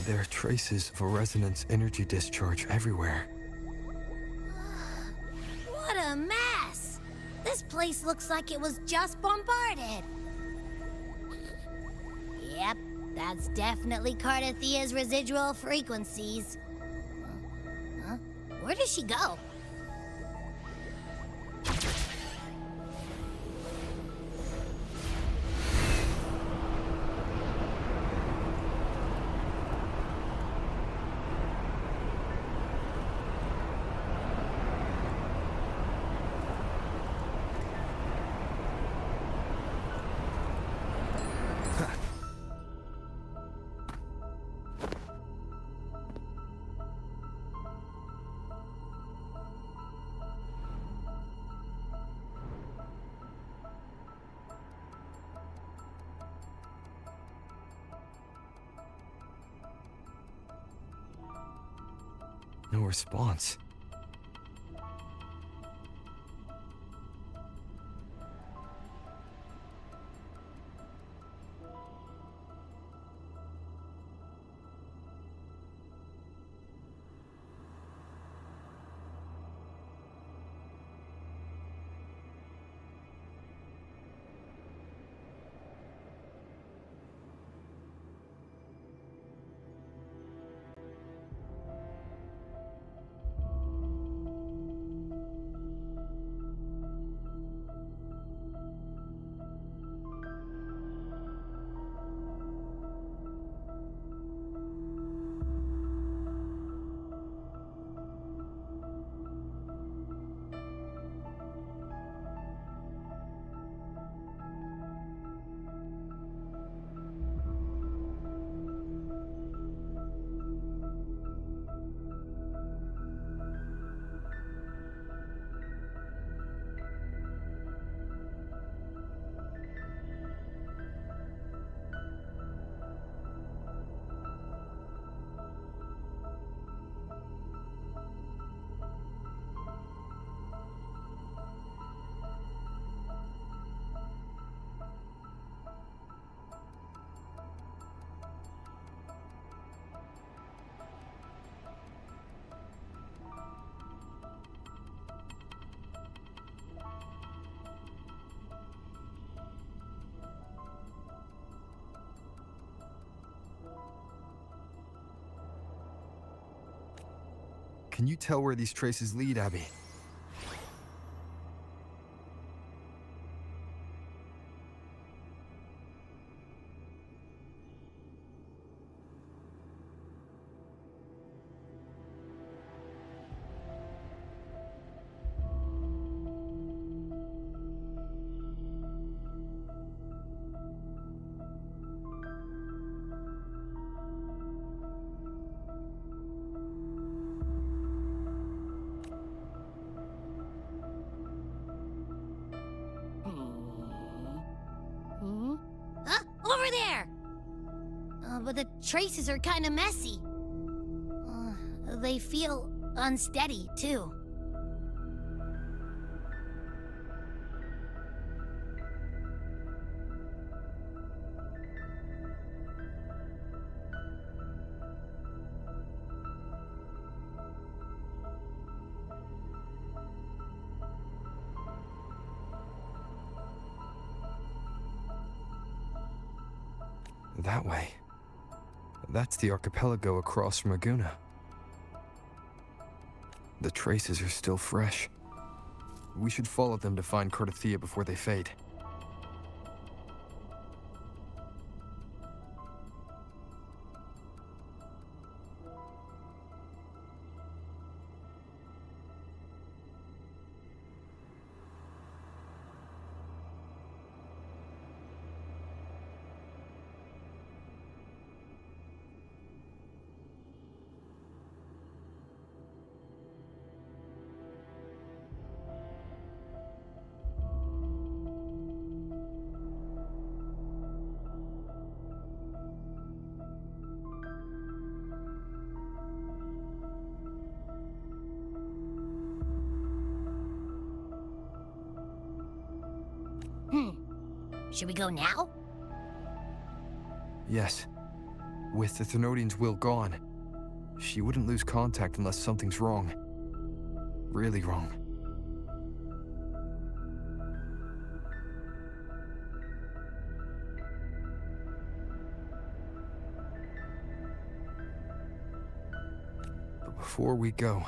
There are traces of a resonance energy discharge everywhere. What a mess! This place looks like it was just bombarded. Yep, that's definitely Cardathia's residual frequencies. Huh? Where does she go? No response. Can you tell where these traces lead, Abby? Huh? Over there! But the traces are kind of messy. They feel unsteady, too. That way. That's the archipelago across from Aguna. The traces are still fresh. We should follow them to find Cardathia before they fade. Should we go now? Yes. With the Thenodian's will gone, she wouldn't lose contact unless something's wrong. Really wrong. But before we go...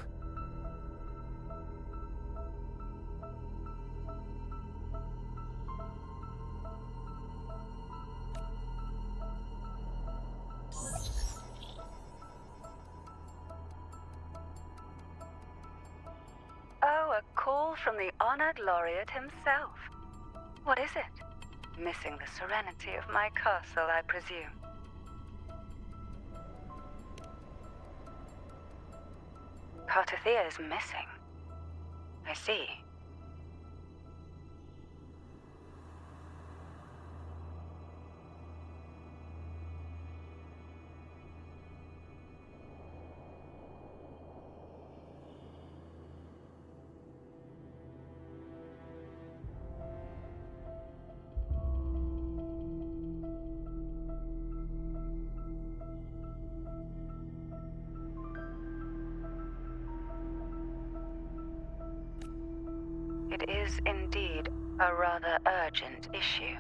Oh, a call from the honored laureate himself. What is it? Missing the serenity of my castle, I presume. Cartothea is missing. I see. It is indeed a rather urgent issue.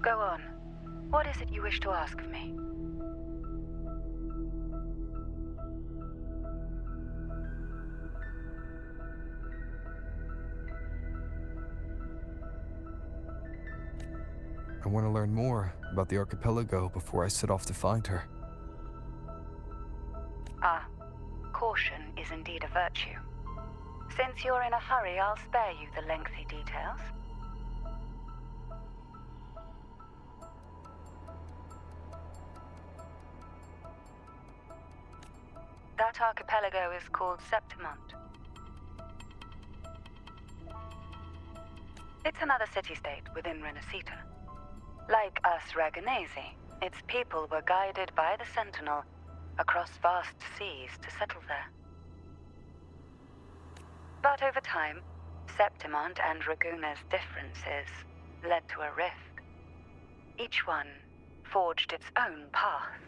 Go on. What is it you wish to ask of me? I want to learn more about the archipelago before I set off to find her. Ah, caution is indeed a virtue. Since you're in a hurry, I'll spare you the lengthy details. That archipelago is called Septimont. It's another city-state within Rinascita. Like us Raganesi, its people were guided by the Sentinel across vast seas to settle there. But over time, Septimont and Raguna's differences led to a rift. Each one forged its own path.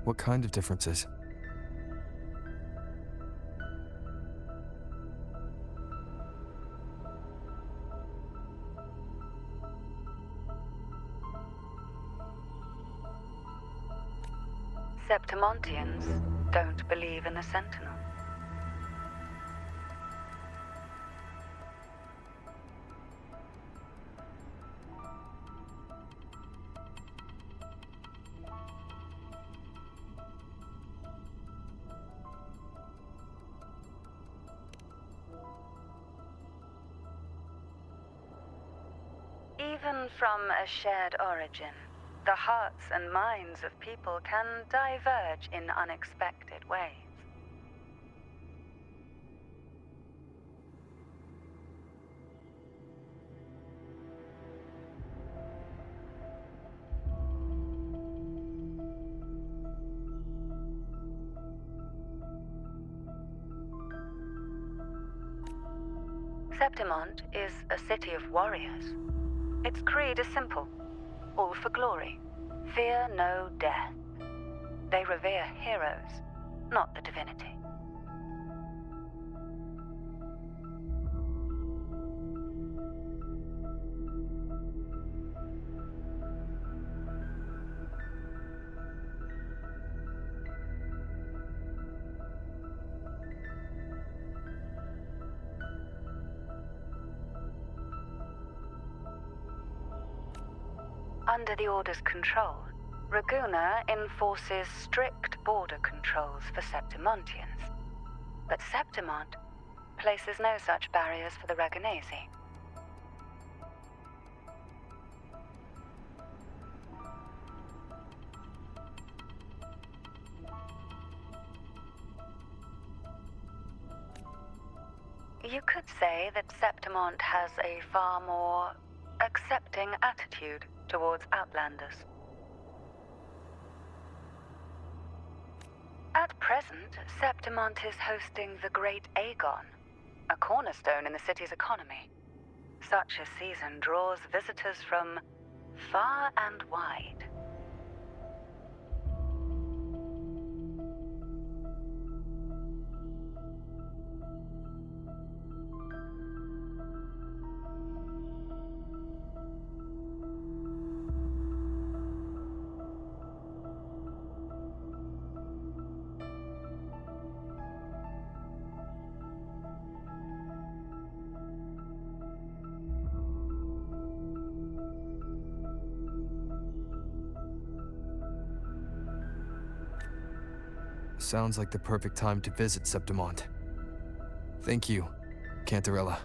What kind of differences? Septimontians don't believe in the Sentinel. Even from a shared origin, the hearts and minds of people can diverge in unexpected ways. Septimont is a city of warriors. Its creed is simple. All for glory. Fear no death. They revere heroes, not the divinity. Under the Order's control, Raguna enforces strict border controls for Septimontians. But Septimont places no such barriers for the Raganesi. You could say that Septimont has a far more accepting attitude towards Outlanders. At present, Septimont is hosting the Great Aegon, a cornerstone in the city's economy. Such a season draws visitors from far and wide. Sounds like the perfect time to visit Septimont. Thank you, Cantarella.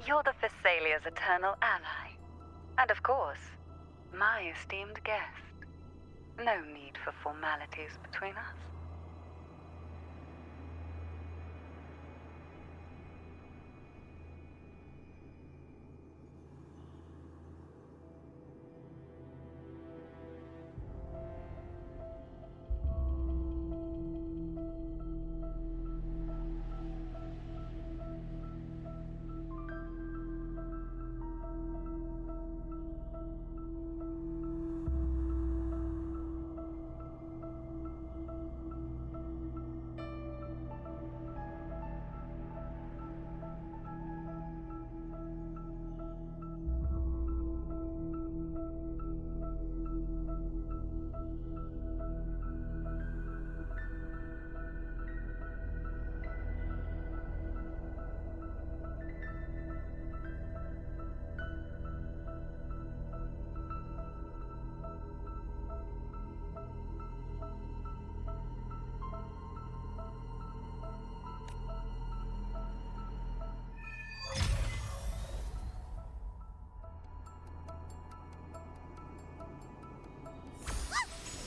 You're the Thessalia's eternal ally. And of course, my esteemed guest. No need for formalities between us.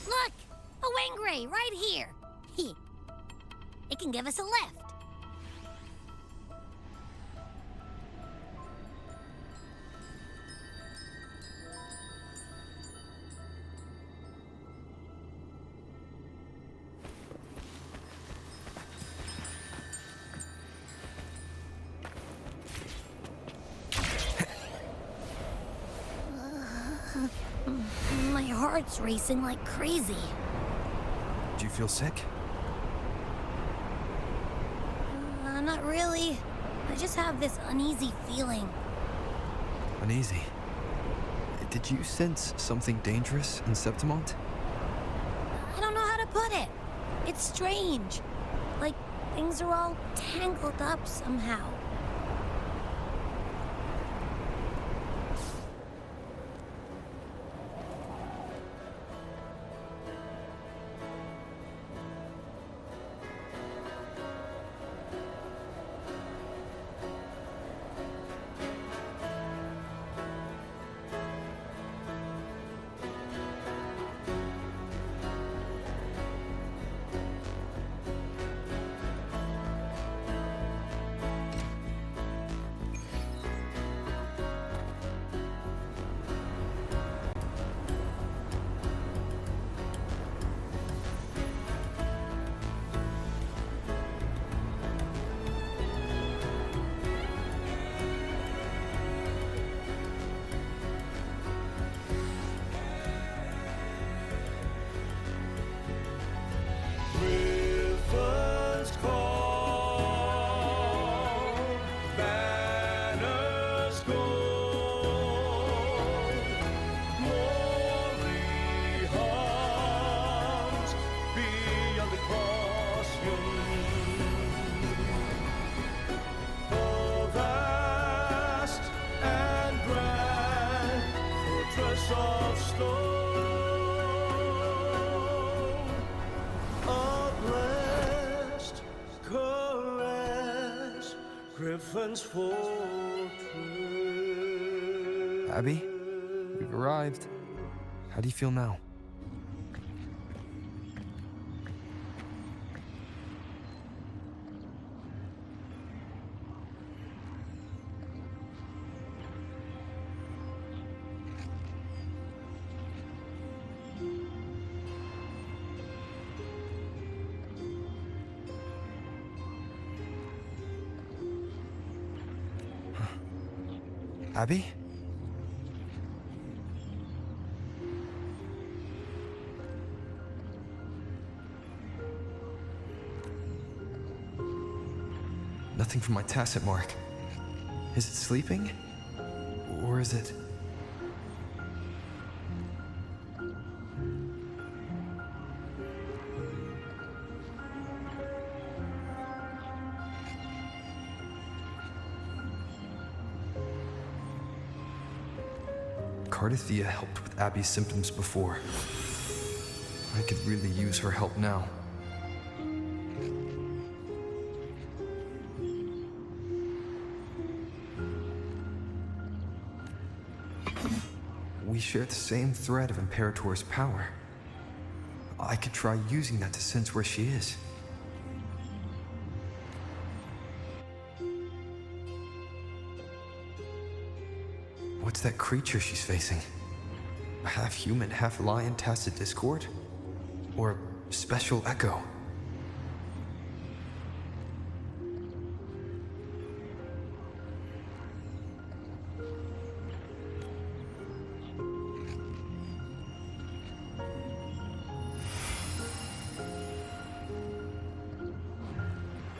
Look! A Wangray right here! It can give us a lift. My heart's racing like crazy. Do you feel sick? Not really. I just have this uneasy feeling. Uneasy? Did you sense something dangerous in Septimont? I don't know how to put it. It's strange. Like things are all tangled up somehow. Abby, we've arrived. How do you feel now? Abby? Nothing from my tacit mark. Is it sleeping? Or is it... Cardathia helped with Abby's symptoms before. I could really use her help now. We share the same thread of Imperator's power. I could try using that to sense where she is. What's that creature she's facing? A half-human, half-lion tacit discord? Or special echo?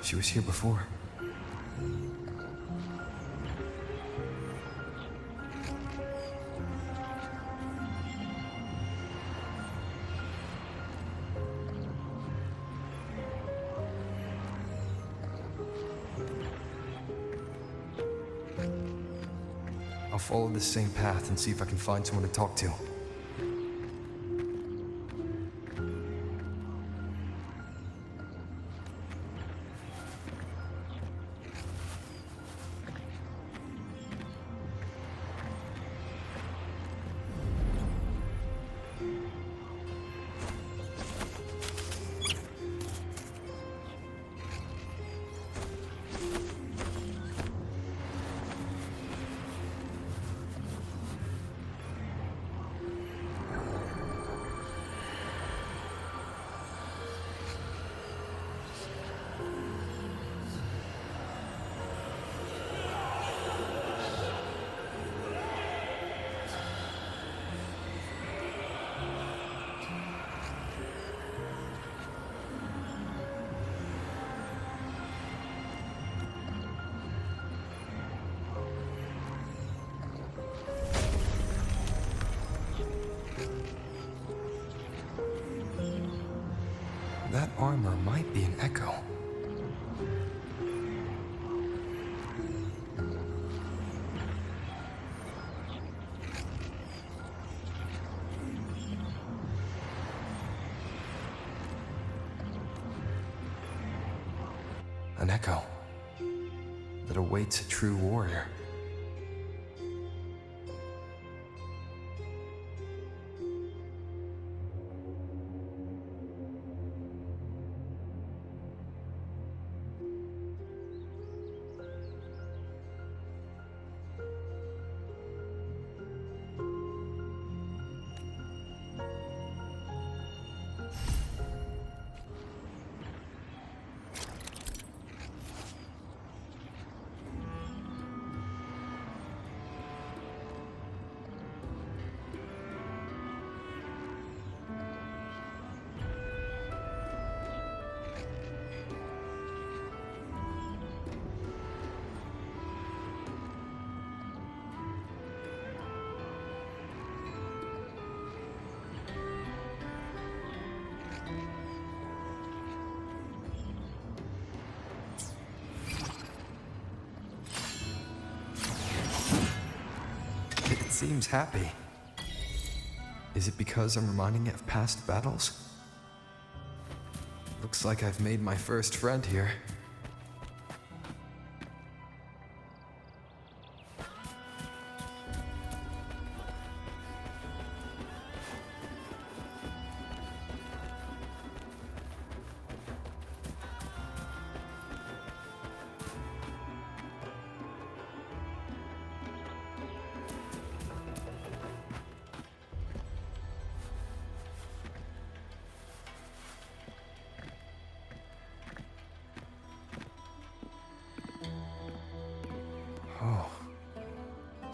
She was here before. I'll follow this same path and see if I can find someone to talk to. That armor might be an echo. An echo that awaits a true warrior. It seems happy. Is it because I'm reminding it of past battles? Looks like I've made my first friend here.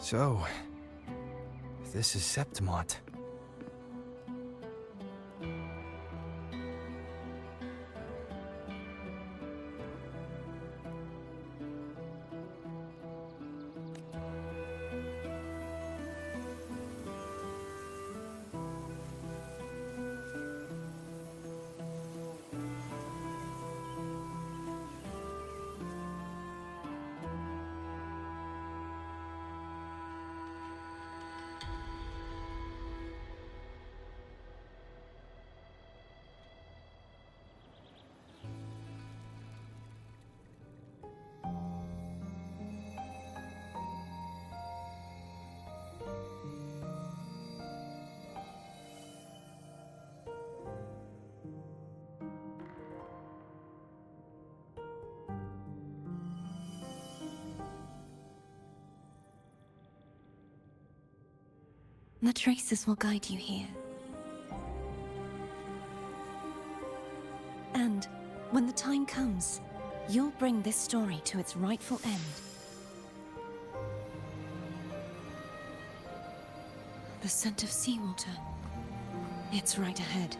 So, this is Septimont. The traces will guide you here. And when the time comes, you'll bring this story to its rightful end. The scent of seawater. It's right ahead.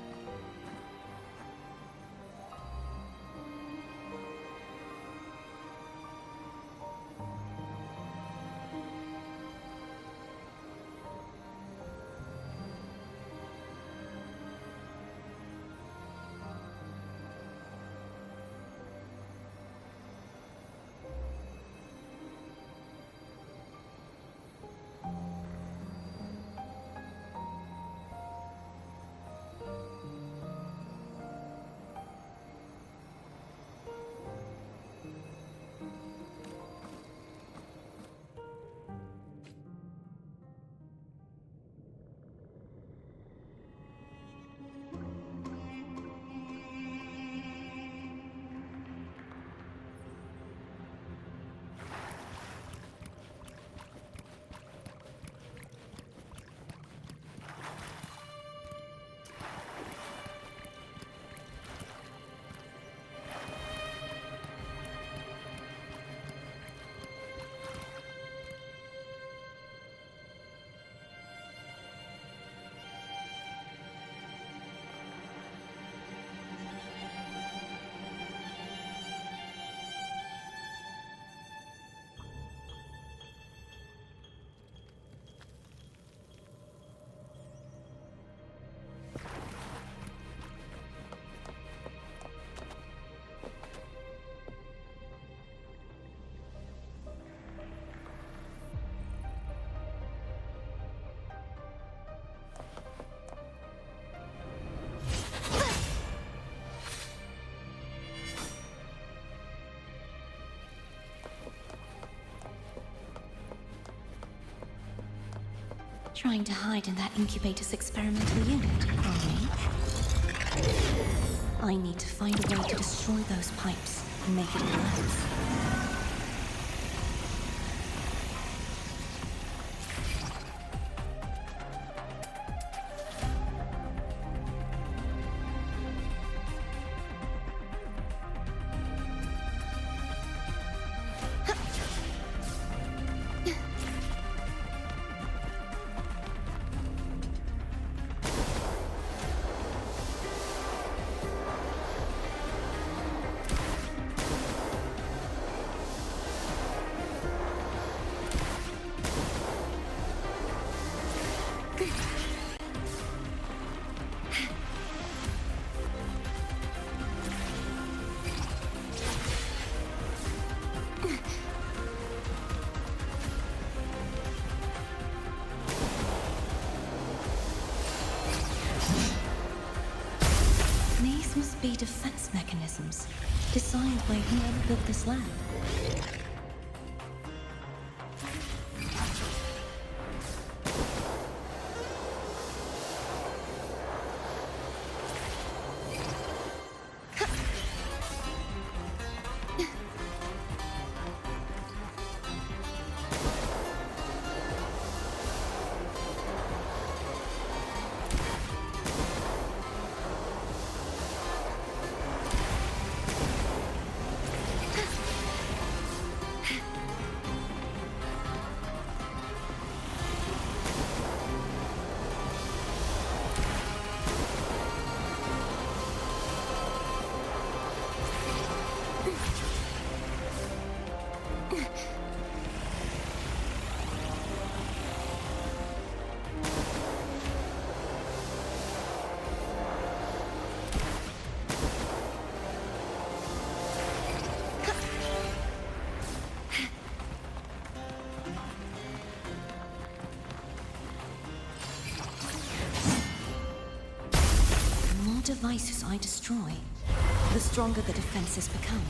Trying to hide in that incubator's experimental unit, are we? I need to find a way to destroy those pipes and make it collapse. These must be defense mechanisms designed by whoever built this lab. The more devices I destroy, the stronger the defenses become.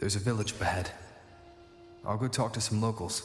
There's a village up ahead. I'll go talk to some locals.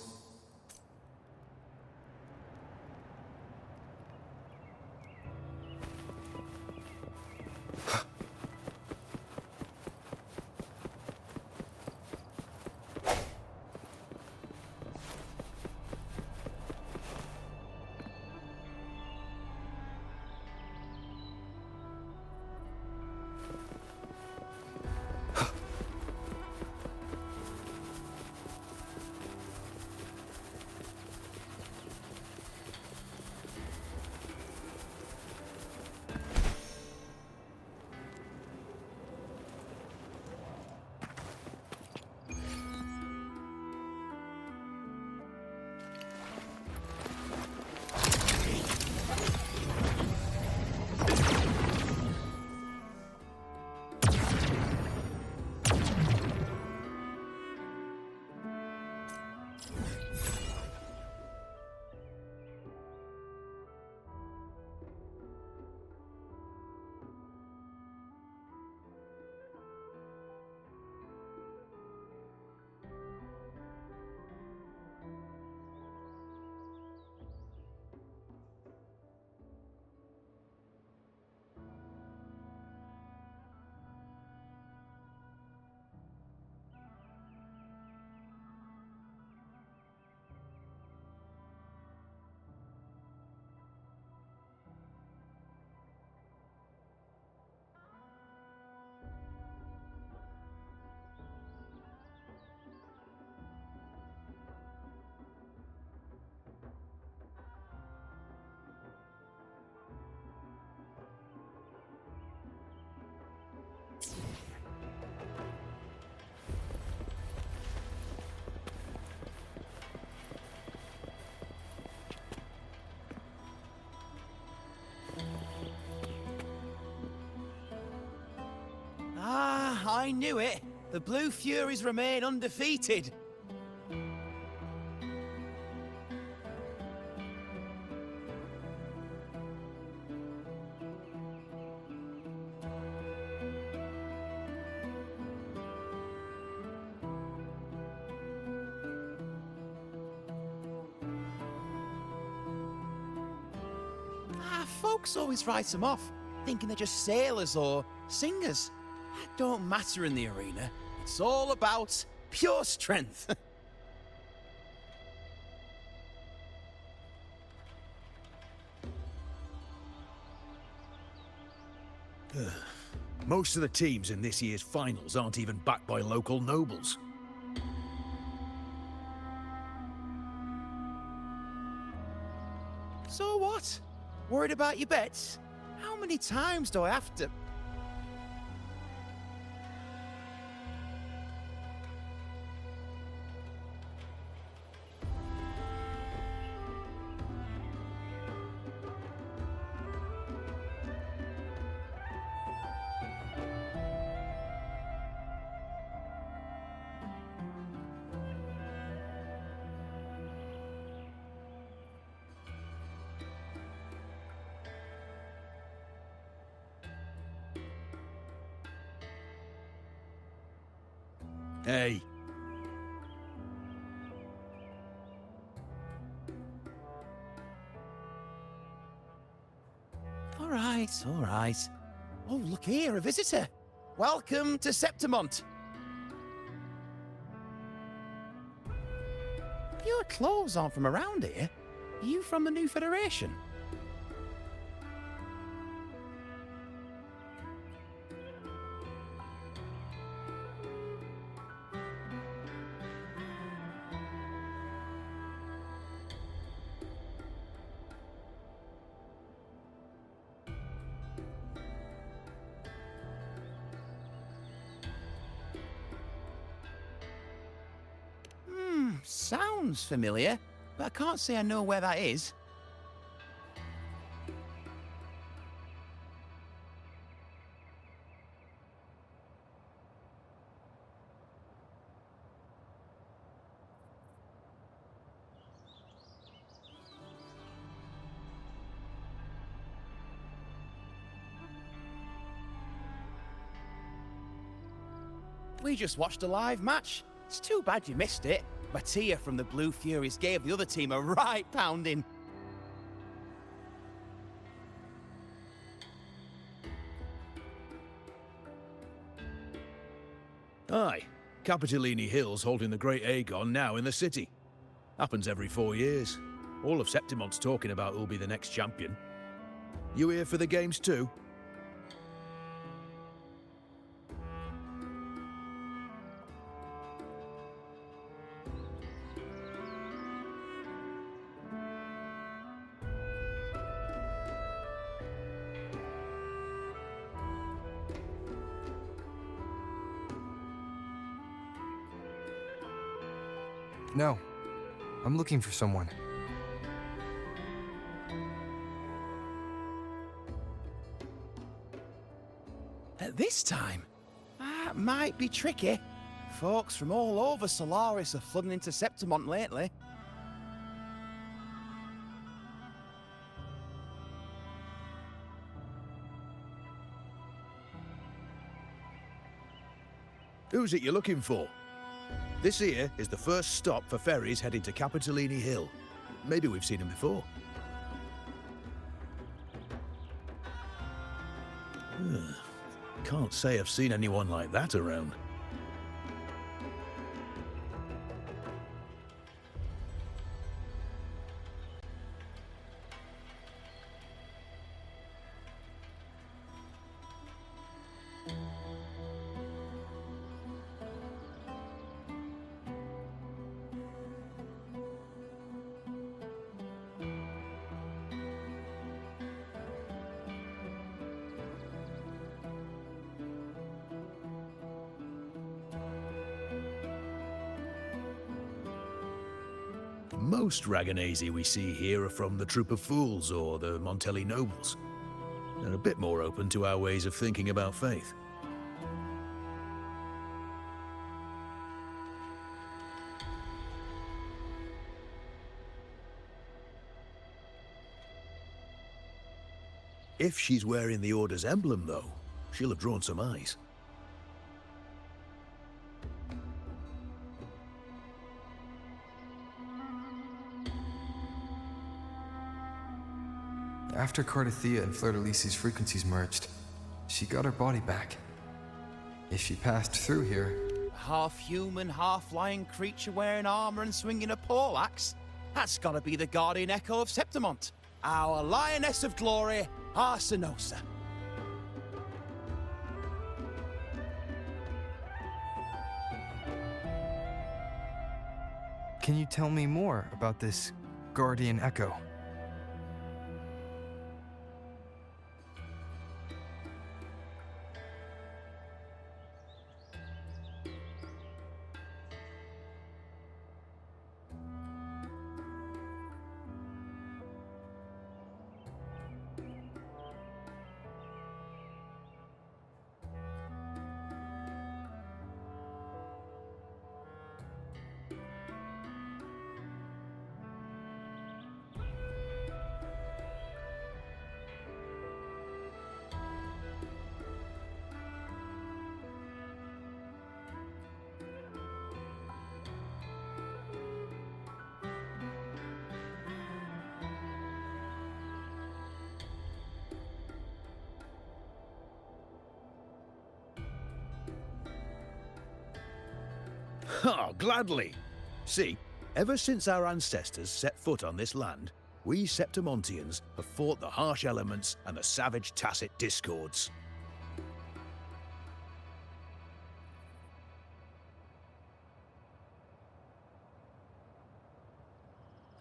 I knew it! The Blue Furies remain undefeated! Folks always write them off, thinking they're just sailors or singers. Don't matter in the arena. It's all about pure strength. Most of the teams in this year's finals aren't even backed by local nobles. So what? Worried about your bets? How many times do I have to... Hey, All right. Oh, look here, a visitor. Welcome to Septimont. Your clothes aren't from around here. Are you from the new Federation? Sounds familiar, but I can't say I know where that is. We just watched a live match. It's too bad you missed it. Mattia from the Blue Furies gave the other team a right pounding. aye. Capitolini Hill's holding the Great Aegon now in the city. Happens every 4 years. All of Septimont's talking about who'll be the next champion. You here for the games too? No. I'm looking for someone. At this time? That might be tricky. Folks from all over Solaris are flooding into Septimont lately. Who's it you're looking for? This here is the first stop for ferries heading to Capitolini Hill. Maybe we've seen him before. Can't say I've seen anyone like that around. Most Raganesi we see here are from the Troop of Fools or the Montelli Nobles. They're a bit more open to our ways of thinking about faith. If she's wearing the Order's emblem, though, she'll have drawn some eyes. After Cardathia and Fleur-de-Lis's frequencies merged, she got her body back. If she passed through here, A half-human, half-lion creature wearing armor and swinging a poleaxe? That's gotta be the guardian echo of Septimont. Our lioness of glory, Arsinosa. can you tell me more about this guardian echo? Oh, gladly. See, ever since our ancestors set foot on this land, we Septimontians have fought the harsh elements and the savage tacit discords.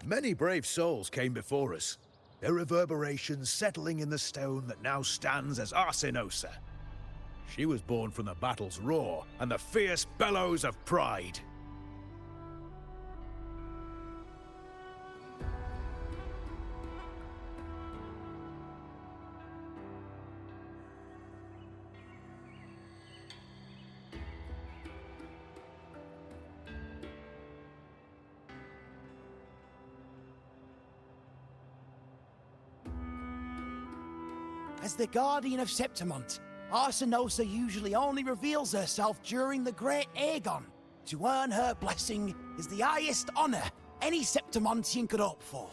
Many brave souls came before us, their reverberations settling in the stone that now stands as Arsinosa. She was born from the battle's roar and the fierce bellows of pride. As the guardian of Septimont, Arsinosa usually only reveals herself during the Great Aegon. To earn her blessing is the highest honor any Septimontian could hope for.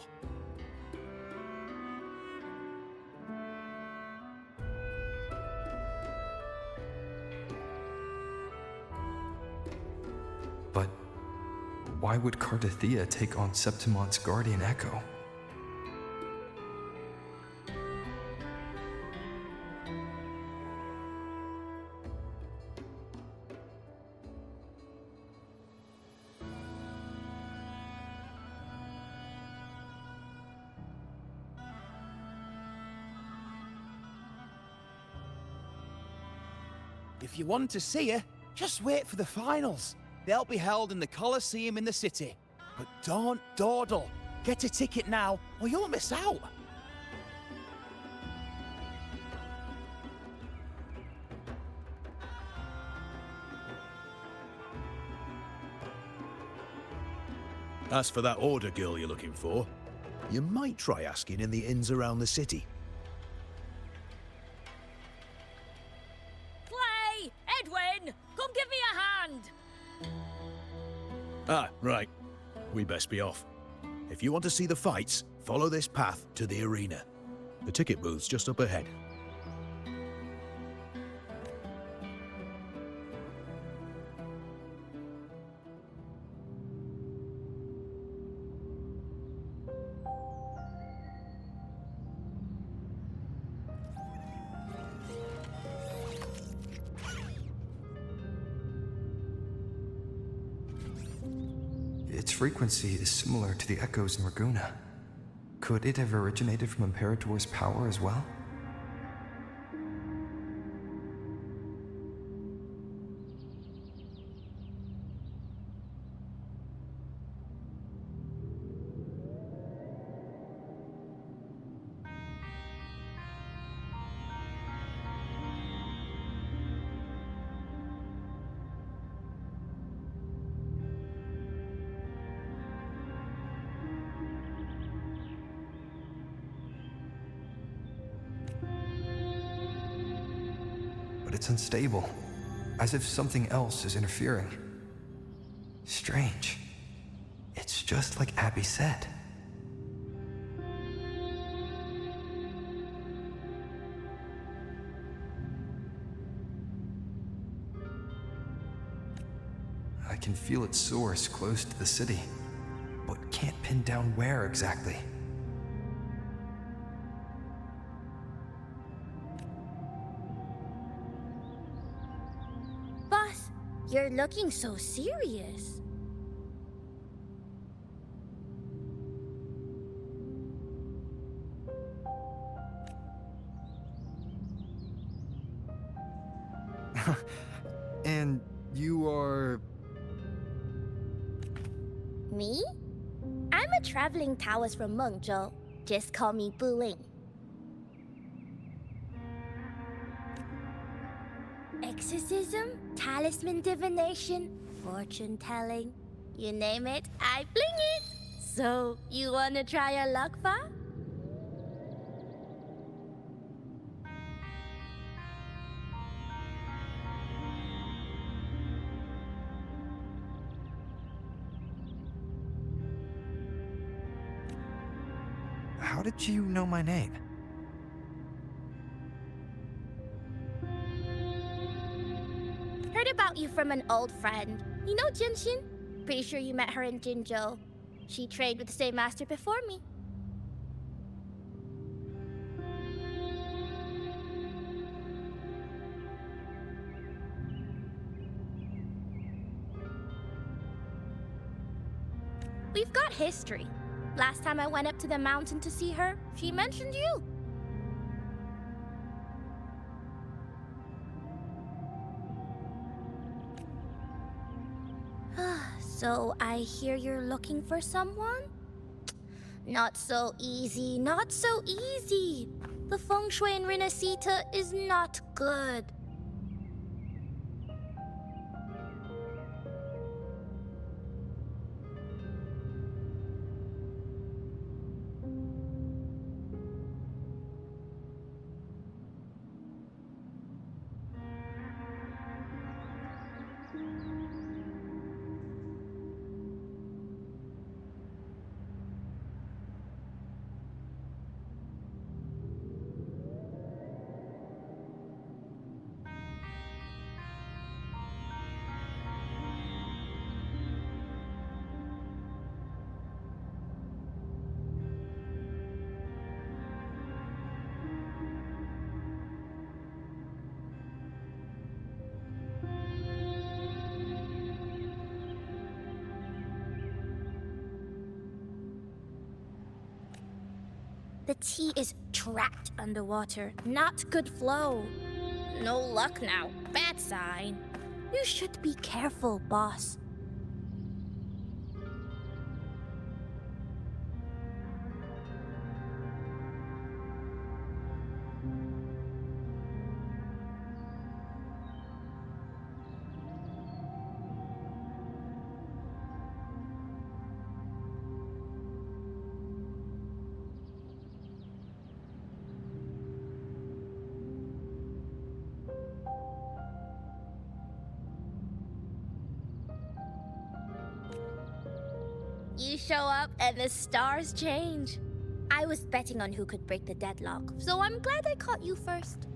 But why would Cardathia take on Septimont's guardian echo? If you want to see her, just wait for the finals. They'll be held in the Colosseum in the city. But don't dawdle. Get a ticket now, or you'll miss out. As for that order girl you're looking for, you might try asking in the inns around the city. Clay! Edwin! Come give me a hand! Ah, right. We best be off. If you want to see the fights, follow this path to the arena. The ticket booth's just up ahead. Its frequency is similar to the echoes in Raguna. Could it have originated from Imperator's power as well? It's unstable, as if something else is interfering. Strange. It's just like Abby said. I can feel its source close to the city, but can't pin down where exactly. Boss, you're looking so serious. And you are... Me? I'm a traveling Taoist from Mengzhou. Just call me Buling. Exorcism, talisman divination, fortune telling. You name it, I bling it. So, you wanna try your luck, Fa? How did you know my name? Heard about you from an old friend. You know Jinshin? Pretty sure you met her in Jinzhou. She trained with the same master before me. We've got history. Last time I went up to the mountain to see her, she mentioned you. So I hear you're looking for someone? Not so easy, not so easy. The feng shui in Rinascita is not good. The tea is trapped underwater. Not good flow. No luck now. Bad sign. You should be careful, boss. You show up and the stars change. I was betting on who could break the deadlock, so I'm glad I caught you first.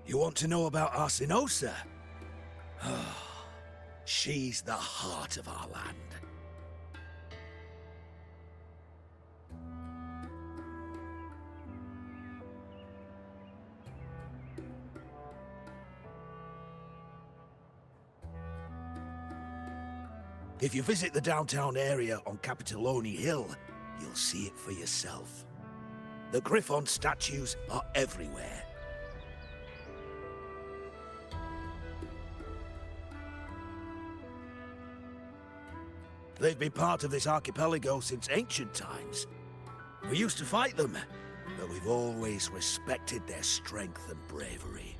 You want to know about Arsinosa? She's the heart of our land. If you visit the downtown area on Capitoloni Hill, you'll see it for yourself. The Griffon statues are everywhere. They've been part of this archipelago since ancient times. We used to fight them, but we've always respected their strength and bravery.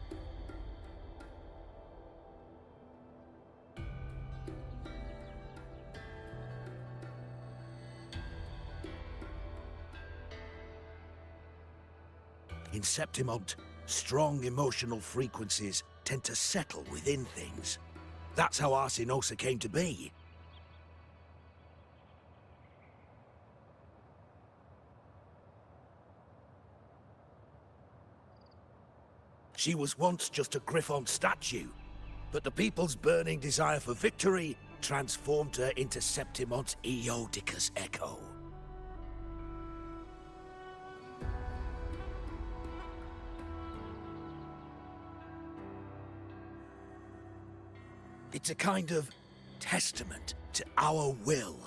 In Septimont, strong emotional frequencies tend to settle within things. That's how Arsinosa came to be. She was once just a Griffon statue, but the people's burning desire for victory transformed her into Septimont's Eodicus Echo. It's a kind of testament to our will.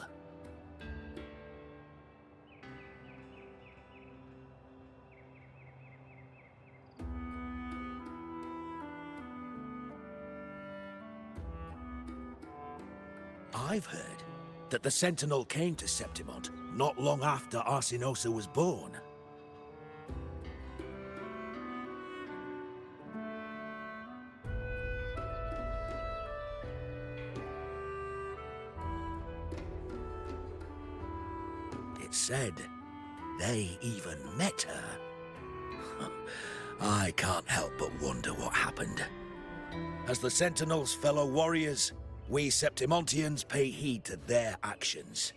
I've heard that the Sentinel came to Septimont not long after Arsinosa was born. It's said they even met her. I can't help but wonder what happened. As the Sentinel's fellow warriors, we Septimontians pay heed to their actions.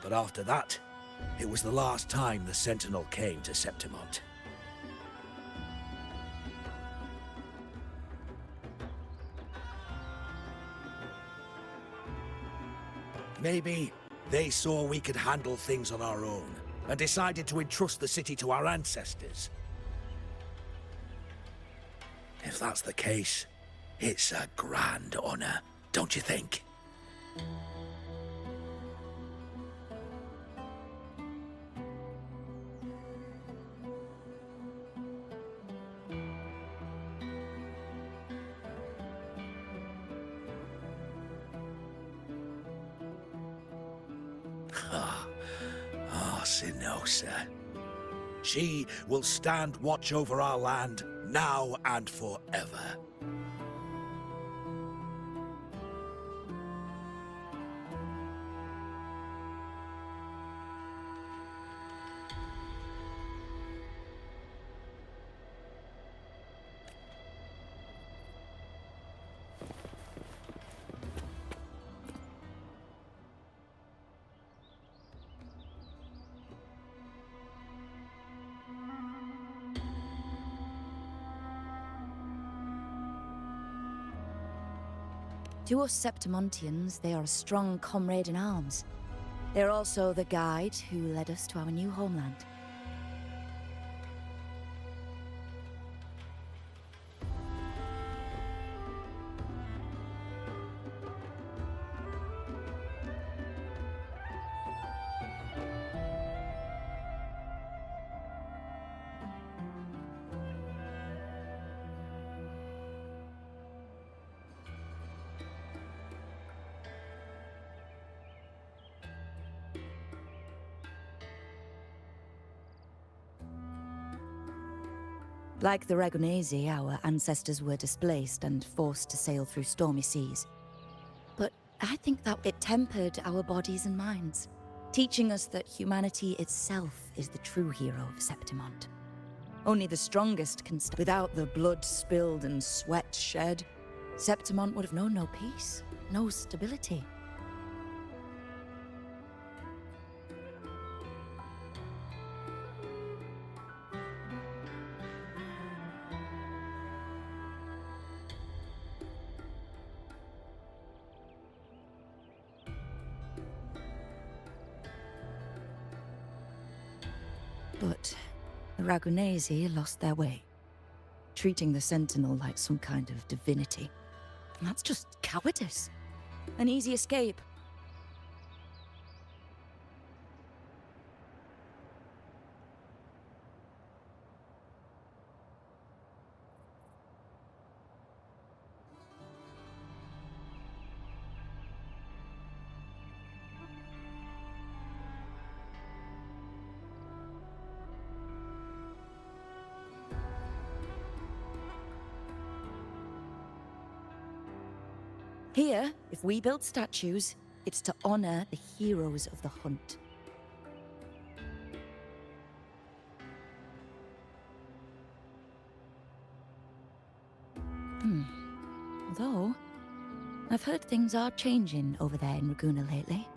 But after that, it was the last time the Sentinel came to Septimont. Maybe they saw we could handle things on our own, and decided to entrust the city to our ancestors. If that's the case, it's a grand honor, don't you think? Arsinosa. She will stand watch over our land now and forever. To us Septimontians, they are a strong comrade in arms. They're also the guide who led us to our new homeland. Like the Ragonesi, our ancestors were displaced and forced to sail through stormy seas. But I think that it tempered our bodies and minds, teaching us that humanity itself is the true hero of Septimont. Only the strongest can stand. Without the blood spilled and sweat shed, Septimont would have known no peace, no stability. But the Ragonesi lost their way, treating the Sentinel like some kind of divinity. And that's just cowardice. An easy escape. Here, if we build statues, it's to honor the heroes of the hunt. Though, I've heard things are changing over there in Raguna lately.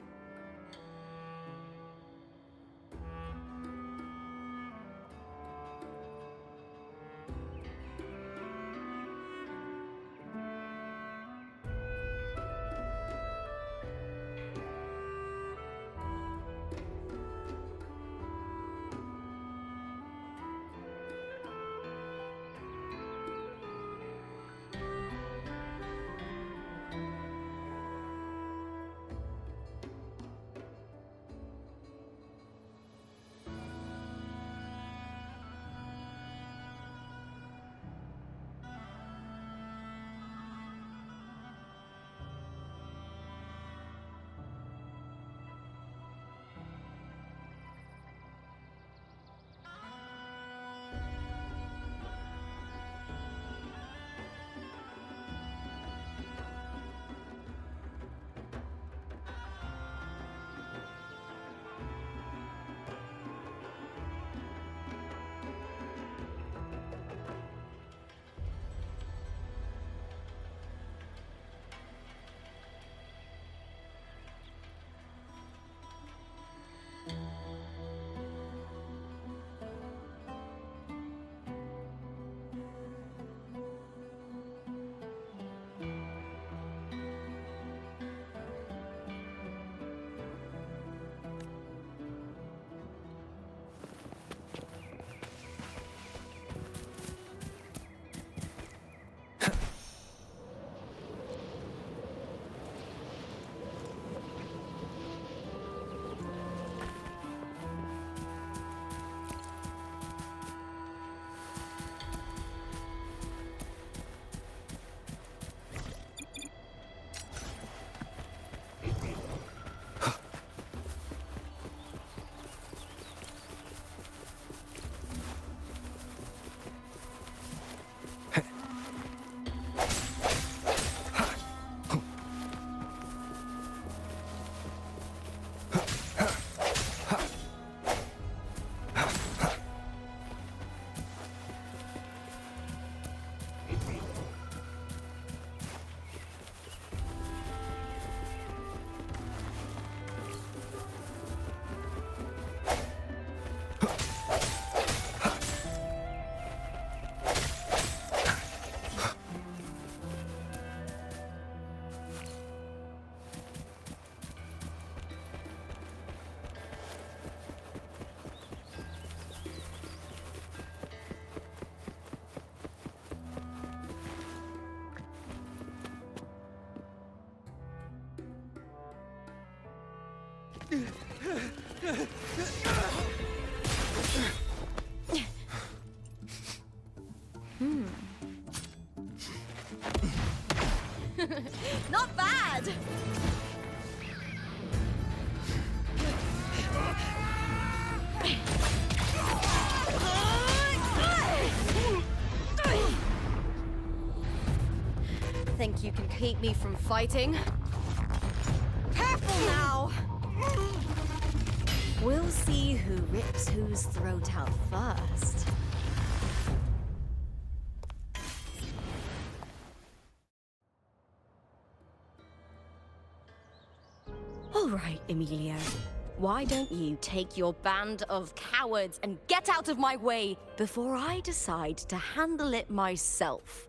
Not bad! Think you can keep me from fighting? Careful now! We'll see who rips whose throat out first. All right, Emilio. Why don't you take your band of cowards and get out of my way before I decide to handle it myself?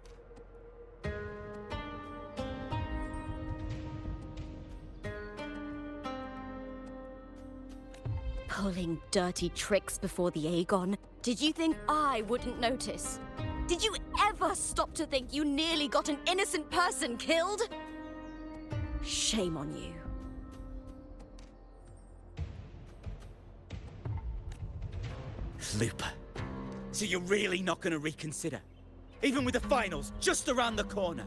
Pulling dirty tricks before the Aegon? Did you think I wouldn't notice? Did you ever stop to think you nearly got an innocent person killed? Shame on you. Looper. So you're really not gonna reconsider? Even with the finals just around the corner?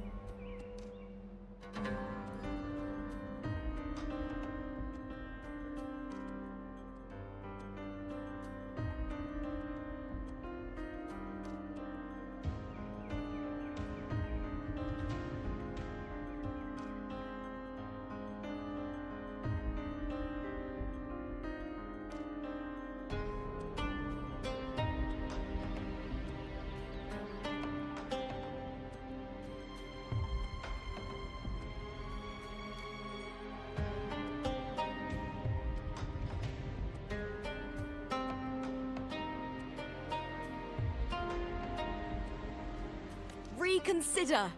Reconsider?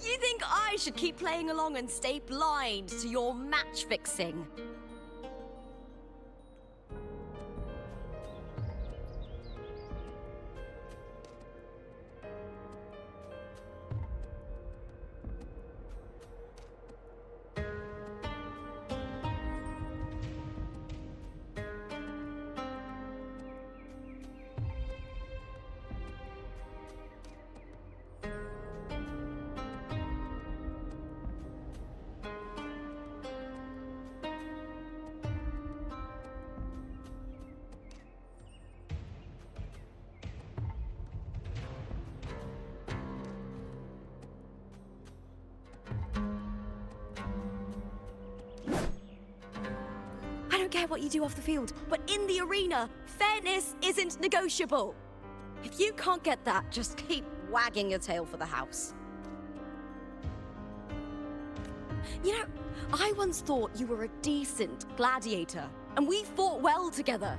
You think I should keep playing along and stay blind to your match fixing? I don't care what you do off the field, but in the arena, fairness isn't negotiable. If you can't get that, just keep wagging your tail for the house. You know, I once thought you were a decent gladiator, and we fought well together.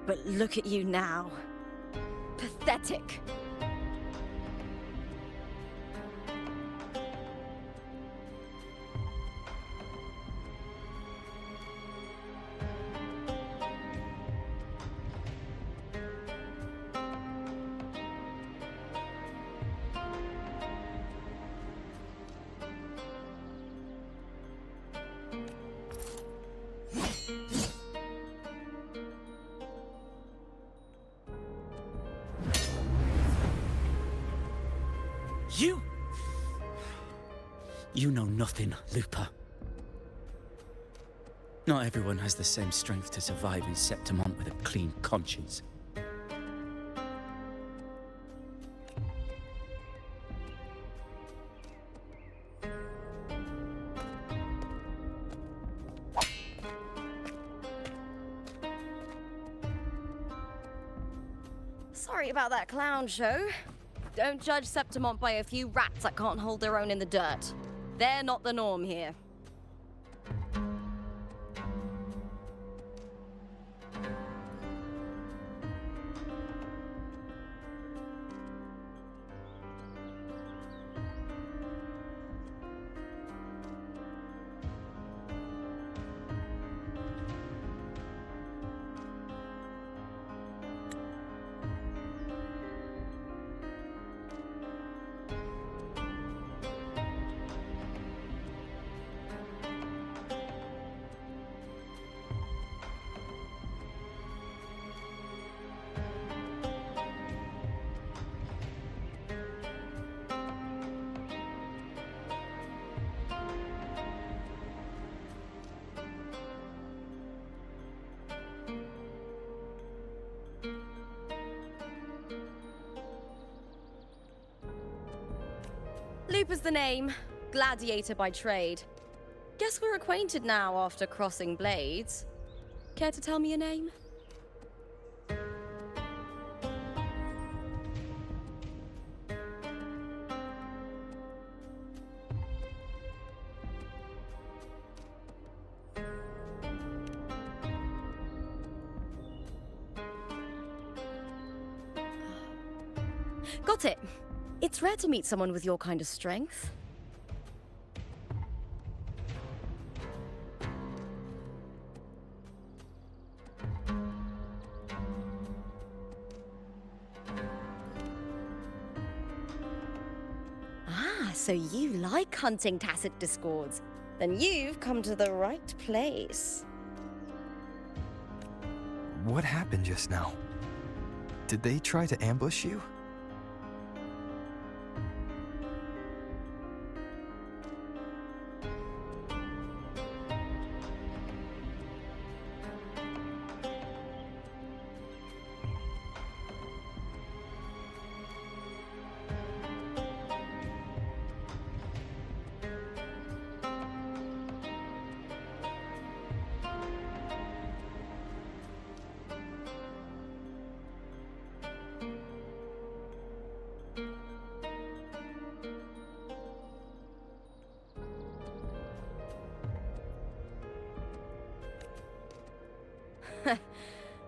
But look at you now. Pathetic. You know nothing, Looper. Not everyone has the same strength to survive in Septimont with a clean conscience. Sorry about that clown show. Don't judge Septimont by a few rats that can't hold their own in the dirt. They're not the norm here. Looper's the name, gladiator by trade. Guess we're acquainted now after crossing blades. Care to tell me your name? Got it. It's rare to meet someone with your kind of strength. Ah, So you like hunting tacit discords? Then you've come to the right place. What happened just now? Did they try to ambush you?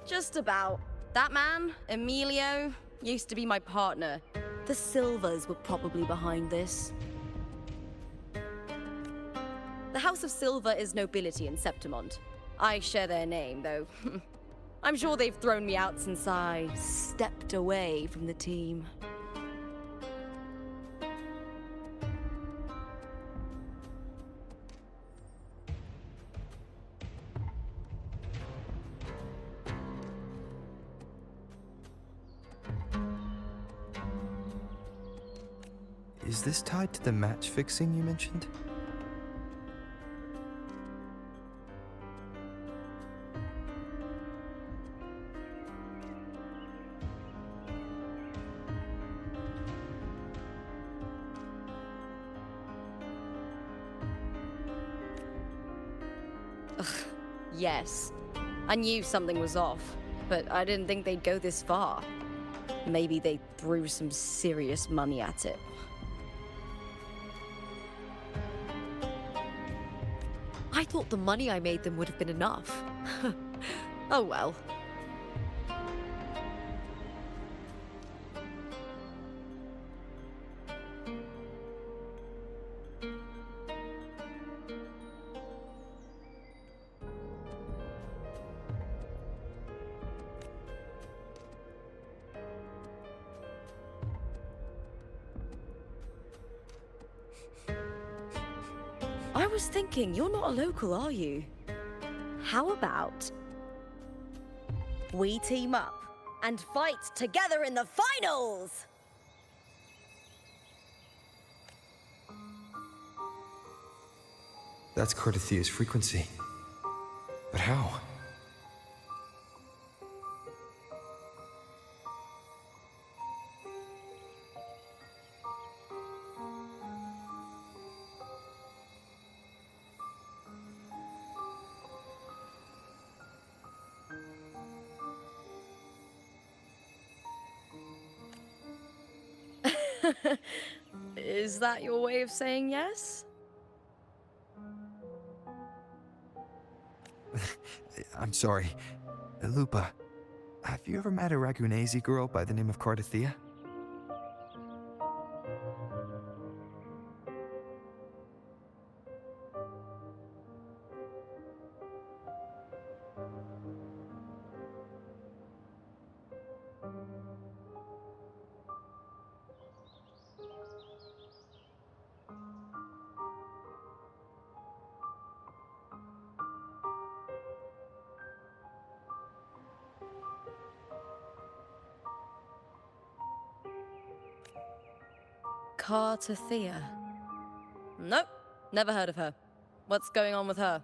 Just about. That man, Emilio, used to be my partner. The Silvers were probably behind this. The House of Silver is nobility in Septimont. I share their name, though. I'm sure they've thrown me out since I stepped away from the team. Is this tied to the match fixing you mentioned? Yes. I knew something was off, but I didn't think they'd go this far. Maybe they threw some serious money at it. I thought the money I made them would have been enough. Oh well. I was thinking, you're not a local, are you? How about we team up and fight together in the finals? That's Cardathia's frequency. But how? Is that your way of saying yes? I'm sorry. Lupa, have you ever met a Ragunese girl by the name of Cardathia? Cardathia. Nope, never heard of her. What's going on with her?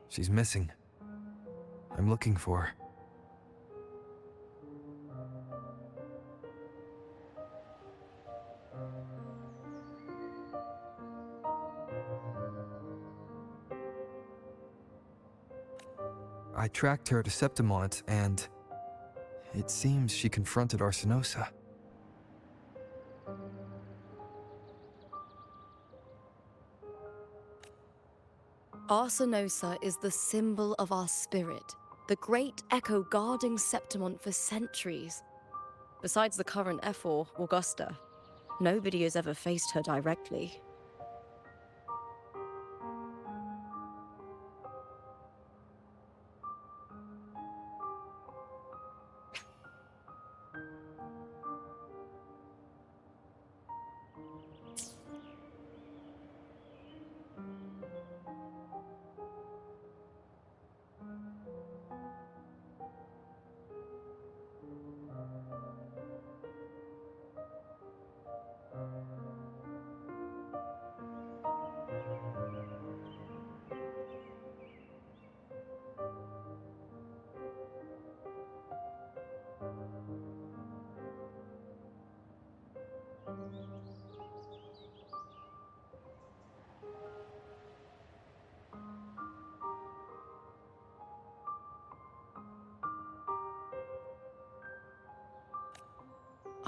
She's missing. I'm looking for her. I tracked her to Septimont, and it seems she confronted Arsenosa. Arsenosa is the symbol of our spirit, the great echo guarding Septimont for centuries. Besides the current Ephor, Augusta, nobody has ever faced her directly.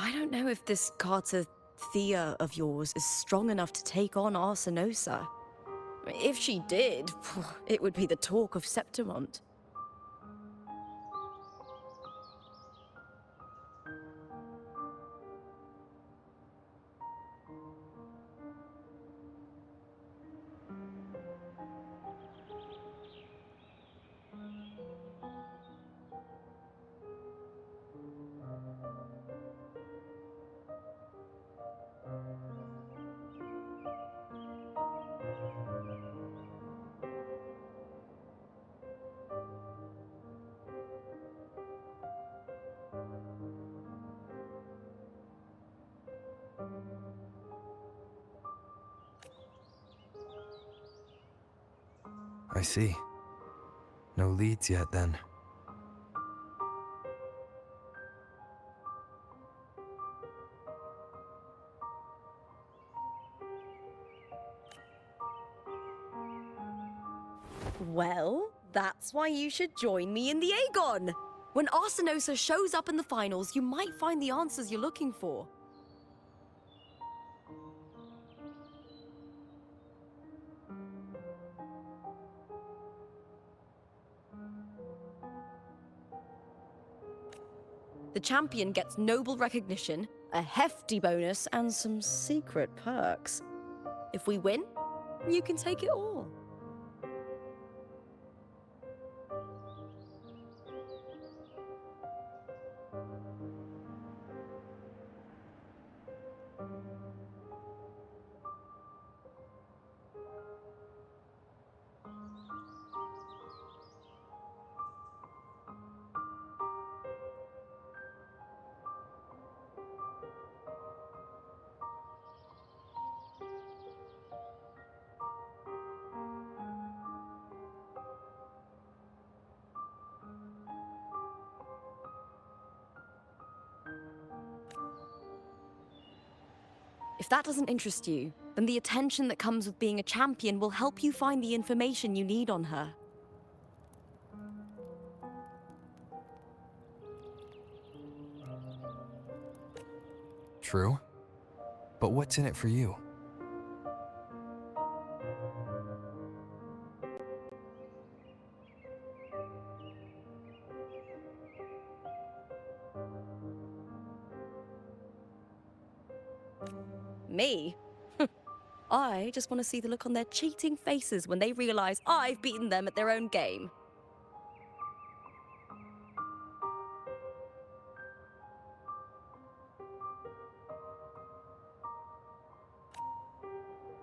I don't know if this Carter Thea of yours is strong enough to take on Arsenosa. If she did, it would be the talk of Septimont. I see. No leads yet, then. Well, that's why you should join me in the Aegon. When Arsenosa shows up in the finals, you might find the answers you're looking for. The champion gets noble recognition, a hefty bonus, and some secret perks. If we win, you can take it all. If that doesn't interest you, then the attention that comes with being a champion will help you find the information you need on her. True. But what's in it for you? Me? I just want to see the look on their cheating faces when they realize I've beaten them at their own game.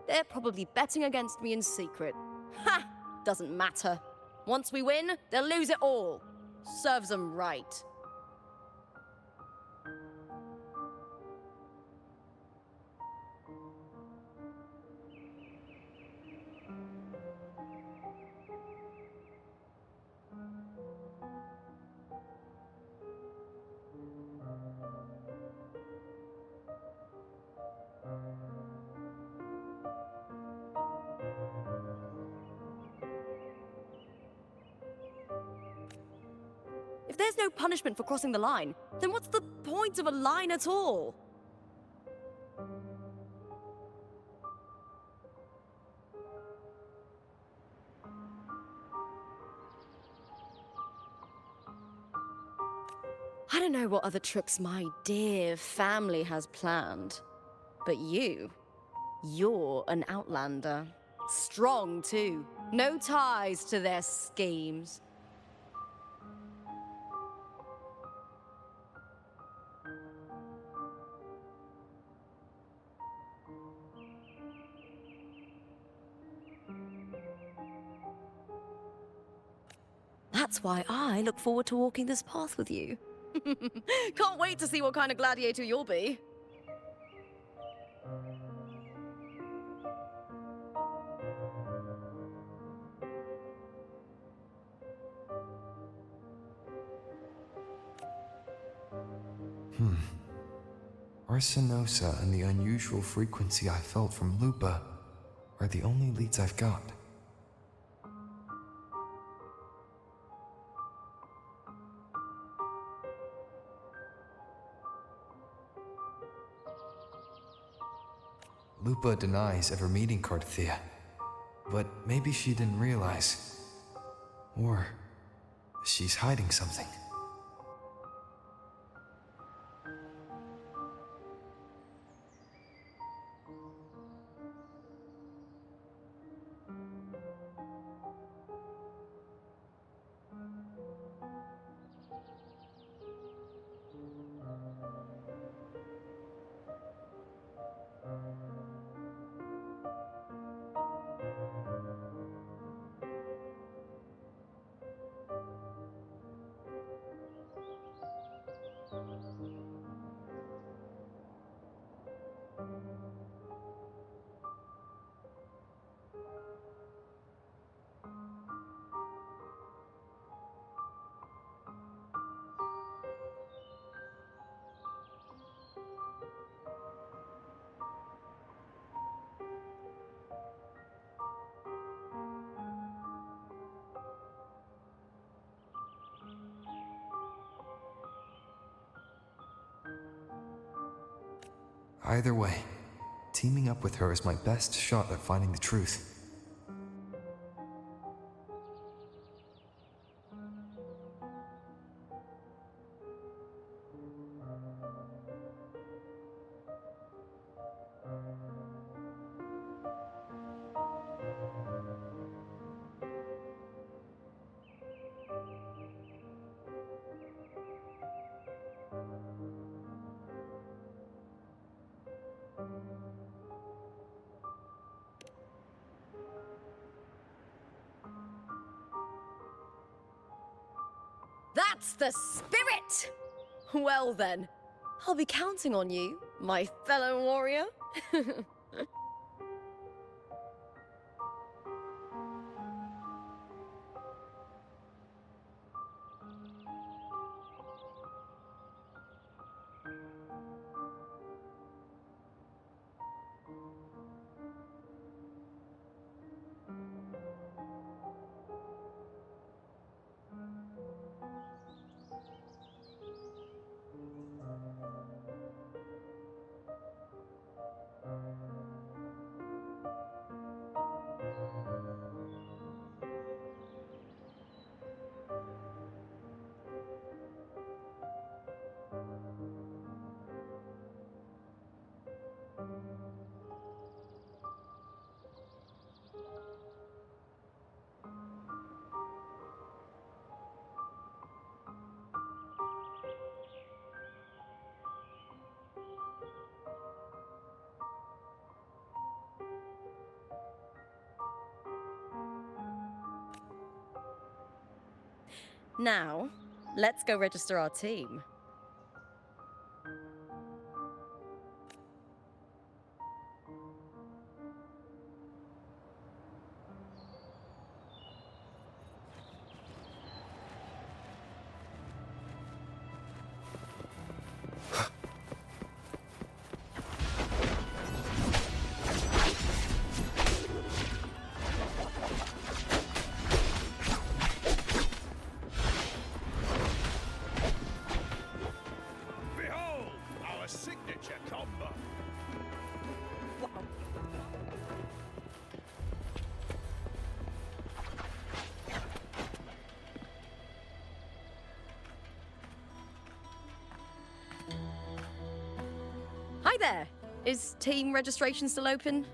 They're probably betting against me in secret. Ha! Doesn't matter. Once we win, they'll lose it all. Serves them right. If there's no punishment for crossing the line, then what's the point of a line at all? I don't know what other tricks my dear family has planned, but you're an outlander. Strong, too. No ties to their schemes. That's why I look forward to walking this path with you. Can't wait to see what kind of gladiator you'll be. Arsenosa and the unusual frequency I felt from Lupa are the only leads I've got. Lupa denies ever meeting Cardathea, but maybe she didn't realize. Or she's hiding something. Either way, teaming up with her is my best shot at finding the truth. That's the spirit! Well then, I'll be counting on you, my fellow warrior. Now, let's go register our team. Behold, our signature combo. Hi there! Is team registration still open?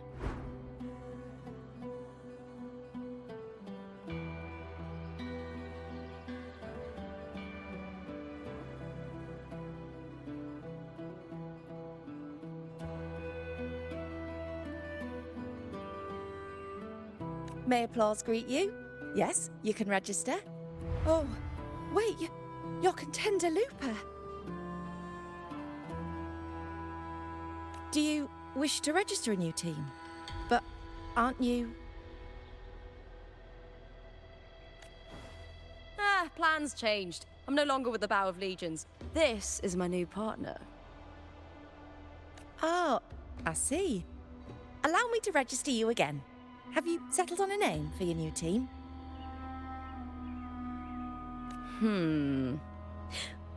May applause greet you? Yes, you can register. Oh, wait, you're Contender Looper. Do you wish to register a new team? But aren't you... Plans changed. I'm no longer with the Bow of Legions. This is my new partner. Oh, I see. Allow me to register you again. Have you settled on a name for your new team?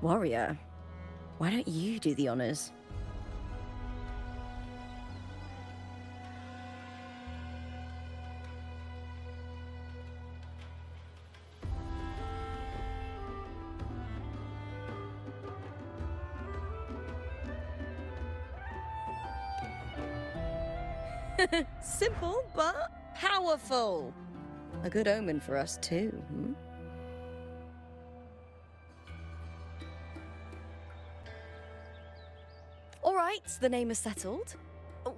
Warrior, why don't you do the honors? Simple, but powerful. A good omen for us, too. All right, the name is settled.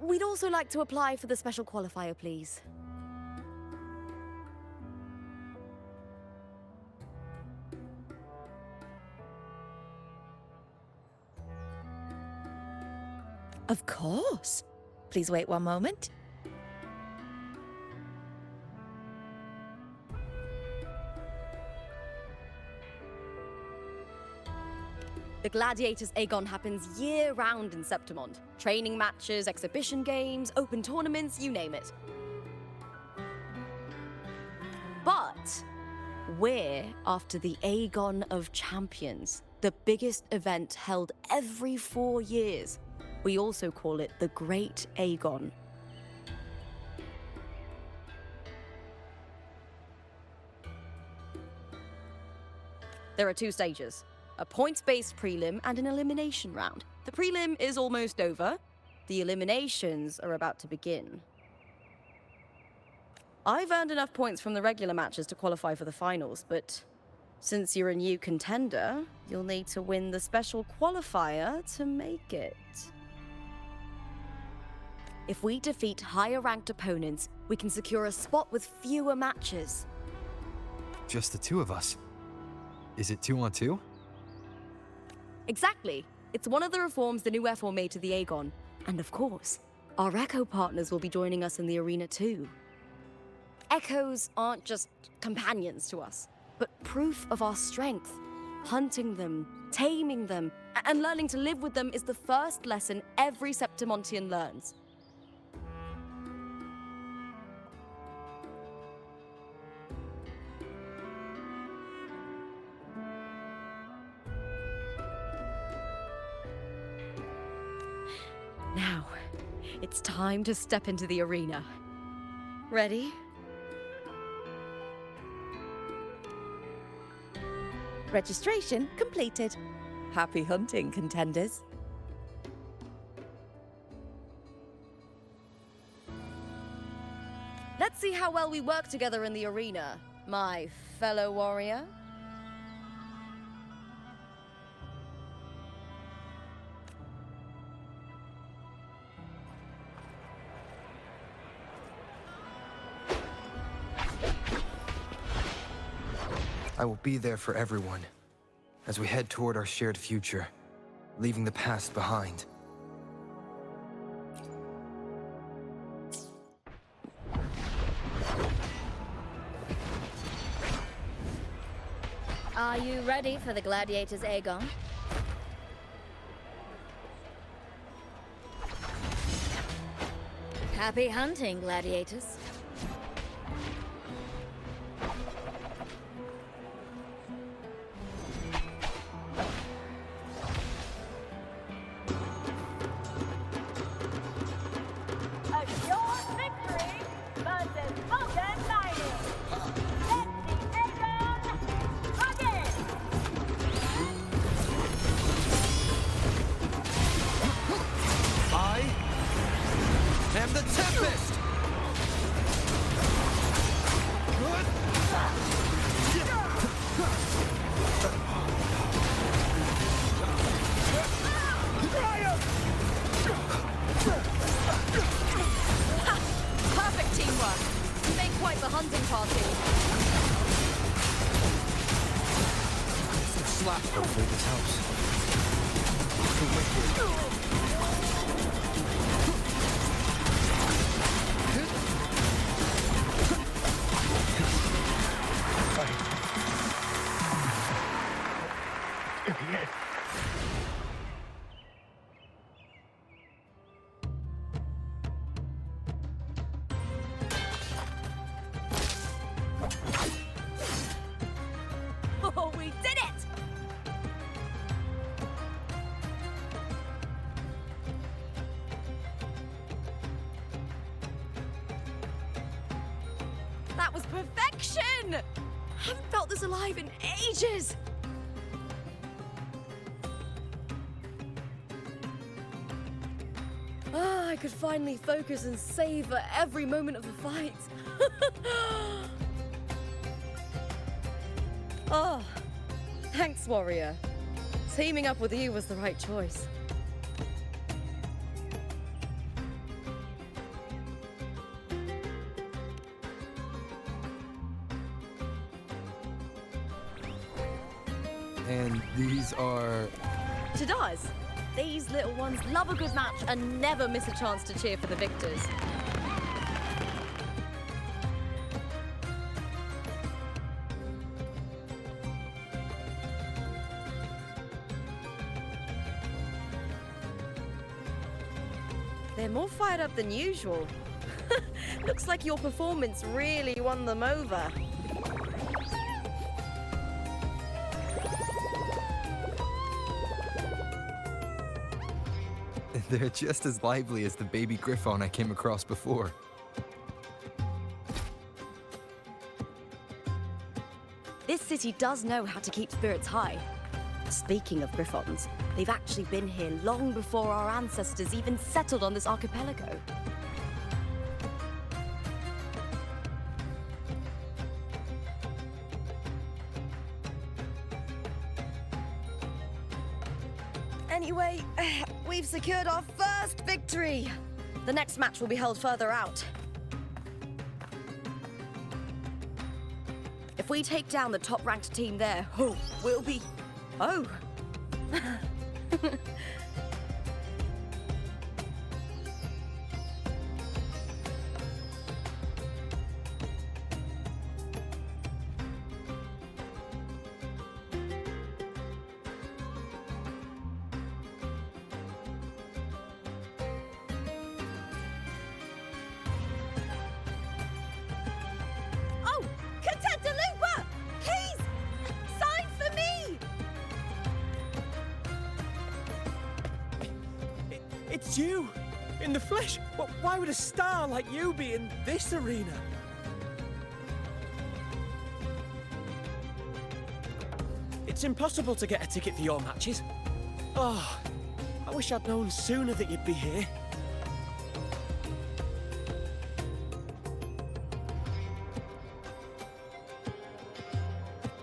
We'd also like to apply for the special qualifier, please. Of course. Please wait one moment. The Gladiators Aegon happens year-round in Septimont. Training matches, exhibition games, open tournaments, you name it. But we're after the Aegon of Champions, the biggest event held every 4 years. We also call it the Great Aegon. There are 2 stages. A points-based prelim and an elimination round. The prelim is almost over. The eliminations are about to begin. I've earned enough points from the regular matches to qualify for the finals, but since you're a new contender, you'll need to win the special qualifier to make it. If we defeat higher-ranked opponents, we can secure a spot with fewer matches. Just the 2 of us. Is it 2-on-2? Exactly. It's one of the reforms the new F4 made to the Aegon. And of course, our Echo partners will be joining us in the arena too. Echoes aren't just companions to us, but proof of our strength. Hunting them, taming them, and learning to live with them is the first lesson every Septimontian learns. Now, it's time to step into the arena. Ready? Registration completed. Happy hunting, contenders. Let's see how well we work together in the arena, my fellow warrior. I will be there for everyone as we head toward our shared future, leaving the past behind. Are you ready for the Gladiators Aegon? Happy hunting, gladiators. am the Tempest! Perfect teamwork. You make quite the hunting party. Slap. Hopefully this helps. The wicked. Oh, we did it! That was perfection! I haven't felt this alive in ages! Ah. I could finally focus and savor every moment of the fight. Oh, thanks, warrior. Teaming up with you was the right choice. And these are... Jadars, these little ones love a good match and never miss a chance to cheer for the victors. They're more fired up than usual. Looks like your performance really won them over. They're just as lively as the baby griffon I came across before. This city does know how to keep spirits high. Speaking of griffons, they've actually been here long before our ancestors even settled on this archipelago. Anyway, we've secured our first victory. The next match will be held further out. If we take down the top-ranked team there, we'll be... Oh. Oh, Contender Looper! Please! Sign for me! It's you! In the flesh! Why would a star like you be in this arena? It's impossible to get a ticket for your matches. Oh, I wish I'd known sooner that you'd be here.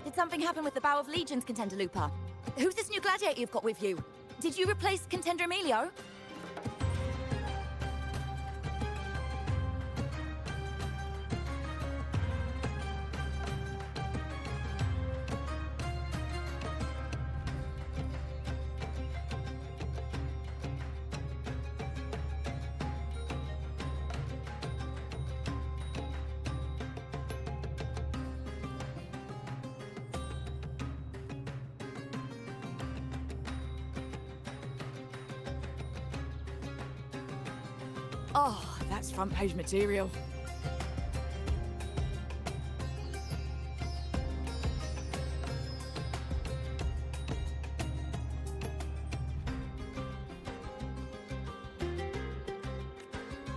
Did something happen with the Bow of Legions, Contender Lupa? Who's this new gladiator you've got with you? Did you replace Contender Emilio? Oh, that's front page material.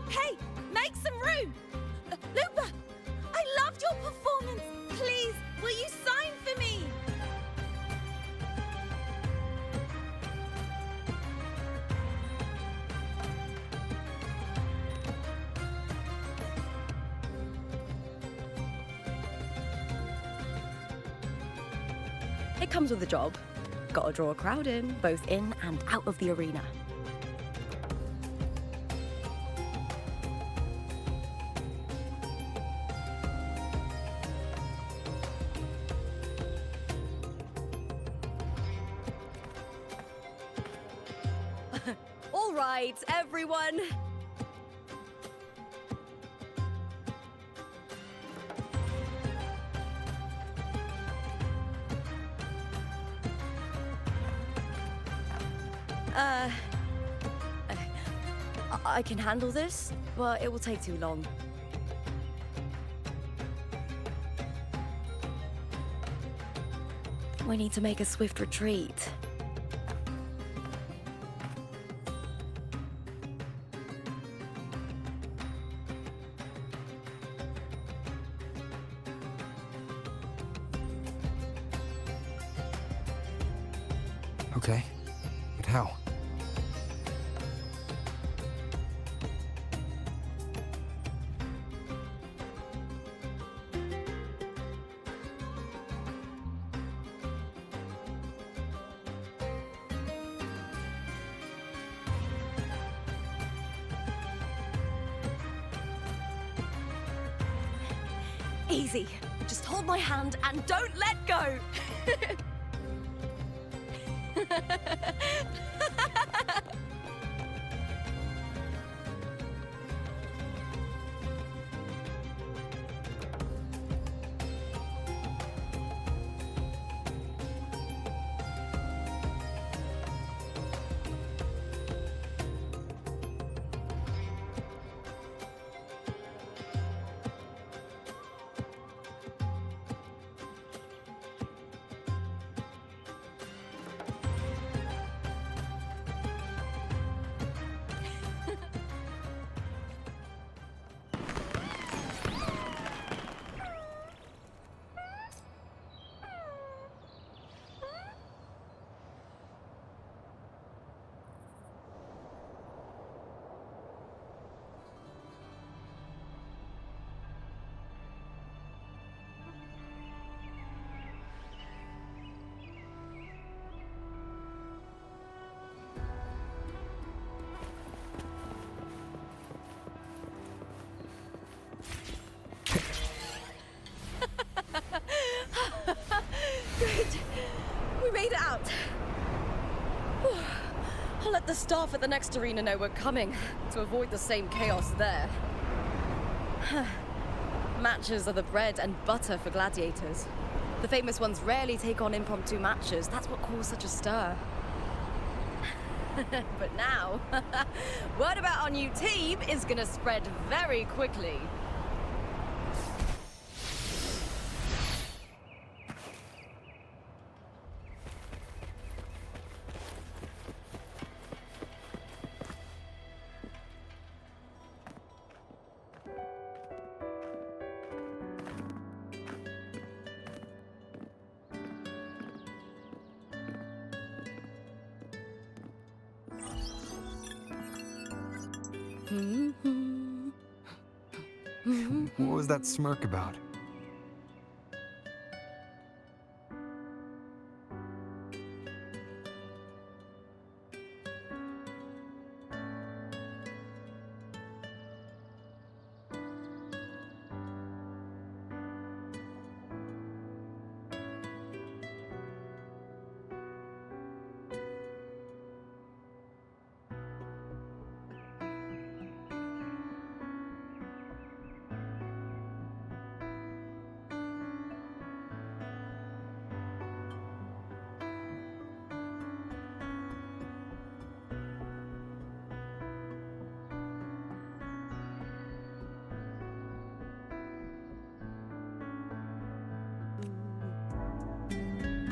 Hey, make some room! Lupa, I loved your performance. Please, will you sign for me? It comes with the job. Gotta draw a crowd in, both in and out of the arena. All right, everyone. I can handle this, but it will take too long. We need to make a swift retreat. Okay, but how? Easy. Just hold my hand and don't let go. Great. We made it out. Whew. I'll let the staff at the next arena know we're coming to avoid the same chaos there. Matches are the bread and butter for gladiators. The famous ones rarely take on impromptu matches. That's what caused such a stir. But now, word about our new team is gonna spread very quickly. What was that smirk about?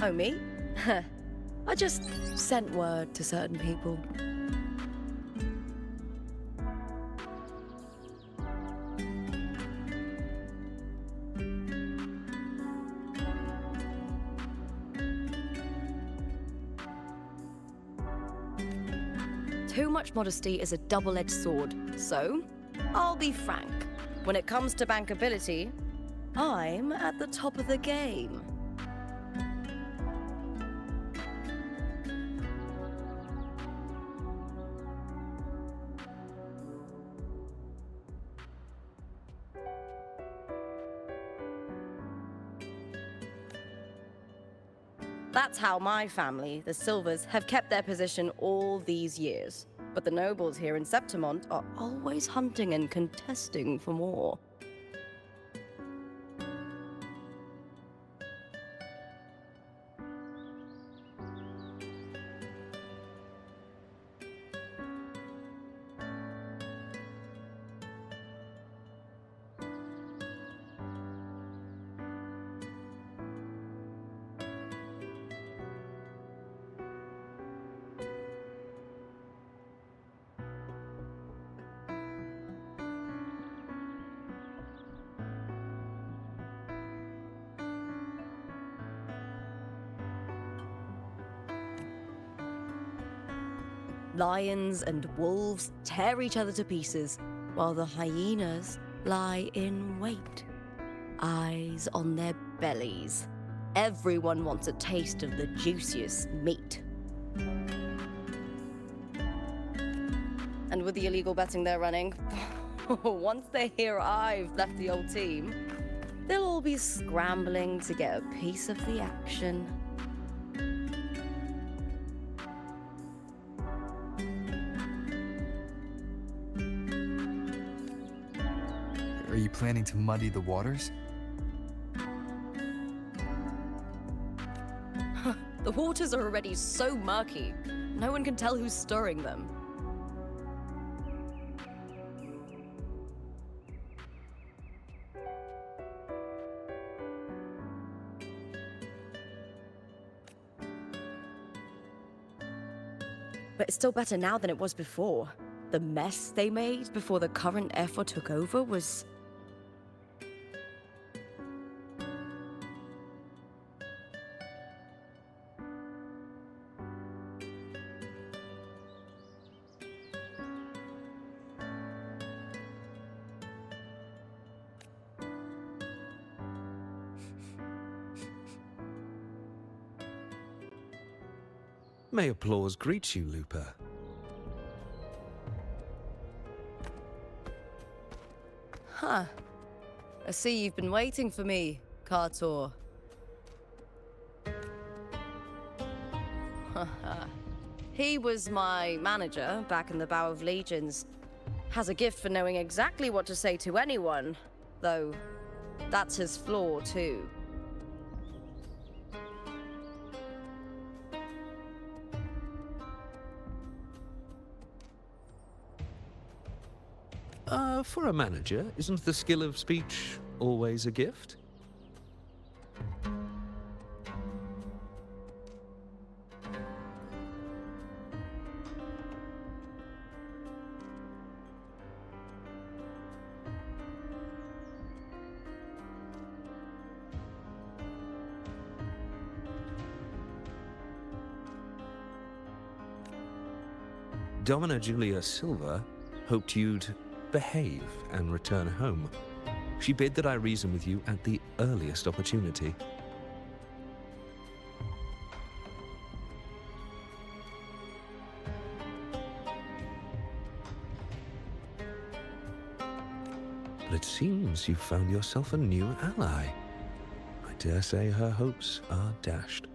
Oh, me? I just sent word to certain people. Too much modesty is a double-edged sword, so I'll be frank. When it comes to bankability, I'm at the top of the game. That's how my family, the Silvers, have kept their position all these years. But the nobles here in Septimont are always hunting and contesting for more. Lions and wolves tear each other to pieces, while the hyenas lie in wait, eyes on their bellies. Everyone wants a taste of the juiciest meat. And with the illegal betting they're running, once they hear I've left the old team, They'll all be scrambling to get a piece of the action. Are you planning to muddy the waters? The waters are already so murky, no one can tell who's stirring them. But it's still better now than it was before. The mess they made before the current effort took over was... May applause greet you, Looper. Huh. I see you've been waiting for me, Kartor. He was my manager back in the Bow of Legions. Has a gift for knowing exactly what to say to anyone, though that's his flaw too. For a manager, isn't the skill of speech always a gift? Domina Julia Silva hoped you'd behave and return home. She bid that I reason with you at the earliest opportunity. But it seems you've found yourself a new ally. I dare say her hopes are dashed.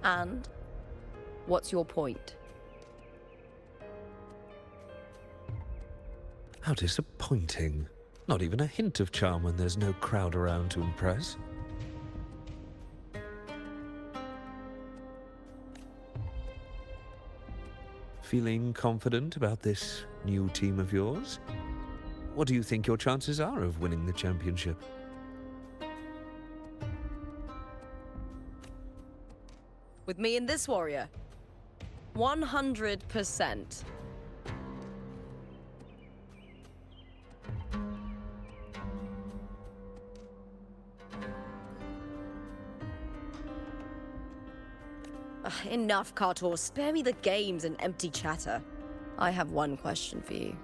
And what's your point? How disappointing. Not even a hint of charm when there's no crowd around to impress. Feeling confident about this new team of yours? What do you think your chances are of winning the championship? With me and this warrior? 100%. Enough, Kartor. Spare me the games and empty chatter. I have one question for you.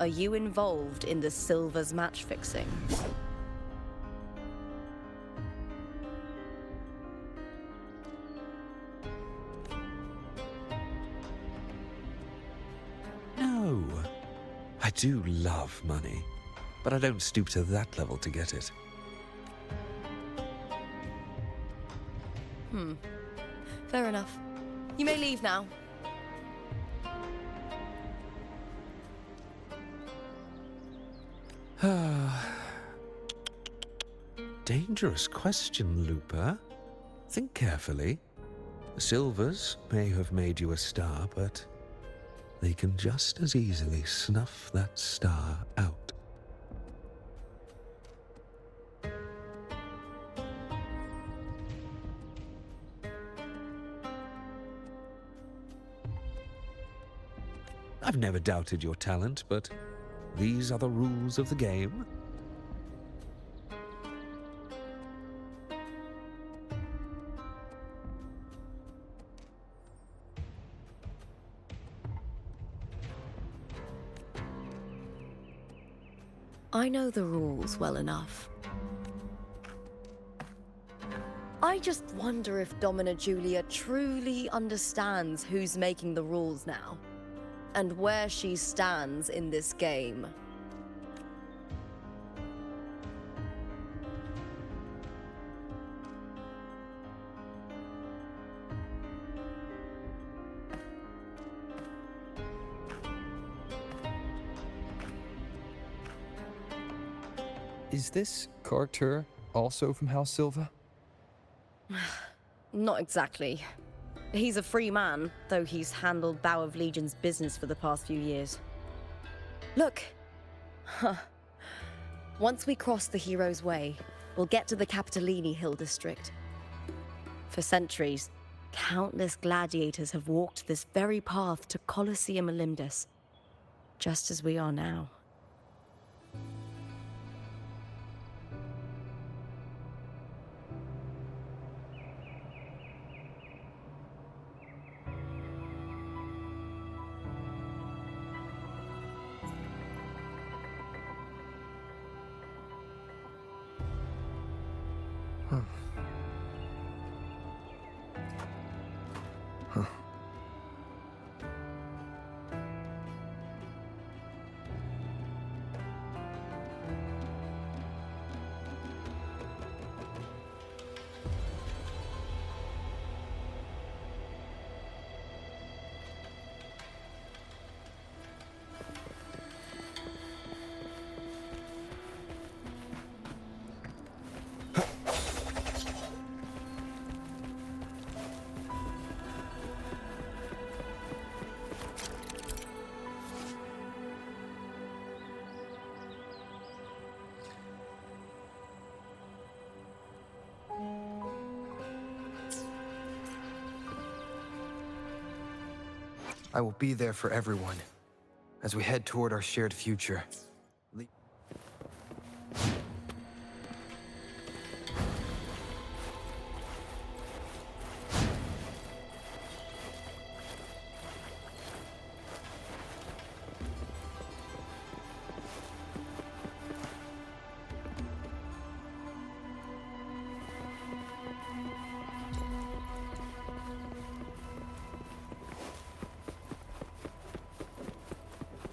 Are you involved in the Silver's match fixing? No. I do love money, but I don't stoop to that level to get it. Fair enough. You may leave now. Dangerous question, Looper. Think carefully. The Silvers may have made you a star, but they can just as easily snuff that star out. I've never doubted your talent, but these are the rules of the game. I know the rules well enough. I just wonder if Domina Julia truly understands who's making the rules now, and where she stands in this game. Is this Carter also from House Silva? Not exactly. He's a free man, though he's handled Bow of Legion's business for the past few years. Look! Once we cross the Hero's Way, we'll get to the Capitolini Hill district. For centuries, countless gladiators have walked this very path to Colosseum Olympus, just as we are now. I will be there for everyone as we head toward our shared future.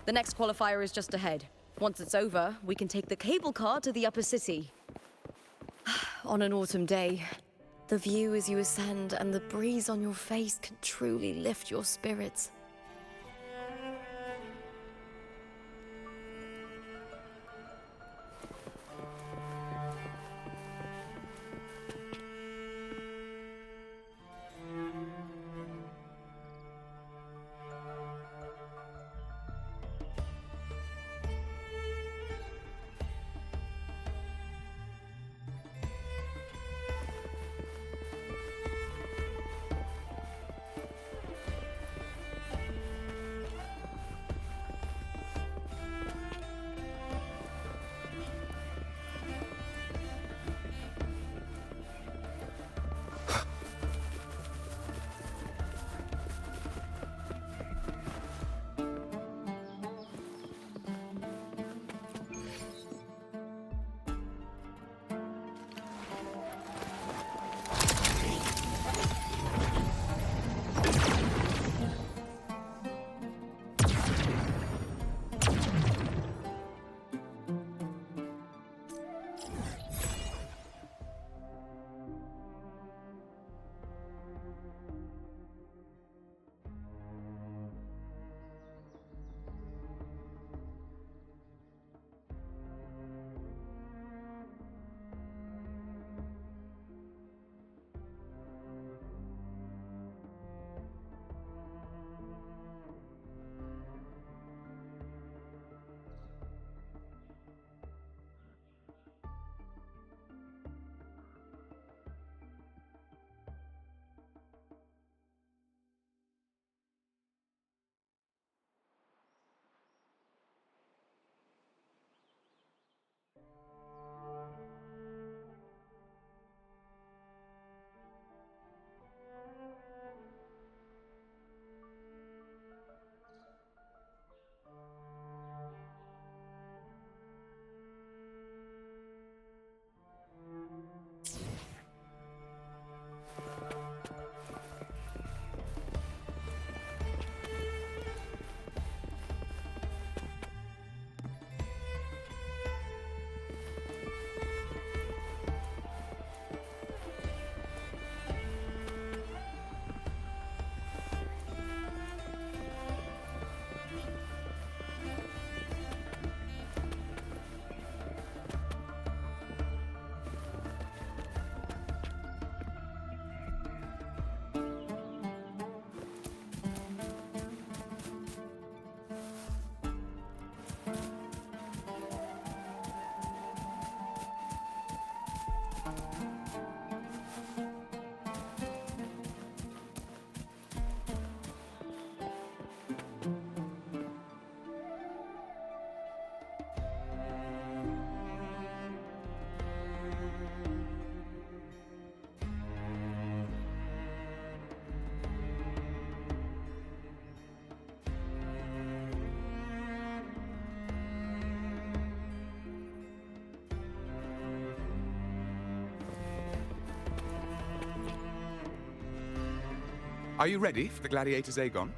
The next qualifier is just ahead. Once it's over, we can take the cable car to the upper city. On an autumn day, the view as you ascend and the breeze on your face can truly lift your spirits. Are you ready for the gladiators, Aegon?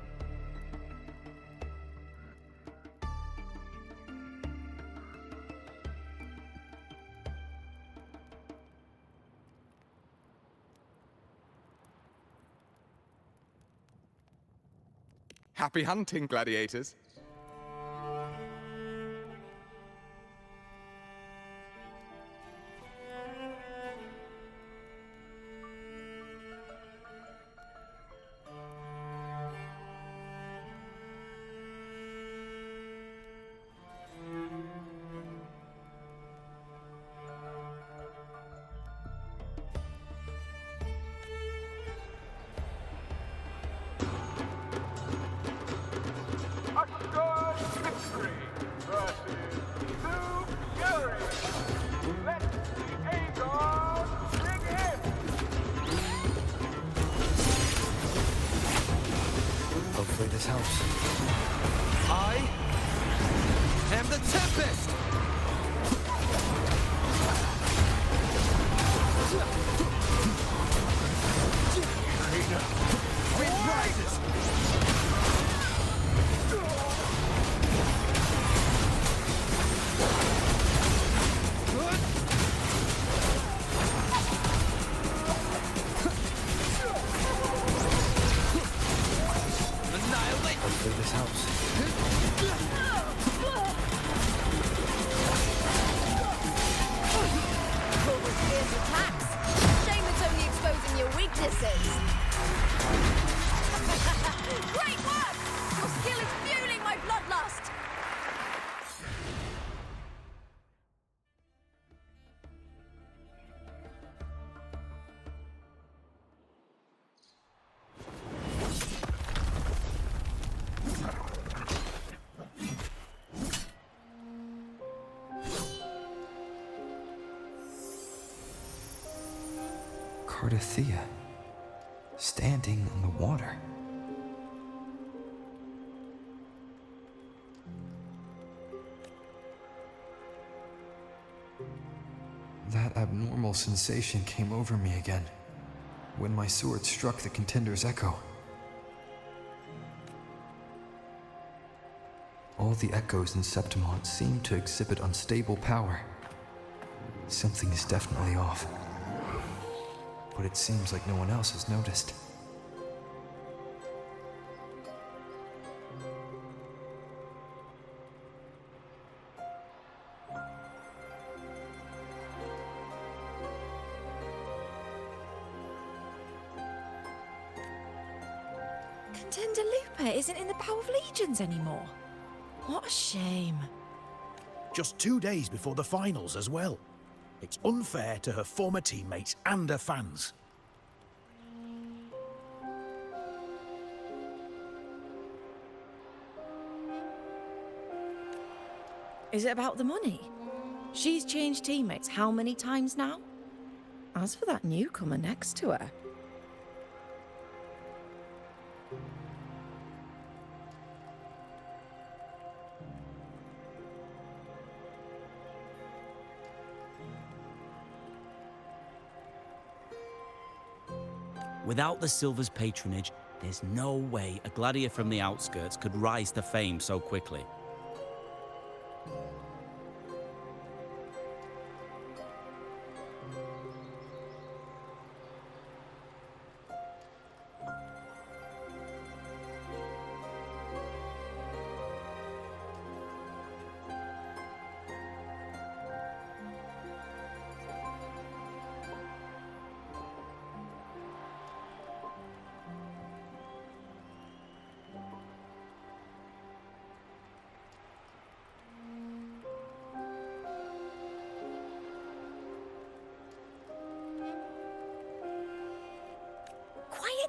Happy hunting, gladiators. Hopefully this helps. I am the Tempest! Wind rises! Hopefully this helps. Here's attacks. Shame it's only exposing your weaknesses. Great work! Your skill is fueling my bloodlust. Cardothea, standing on the water. That abnormal sensation came over me again, when my sword struck the contender's echo. All the echoes in Septimont seem to exhibit unstable power. Something is definitely off. But it seems like no one else has noticed. Contender Lupa isn't in the Power of Legions anymore. What a shame. Just 2 days before the finals as well. It's unfair to her former teammates and her fans. Is it about the money? She's changed teammates how many times now? As for that newcomer next to her... Without the Silver's patronage, there's no way a gladiator from the outskirts could rise to fame so quickly.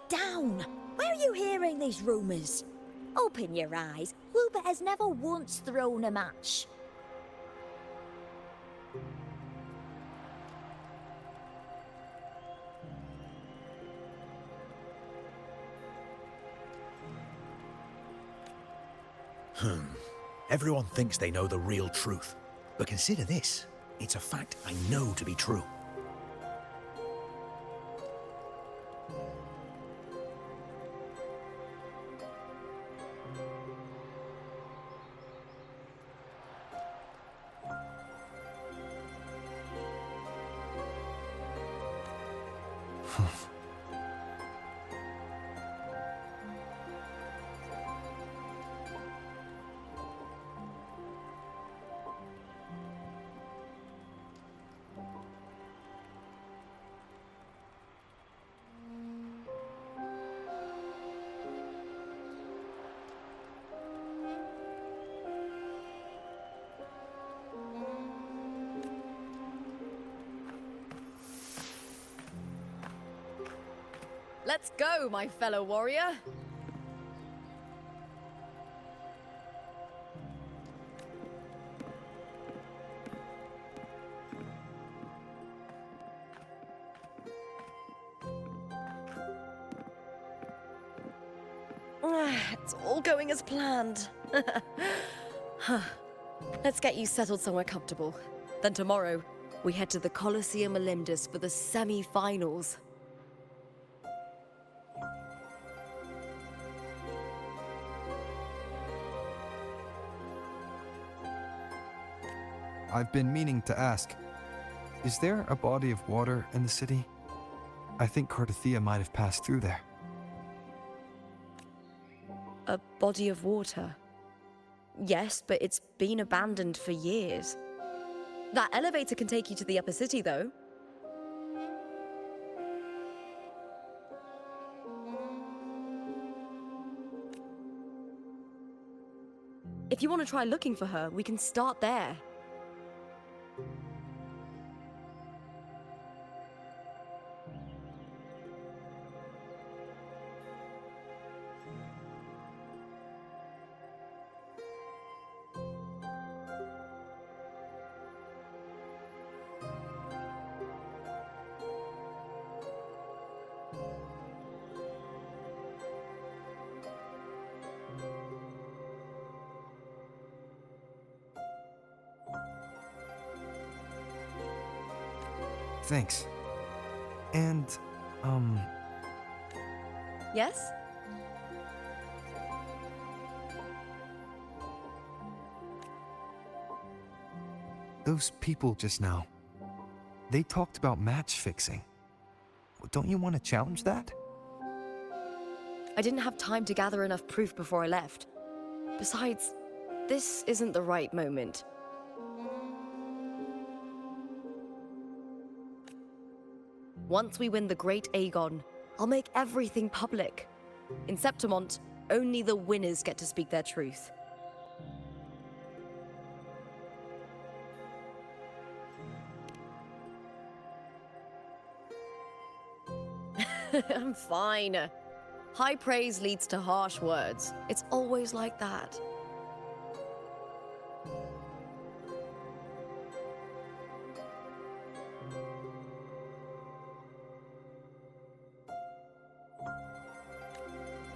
Down! Where are you hearing these rumours? Open your eyes. Wilbur has never once thrown a match. Everyone thinks they know the real truth. But consider this. It's a fact I know to be true. Let's go, my fellow warrior. It's all going as planned. Let's get you settled somewhere comfortable. Then tomorrow, we head to the Colosseum Olympus for the semi-finals. I've been meaning to ask, is there a body of water in the city? I think Cardathia might have passed through there. A body of water? Yes, but it's been abandoned for years. That elevator can take you to the upper city, though. If you want to try looking for her, we can start there. Thanks. And, Yes? those people just now, they talked about match fixing. Don't you want to challenge that? I didn't have time to gather enough proof before I left. Besides, this isn't the right moment. Once we win the Great Aegon, I'll make everything public. In Septimont, only the winners get to speak their truth. I'm fine. High praise leads to harsh words. It's always like that.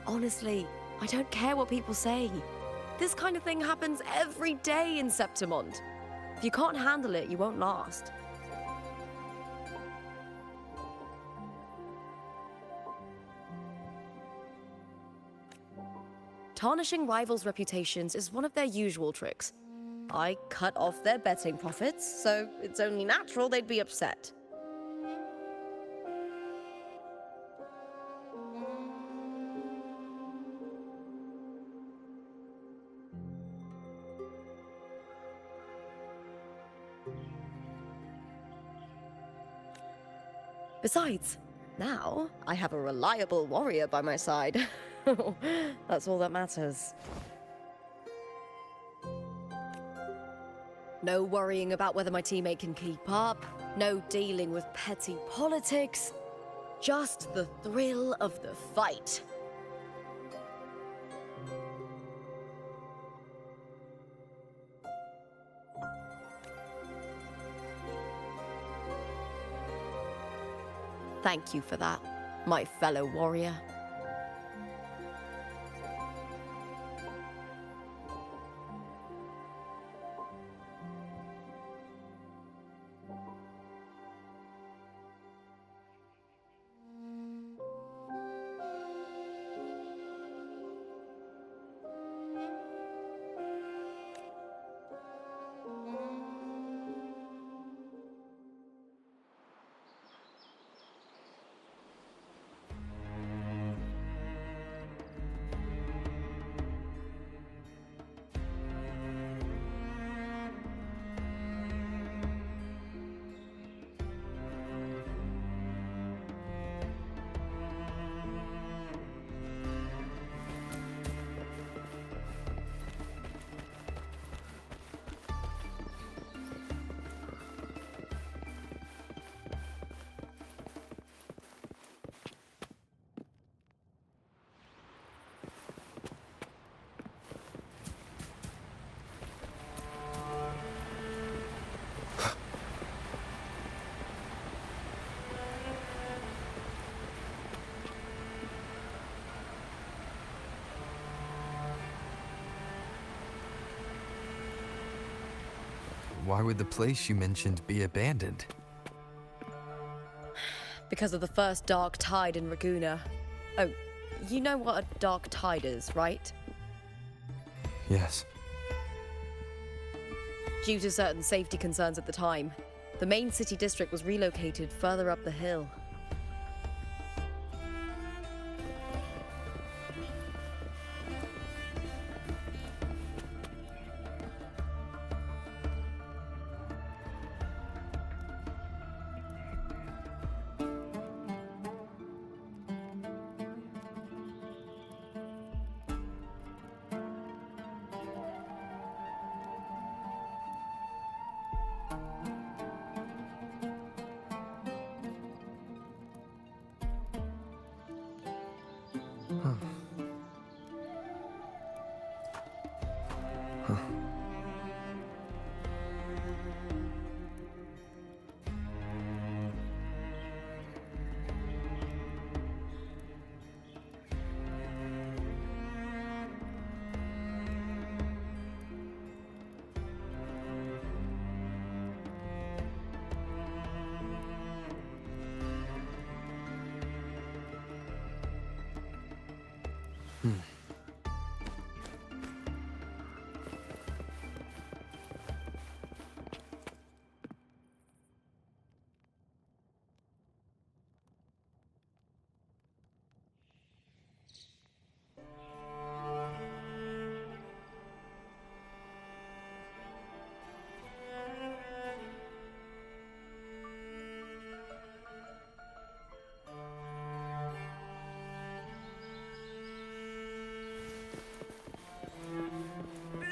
Honestly, I don't care what people say. This kind of thing happens every day in Septimont. If you can't handle it, you won't last. Tarnishing rivals' reputations is one of their usual tricks. I cut off their betting profits, so it's only natural they'd be upset. Besides, now I have a reliable warrior by my side. That's all that matters. No worrying about whether my teammate can keep up, no dealing with petty politics, just the thrill of the fight. Thank you for that, my fellow warrior. Why would the place you mentioned be abandoned? Because of the first dark tide in Raguna. Oh, you know what a dark tide is, right? Yes. Due to certain safety concerns at the time, the main city district was relocated further up the hill.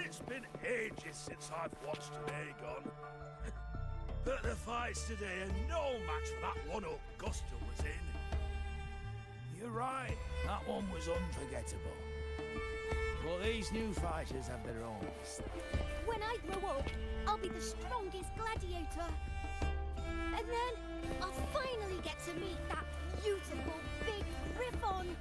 It's been ages since I've watched an Aegon. But the fights today are no match for that one Augusta was in. You're right, that one was unforgettable. But these new fighters have their own. When I grow up, I'll be the strongest gladiator. And then I'll finally get to meet that beautiful big griffon.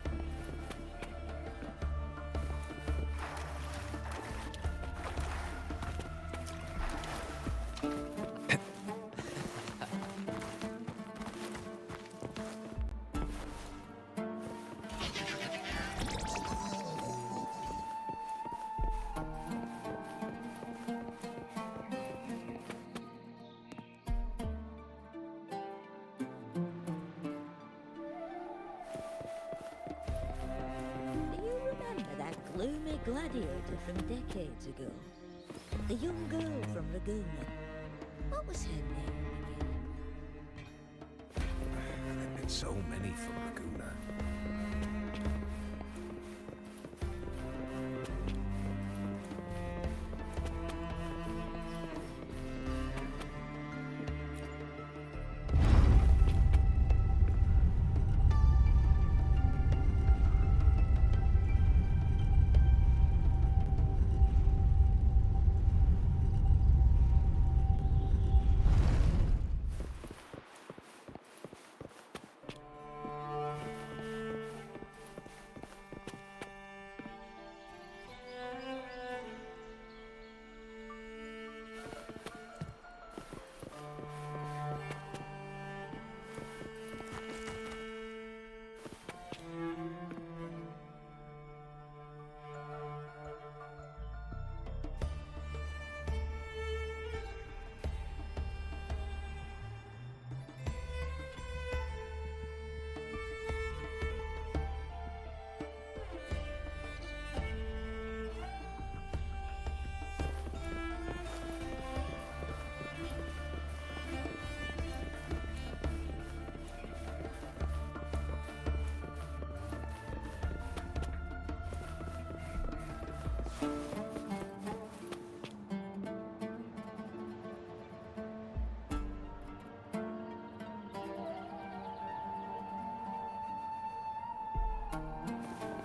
Gloomy gladiator from decades ago. The young girl from Laguna. What was her name again? There've been so many from Laguna.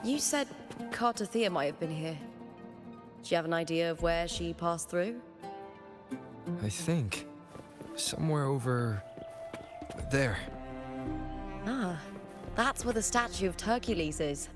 You said Cartothea might have been here. Do you have an idea of where she passed through? I think. Somewhere over... there. Ah, that's where the statue of Hercules is.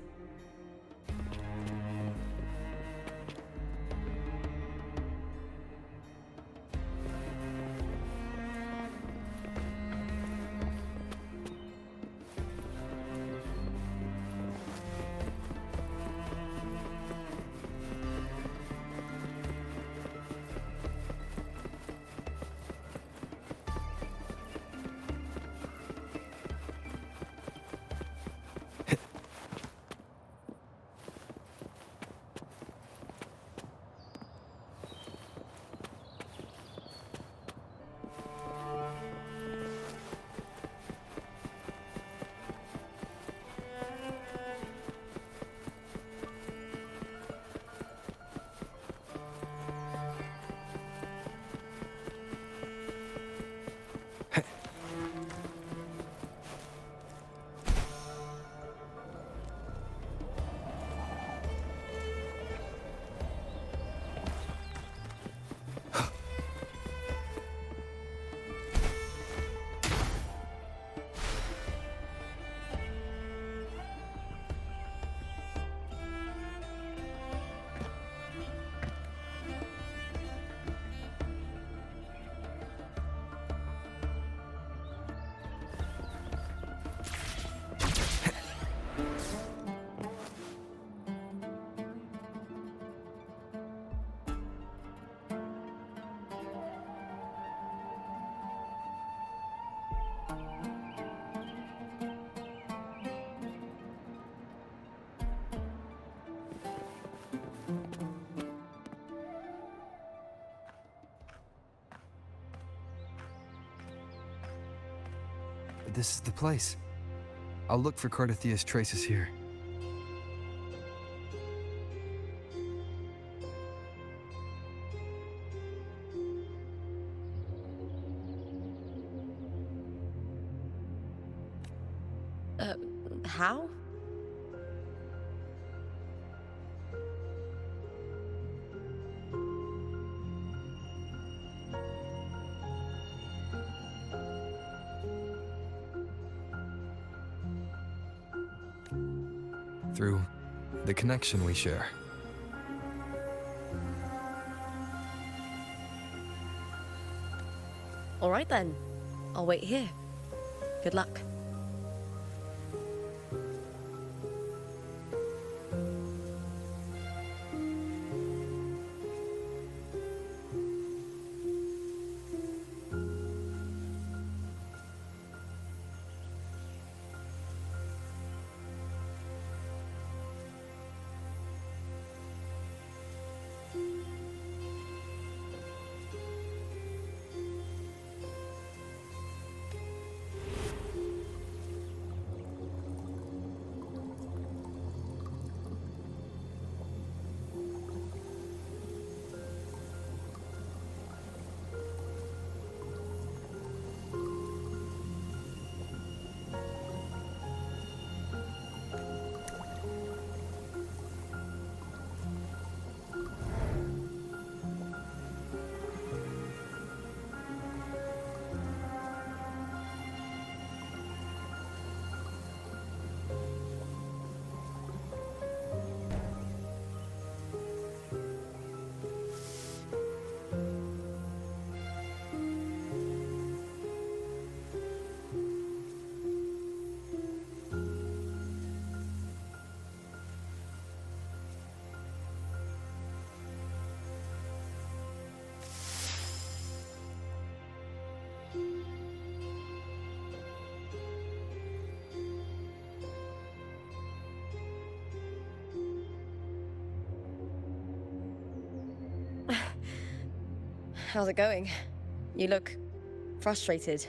this is the place. I'll look for Cardathia's traces here. How? Through the connection we share. All right then. I'll wait here. Good luck. How's it going? You look frustrated.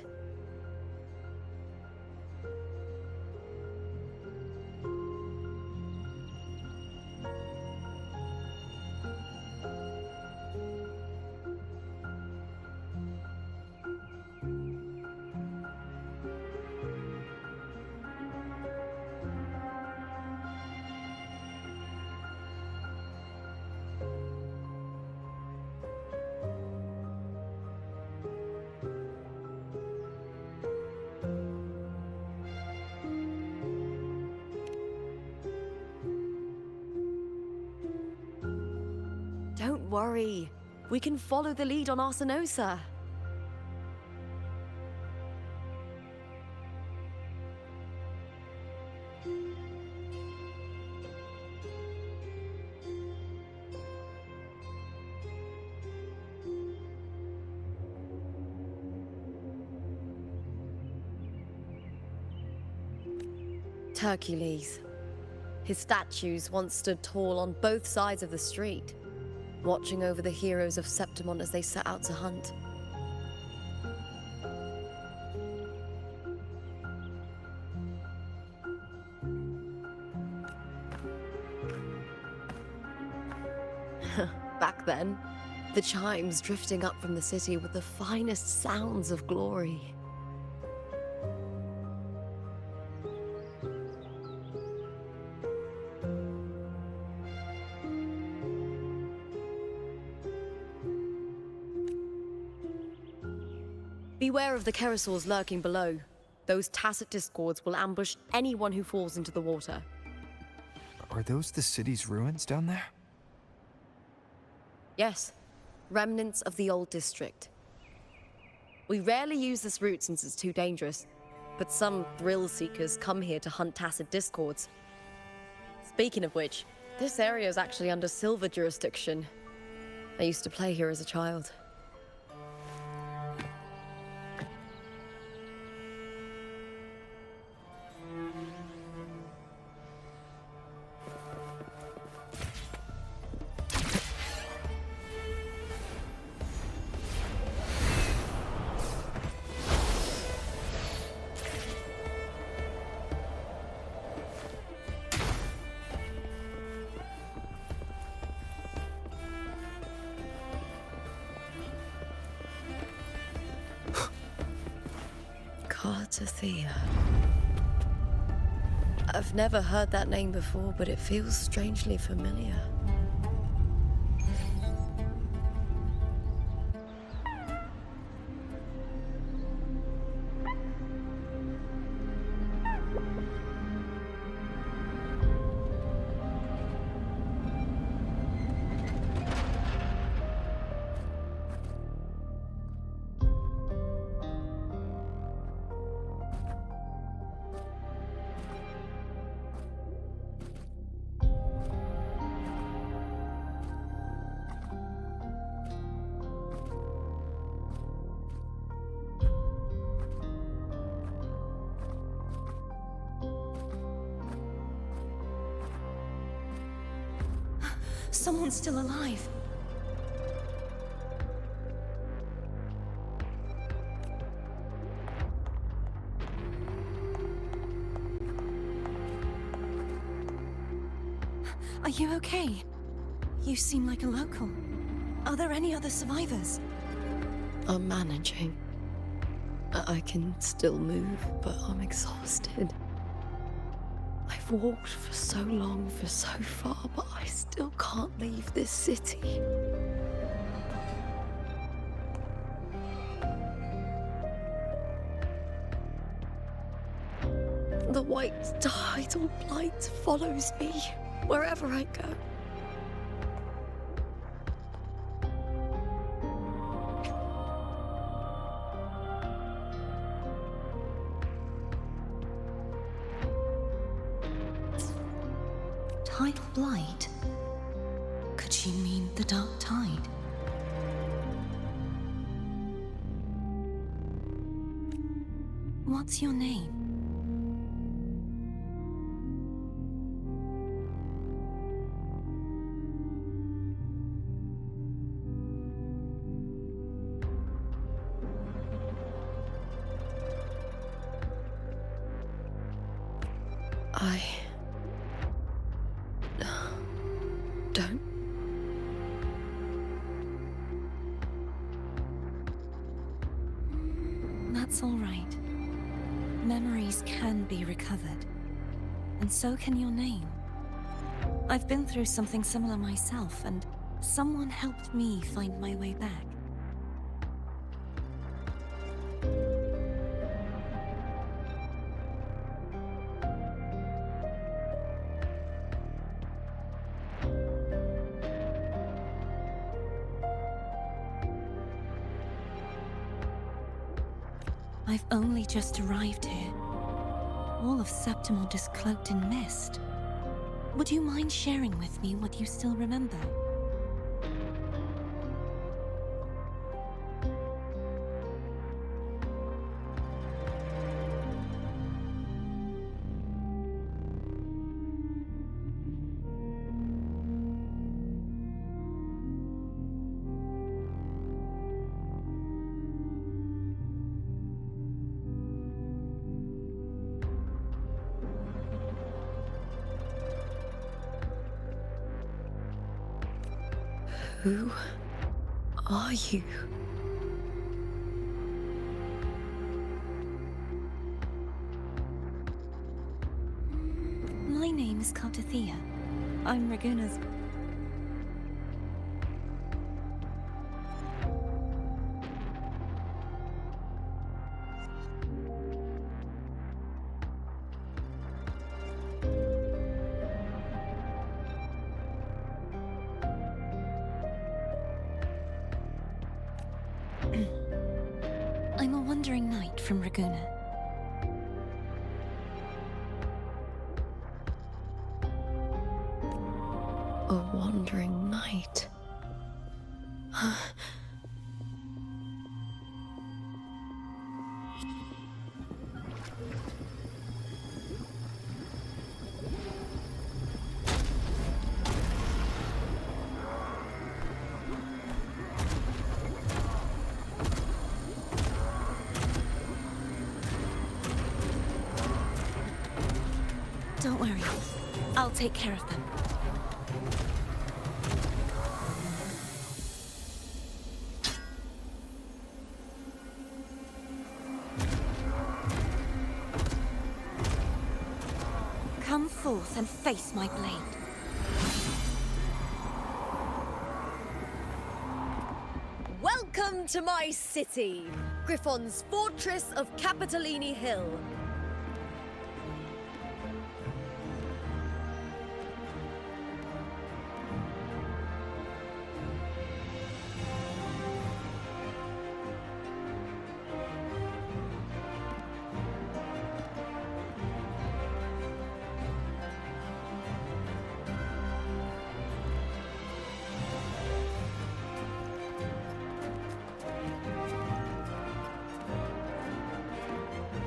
Don't worry. We can follow the lead on Arsenosa. Hercules. His statues once stood tall on both sides of the street, watching over the heroes of Septimon as they set out to hunt. Back then, the chimes drifting up from the city were the finest sounds of glory. Beware of the Kerosaurs lurking below. Those tacit discords will ambush anyone who falls into the water. Are those the city's ruins down there? Yes, remnants of the old district. We rarely use this route since it's too dangerous, but some thrill seekers come here to hunt tacit discords. Speaking of which, this area is actually under Silver jurisdiction. I used to play here as a child. Cartathea. I've never heard that name before, but it feels strangely familiar. Someone's still alive. Are you okay? You seem like a local. Are there any other survivors? I'm managing. I can still move, but I'm exhausted. I've walked for so long, for so far, but I still can't leave this city. The white tidal blight follows me wherever I go. Tidal blight? Could she mean the dark tide? What's your name? I don't. That's all right. Memories can be recovered. And so can your name. I've been through something similar myself, and someone helped me find my way back. I've only just arrived here. All of Septimont is cloaked in mist. Would you mind sharing with me what you still remember? Who are you? My name is Cartathea. I'm Raguna's... I'm a wandering knight from Raguna. A wandering knight. Don't worry. I'll take care of them. forth and face my blade. Welcome to my city, Griffon's fortress of Capitolini Hill.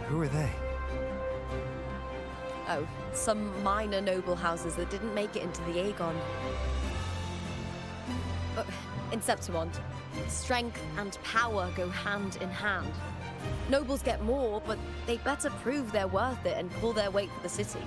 Who are they? Oh, some minor noble houses that didn't make it into the Aegon. In Septimont, strength and power go hand in hand. Nobles get more, but they better prove they're worth it and pull their weight for the city.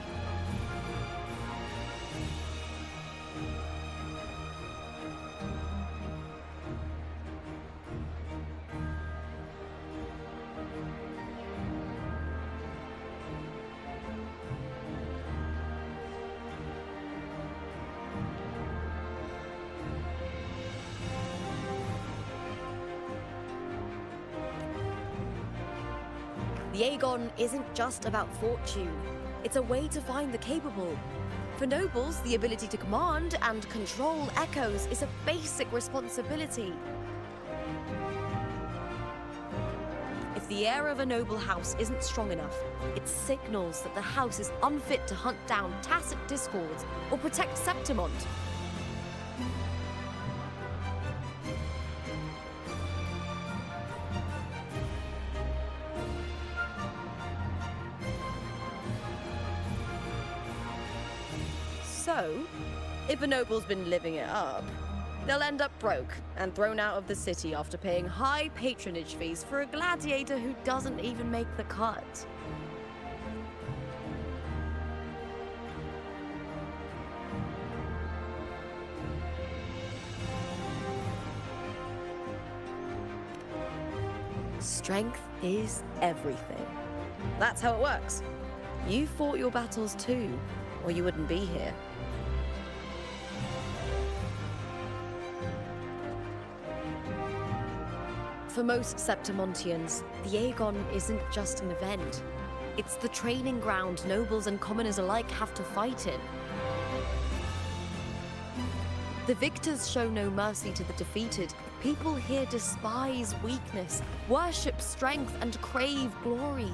The Aegon isn't just about fortune. It's a way to find the capable. For nobles, the ability to command and control echoes is a basic responsibility. If the heir of a noble house isn't strong enough, it signals that the house is unfit to hunt down tacit discords or protect Septimont. So, if a noble's been living it up, they'll end up broke and thrown out of the city after paying high patronage fees for a gladiator who doesn't even make the cut. Strength is everything. That's how it works. You fought your battles too, or you wouldn't be here. For most Septimontians, the Aegon isn't just an event. It's the training ground nobles and commoners alike have to fight in. The victors show no mercy to the defeated. People here despise weakness, worship strength, and crave glory.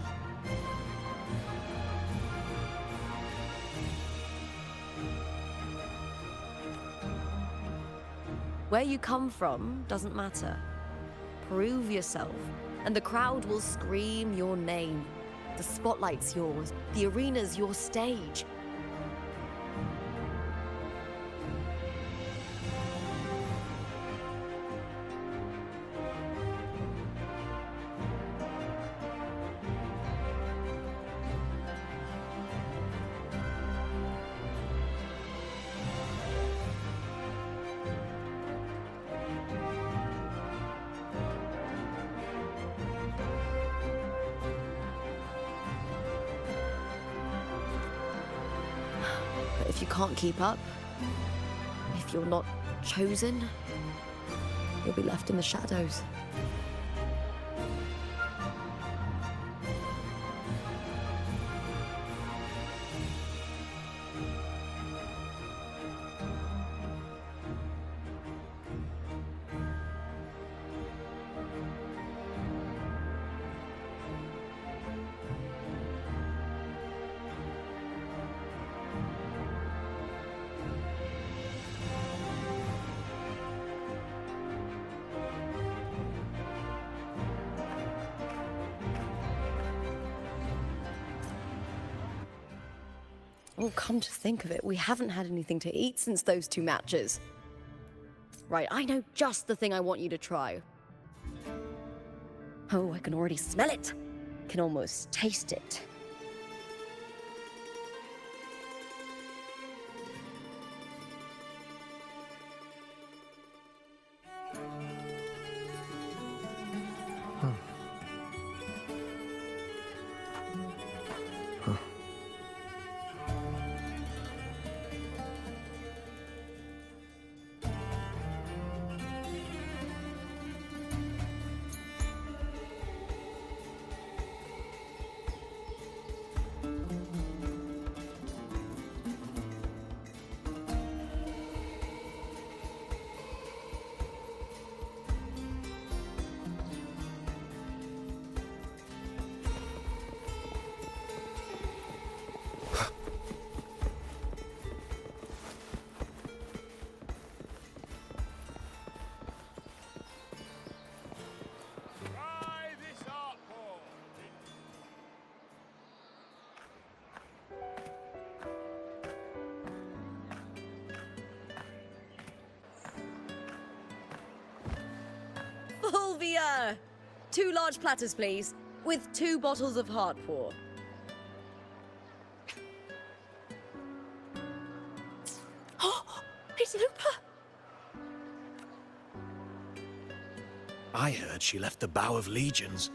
Where you come from doesn't matter. Prove yourself, and the crowd will scream your name. The spotlight's yours, the arena's your stage. But if you can't keep up, if you're not chosen, you'll be left in the shadows. Oh, come to think of it, we haven't had anything to eat since those 2 matches. Right, I know just the thing I want you to try. Oh, I can already smell it. Can almost taste it. Fulvia! 2 large platters, please, with 2 bottles of hardpour. Oh, it's Lupa! I heard she left the Bow of Legions.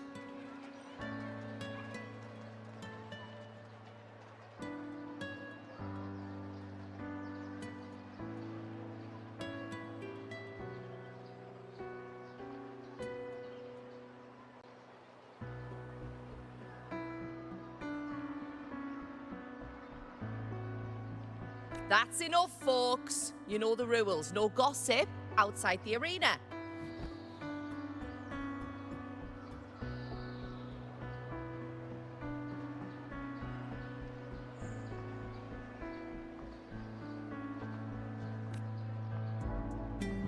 That's enough, folks. You know the rules. No gossip outside the arena.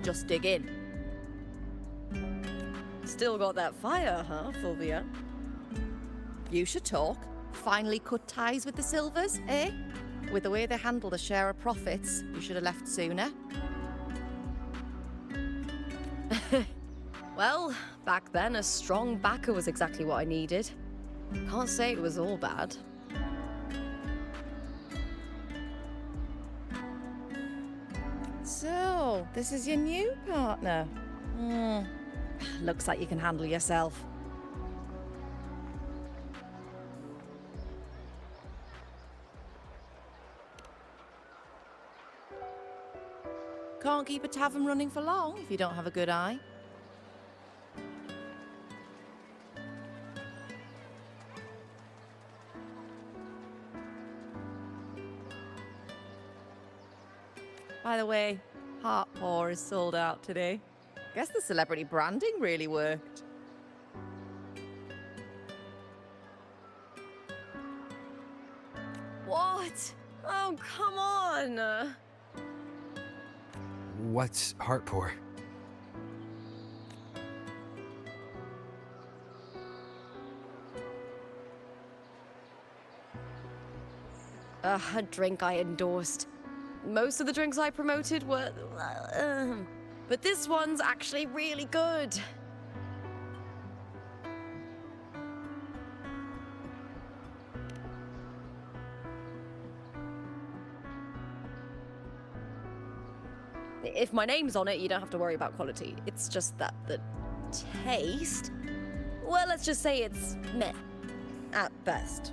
Just dig in. Still got that fire, huh, Fulvia? You should talk. Finally cut ties with the Silvers, eh? With the way they handle the share of profits, you should have left sooner. Well, back then, a strong backer was exactly what I needed. Can't say it was all bad. So, this is your new partner. Looks like you can handle yourself. Can't keep a tavern running for long if you don't have a good eye. By the way, Heart Pour is sold out today. Guess the celebrity branding really worked. What? Oh, come on! What's Heartpour? A drink I endorsed. Most of the drinks I promoted were... but this one's actually really good. If my name's on it, you don't have to worry about quality. It's just that the taste... well, let's just say it's meh, at best.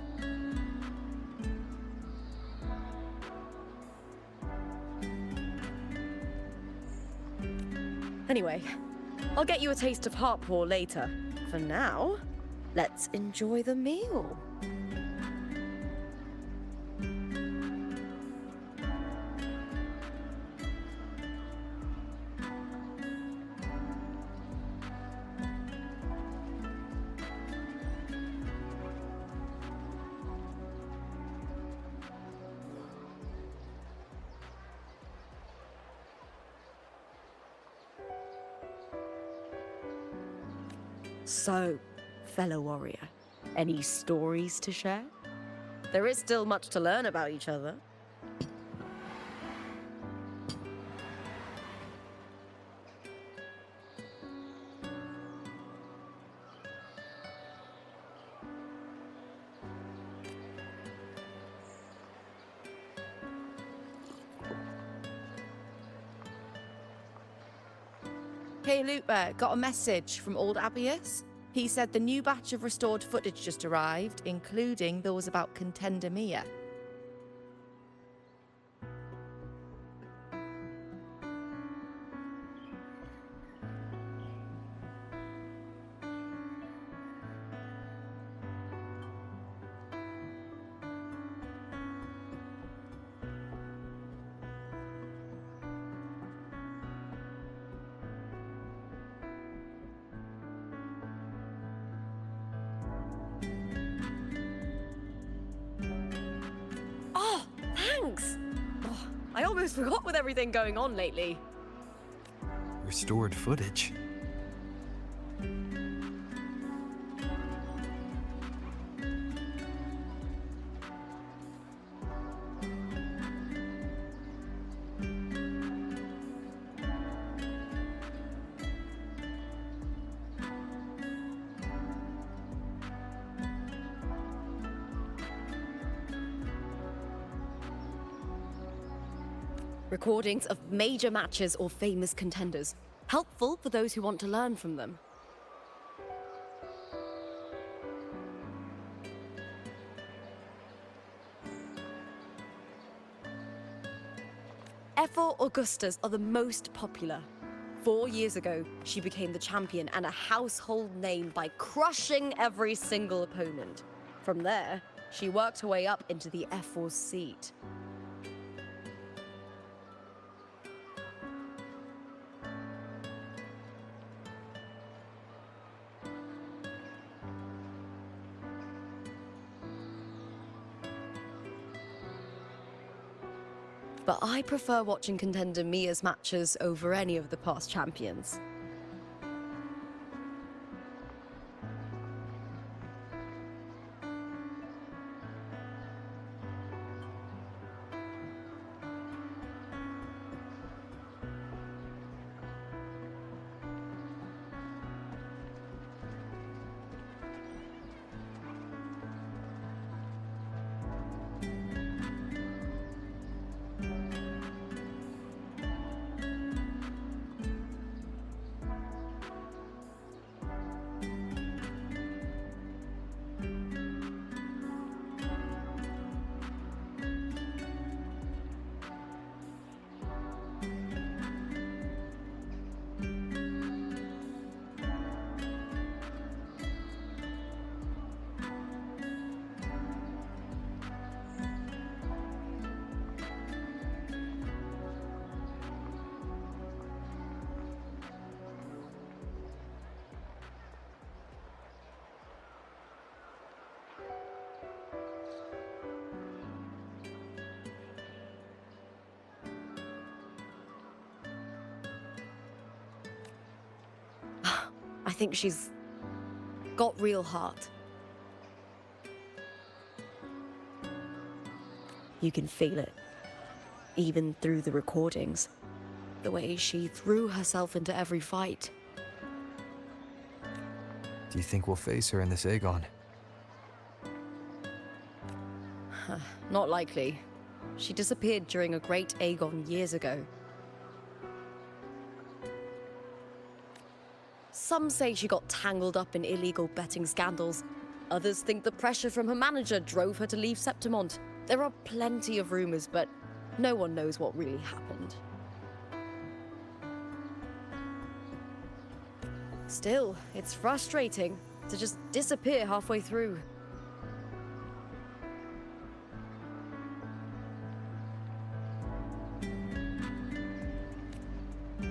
Anyway, I'll get you a taste of Heartpour later. For now, let's enjoy the meal. So, fellow warrior, any stories to share? There is still much to learn about each other. Hey, Lupa, got a message from old Abius. He said the new batch of restored footage just arrived, including those about Contender Mia. Thanks! Oh, I almost forgot with everything going on lately. Restored footage? Recordings of major matches or famous contenders. Helpful for those who want to learn from them. F4 Augustas are the most popular. 4 years ago, she became the champion and a household name by crushing every single opponent. From there, she worked her way up into the F4 seat. But I prefer watching contender Mia's matches over any of the past champions. I think she's got real heart. You can feel it, even through the recordings. The way she threw herself into every fight. Do you think we'll face her in this Aegon? Not likely. She disappeared during a great Aegon years ago. Some say she got tangled up in illegal betting scandals. Others think the pressure from her manager drove her to leave Septimont. There are plenty of rumors, but no one knows what really happened. Still, it's frustrating to just disappear halfway through.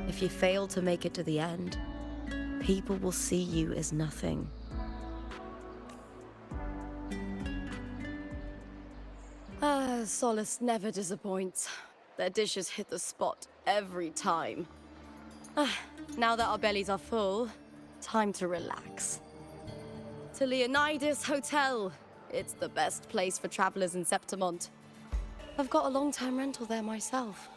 If you fail to make it to the end, people will see you as nothing. Solace never disappoints. Their dishes hit the spot every time. Now that our bellies are full, time to relax. To Leonidas Hotel. It's the best place for travelers in Septimont. I've got a long-term rental there myself.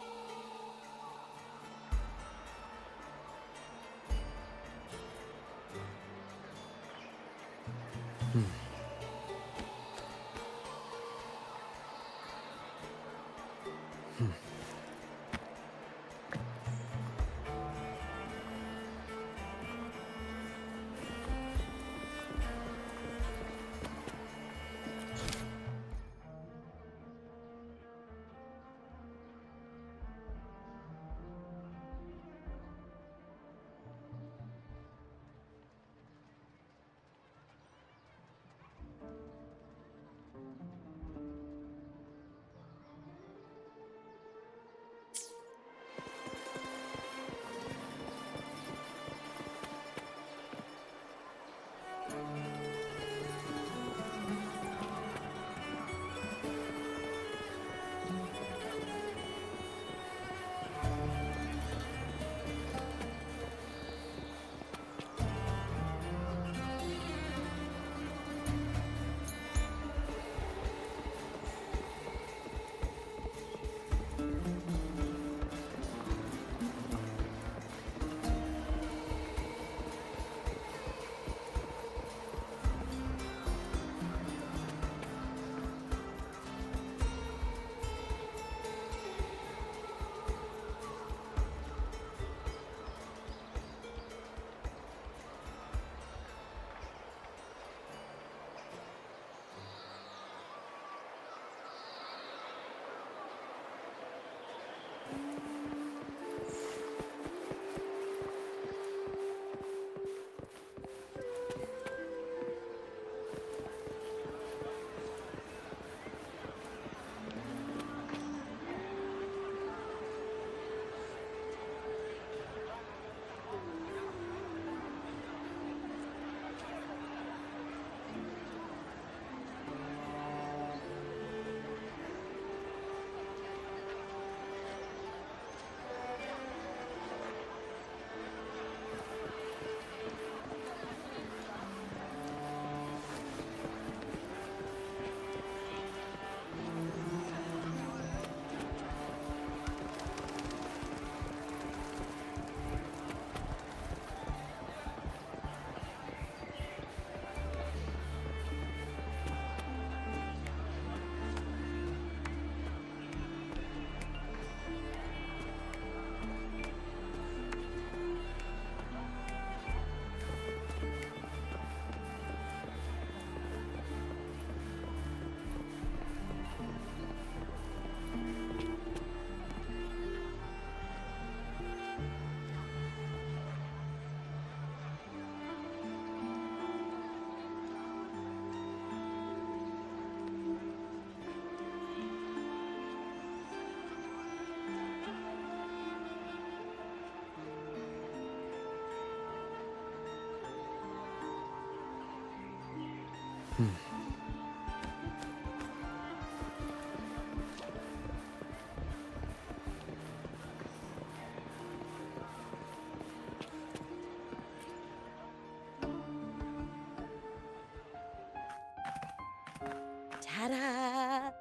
Ta-da!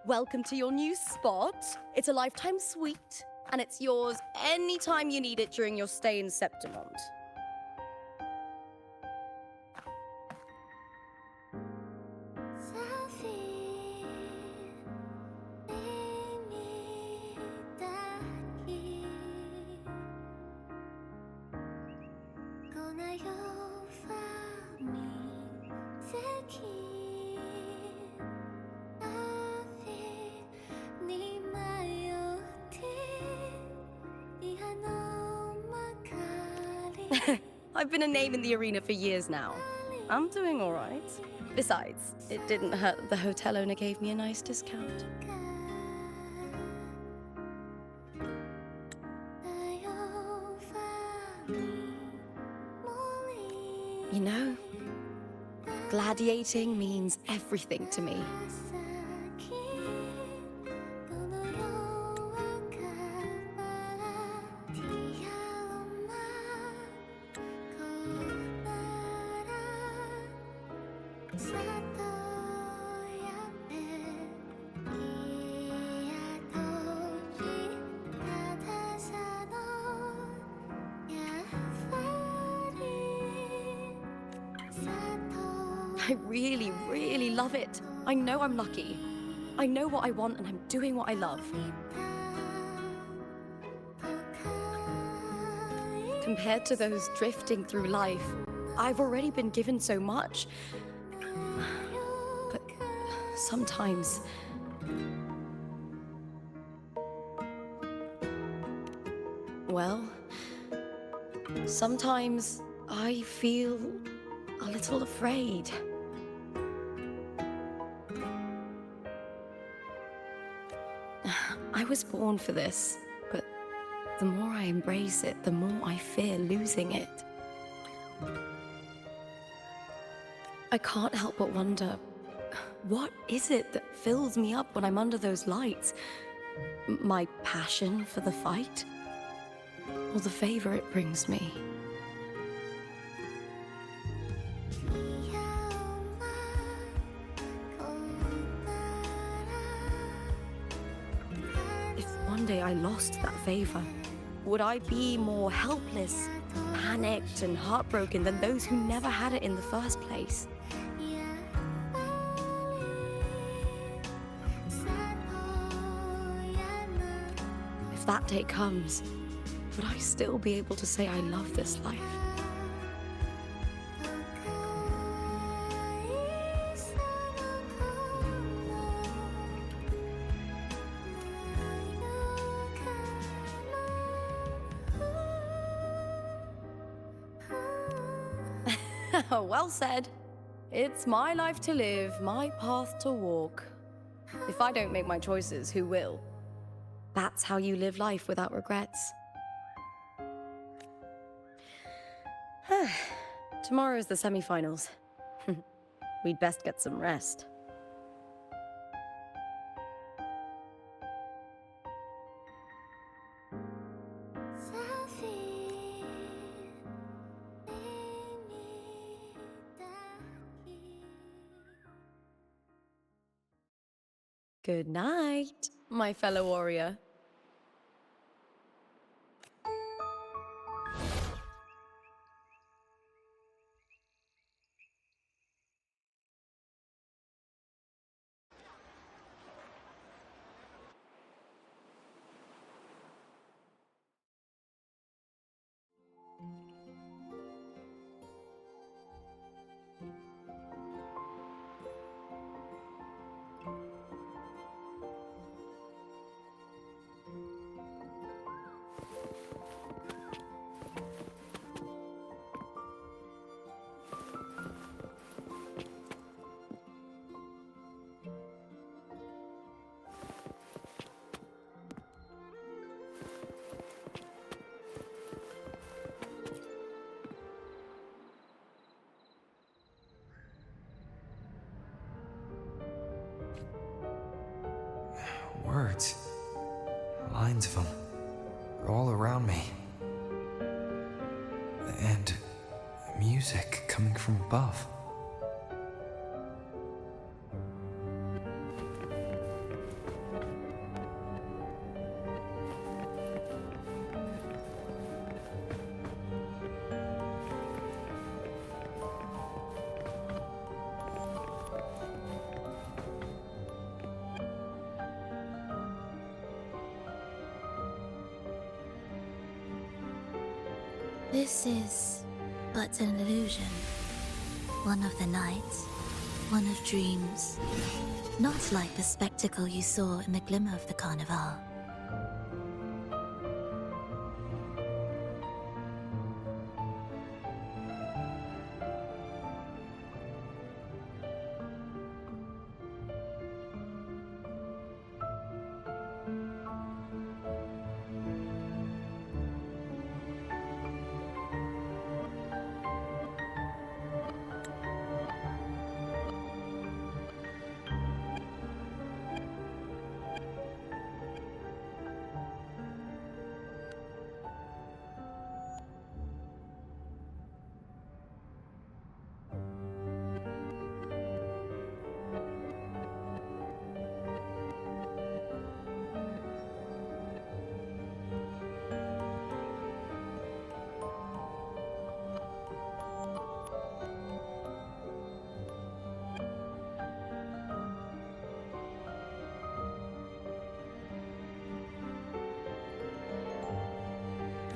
Welcome to your new spot. It's a lifetime suite, and it's yours anytime you need it during your stay in Septimont. I've been a name in the arena for years now. I'm doing all right. Besides, it didn't hurt that the hotel owner gave me a nice discount. You know, gladiating means everything to me. I really, really love it. I know I'm lucky. I know what I want and I'm doing what I love. Compared to those drifting through life, I've already been given so much. But sometimes... well, sometimes I feel a little afraid. I was born for this, but the more I embrace it, the more I fear losing it. I can't help but wonder, what is it that fills me up when I'm under those lights? My passion for the fight? Or the favor it brings me? If one day I lost that favor, would I be more helpless, panicked, and heartbroken than those who never had it in the first place? If that day comes, would I still be able to say I love this life? Well said. It's my life to live, my path to walk. If I don't make my choices, who will? That's how you live life without regrets. Tomorrow's the semi-finals. We'd best get some rest. Good night, my fellow warrior. kinds of them. They're all around me. And music coming from above. This is but an illusion. One of the nights, one of dreams. Not like the spectacle you saw in the glimmer of the carnival.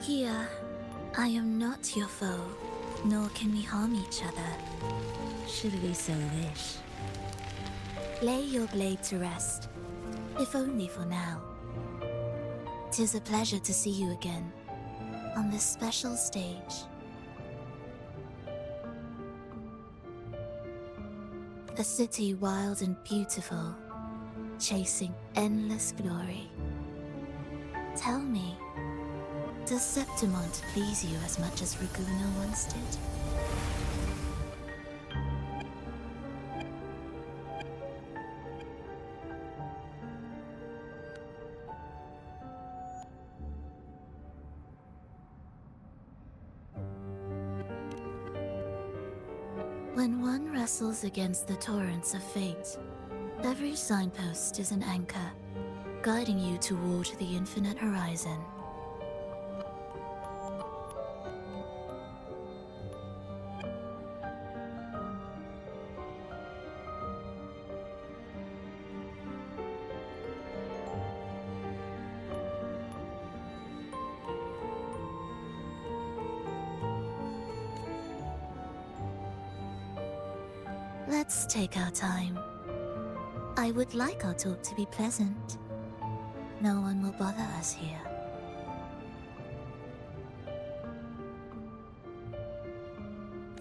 Here, I am not your foe, nor can we harm each other. Should we so wish? Lay your blade to rest, if only for now. 'Tis a pleasure to see you again, on this special stage. A city wild and beautiful, chasing endless glory. Tell me, does Septimont please you as much as Raguna once did? When one wrestles against the torrents of fate, every signpost is an anchor, guiding you toward the infinite horizon. Let's take our time. I would like our talk to be pleasant. No one will bother us here.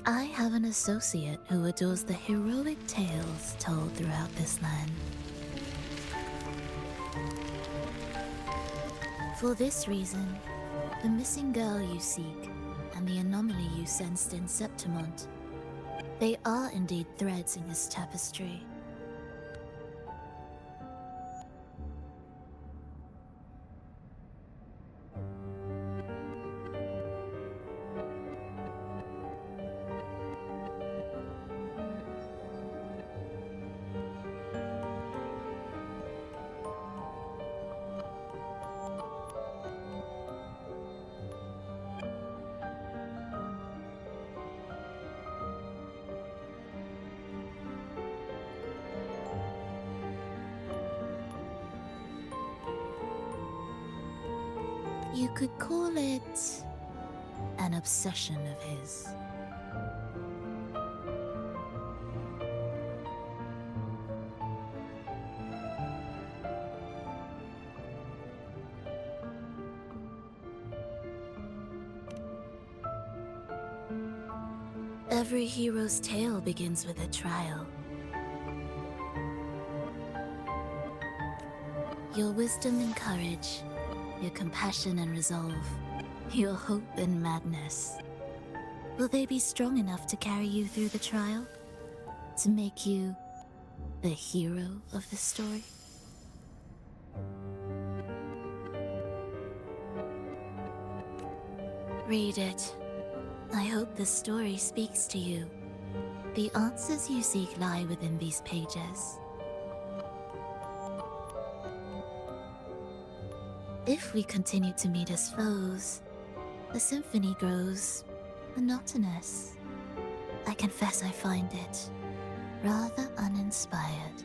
I have an associate who adores the heroic tales told throughout this land. For this reason, the missing girl you seek and the anomaly you sensed in Septimont, they are indeed threads in this tapestry. You could call it an obsession of his. Every hero's tale begins with a trial. Your wisdom and courage, your compassion and resolve, your hope and madness. Will they be strong enough to carry you through the trial? To make you the hero of the story? Read it. I hope the story speaks to you. The answers you seek lie within these pages. If we continue to meet as foes, the symphony grows monotonous. I confess I find it rather uninspired.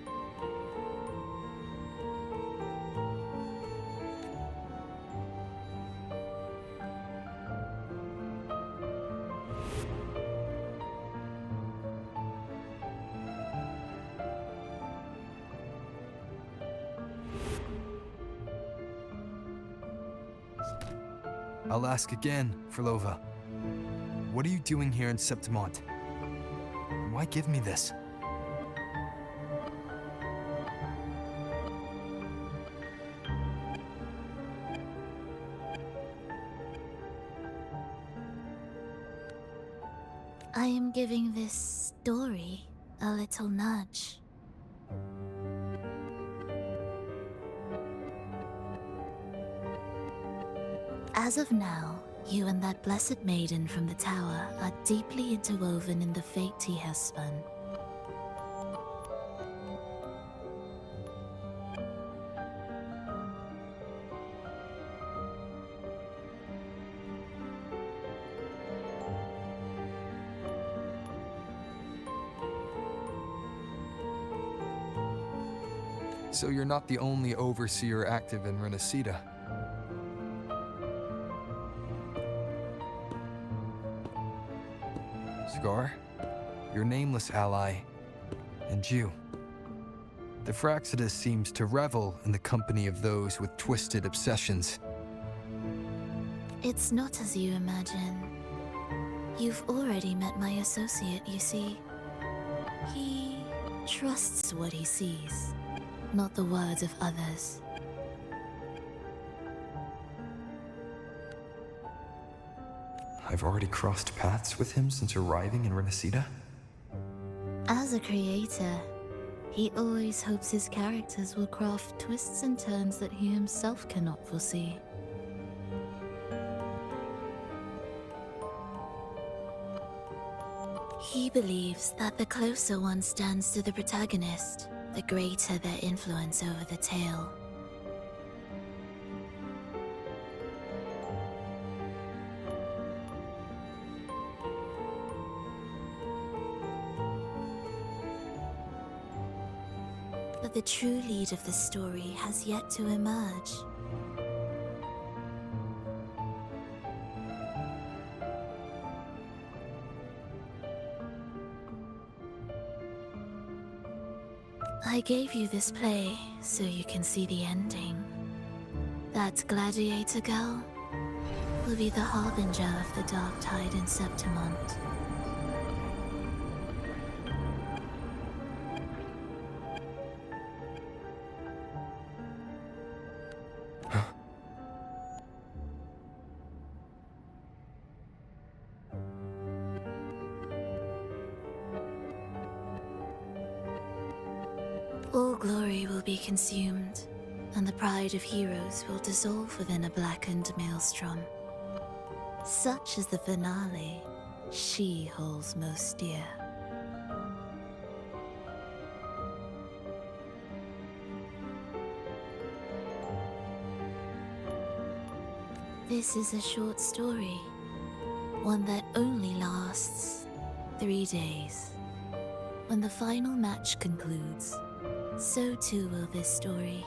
I'll ask again, Frolova. What are you doing here in Septimont? And why give me this? I am giving this story a little nudge. As of now, you and that blessed maiden from the tower are deeply interwoven in the fate he has spun. So you're not the only overseer active in Rinascita. Scar, your nameless ally, and you. The Fraxidus seems to revel in the company of those with twisted obsessions. It's not as you imagine. You've already met my associate, you see. He trusts what he sees, not the words of others. I've already crossed paths with him since arriving in Rinascita. As a creator, he always hopes his characters will craft twists and turns that he himself cannot foresee. He believes that the closer one stands to the protagonist, the greater their influence over the tale. But the true lead of the story has yet to emerge. I gave you this play so you can see the ending. That gladiator girl will be the harbinger of the dark tide in Septimont. All glory will be consumed, and the pride of heroes will dissolve within a blackened maelstrom. Such is the finale she holds most dear. This is a short story, one that only lasts 3 days. When the final match concludes, so too will this story.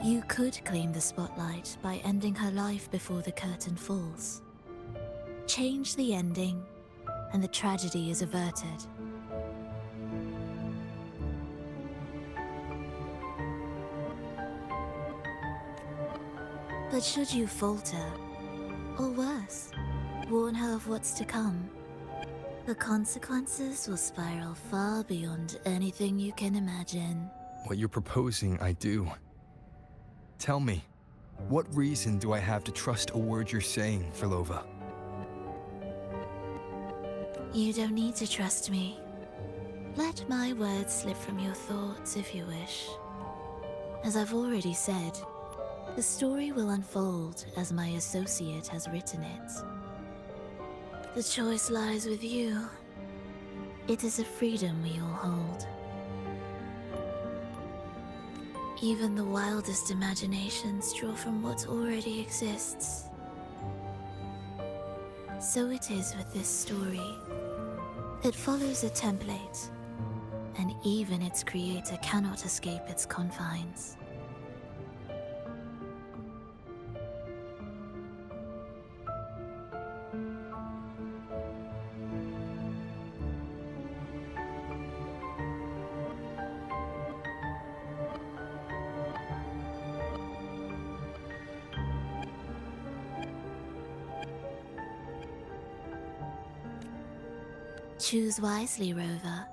You could claim the spotlight by ending her life before the curtain falls. Change the ending, and the tragedy is averted. But should you falter, or worse, warn her of what's to come, the consequences will spiral far beyond anything you can imagine. What you're proposing, I do. Tell me, what reason do I have to trust a word you're saying, Frolova? You don't need to trust me. Let my words slip from your thoughts if you wish. As I've already said, The story will unfold as my associate has written it. The choice lies with you. It is a freedom we all hold. Even the wildest imaginations draw from what already exists. So it is with this story. It follows a template, and even its creator cannot escape its confines. Choose wisely, Rover.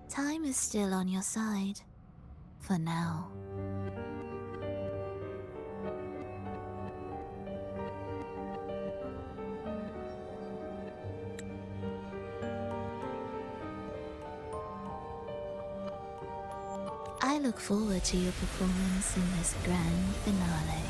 Time is still on your side. For now. I look forward to your performance in this grand finale.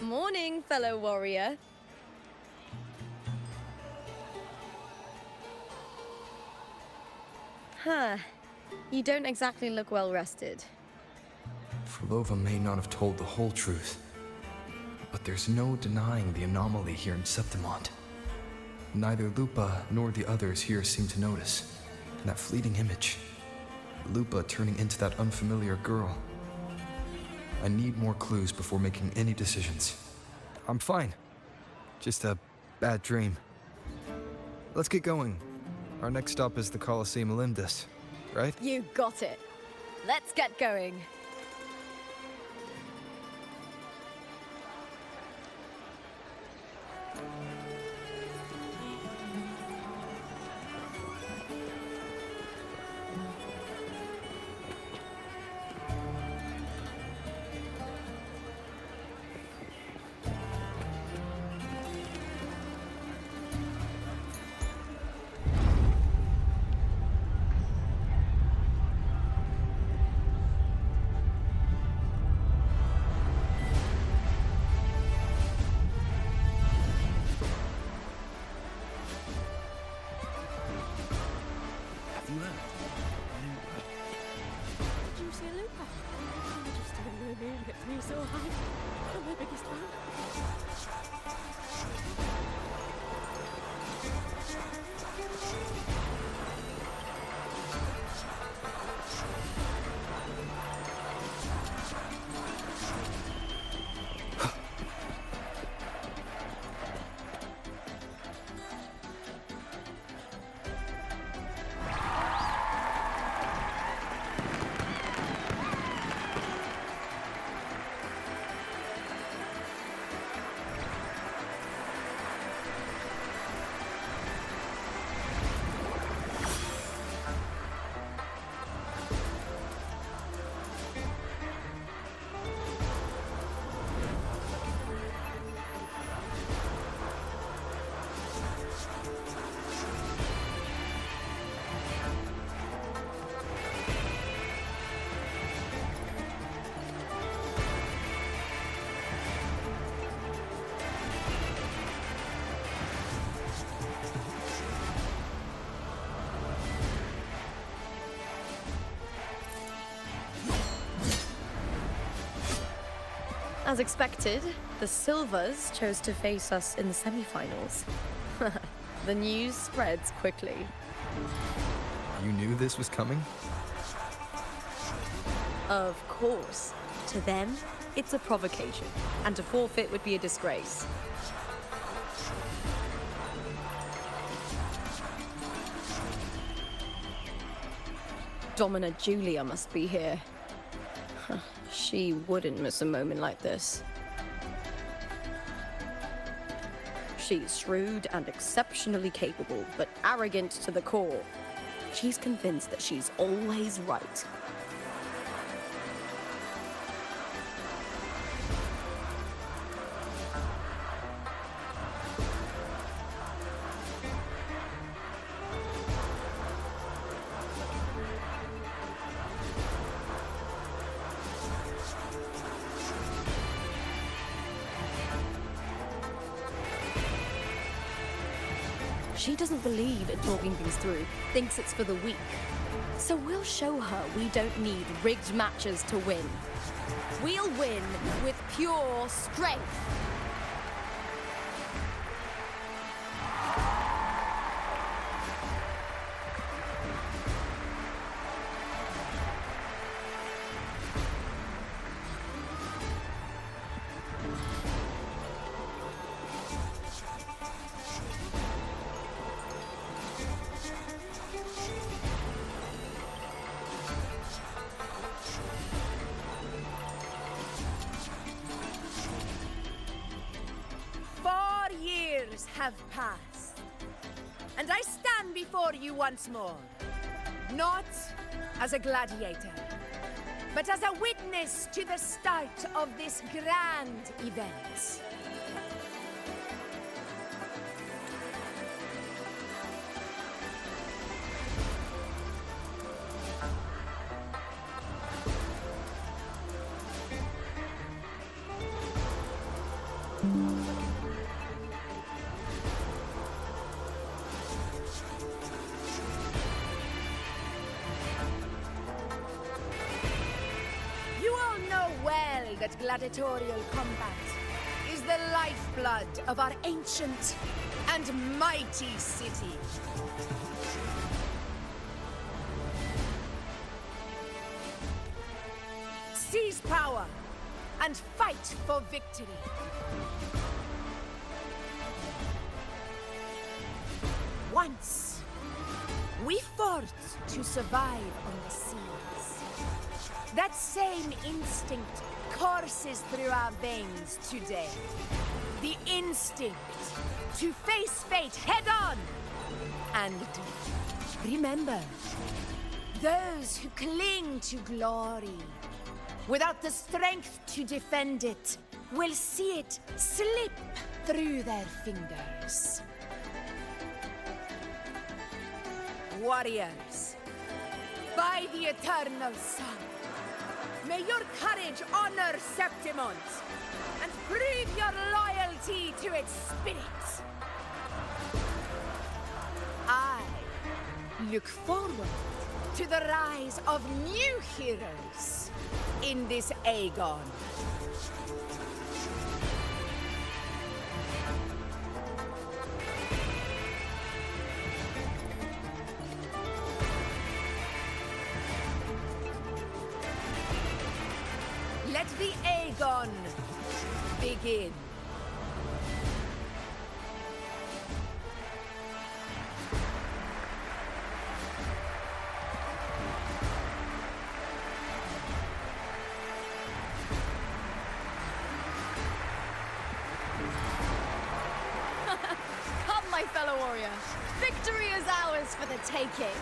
Morning, fellow warrior. Huh. You don't exactly look well rested. Frolova may not have told the whole truth, but there's no denying the anomaly here in Septimont. Neither Lupa nor the others here seem to notice. And that fleeting image, Lupa turning into that unfamiliar girl. I need more clues before making any decisions. I'm fine. Just a bad dream. Let's get going. Our next stop is the Colosseum Olympus, right? You got it. Let's get going. As expected, the Silvers chose to face us in the semi-finals. The news spreads quickly. You knew this was coming? Of course. To them, it's a provocation, and to forfeit would be a disgrace. Domina Julia must be here. She wouldn't miss a moment like this. She's shrewd and exceptionally capable, but arrogant to the core. She's convinced that she's always right. She doesn't believe in talking things through, thinks it's for the weak. So we'll show her we don't need rigged matches to win. We'll win with pure strength. have passed, and I stand before you once more, not as a gladiator, but as a witness to the start of this grand event. That gladiatorial combat is the lifeblood of our ancient and mighty city. Seize power and fight for victory. Once, we fought to survive on the seas. That same instinct courses through our veins today. The instinct to face fate head on. And remember, those who cling to glory without the strength to defend it will see it slip through their fingers. Warriors, by the eternal sun, may your courage honor Septimont and prove your loyalty to its spirit. I look forward to the rise of new heroes in this Aegon. Let the Aegon begin. Come, my fellow warrior. Victory is ours for the taking.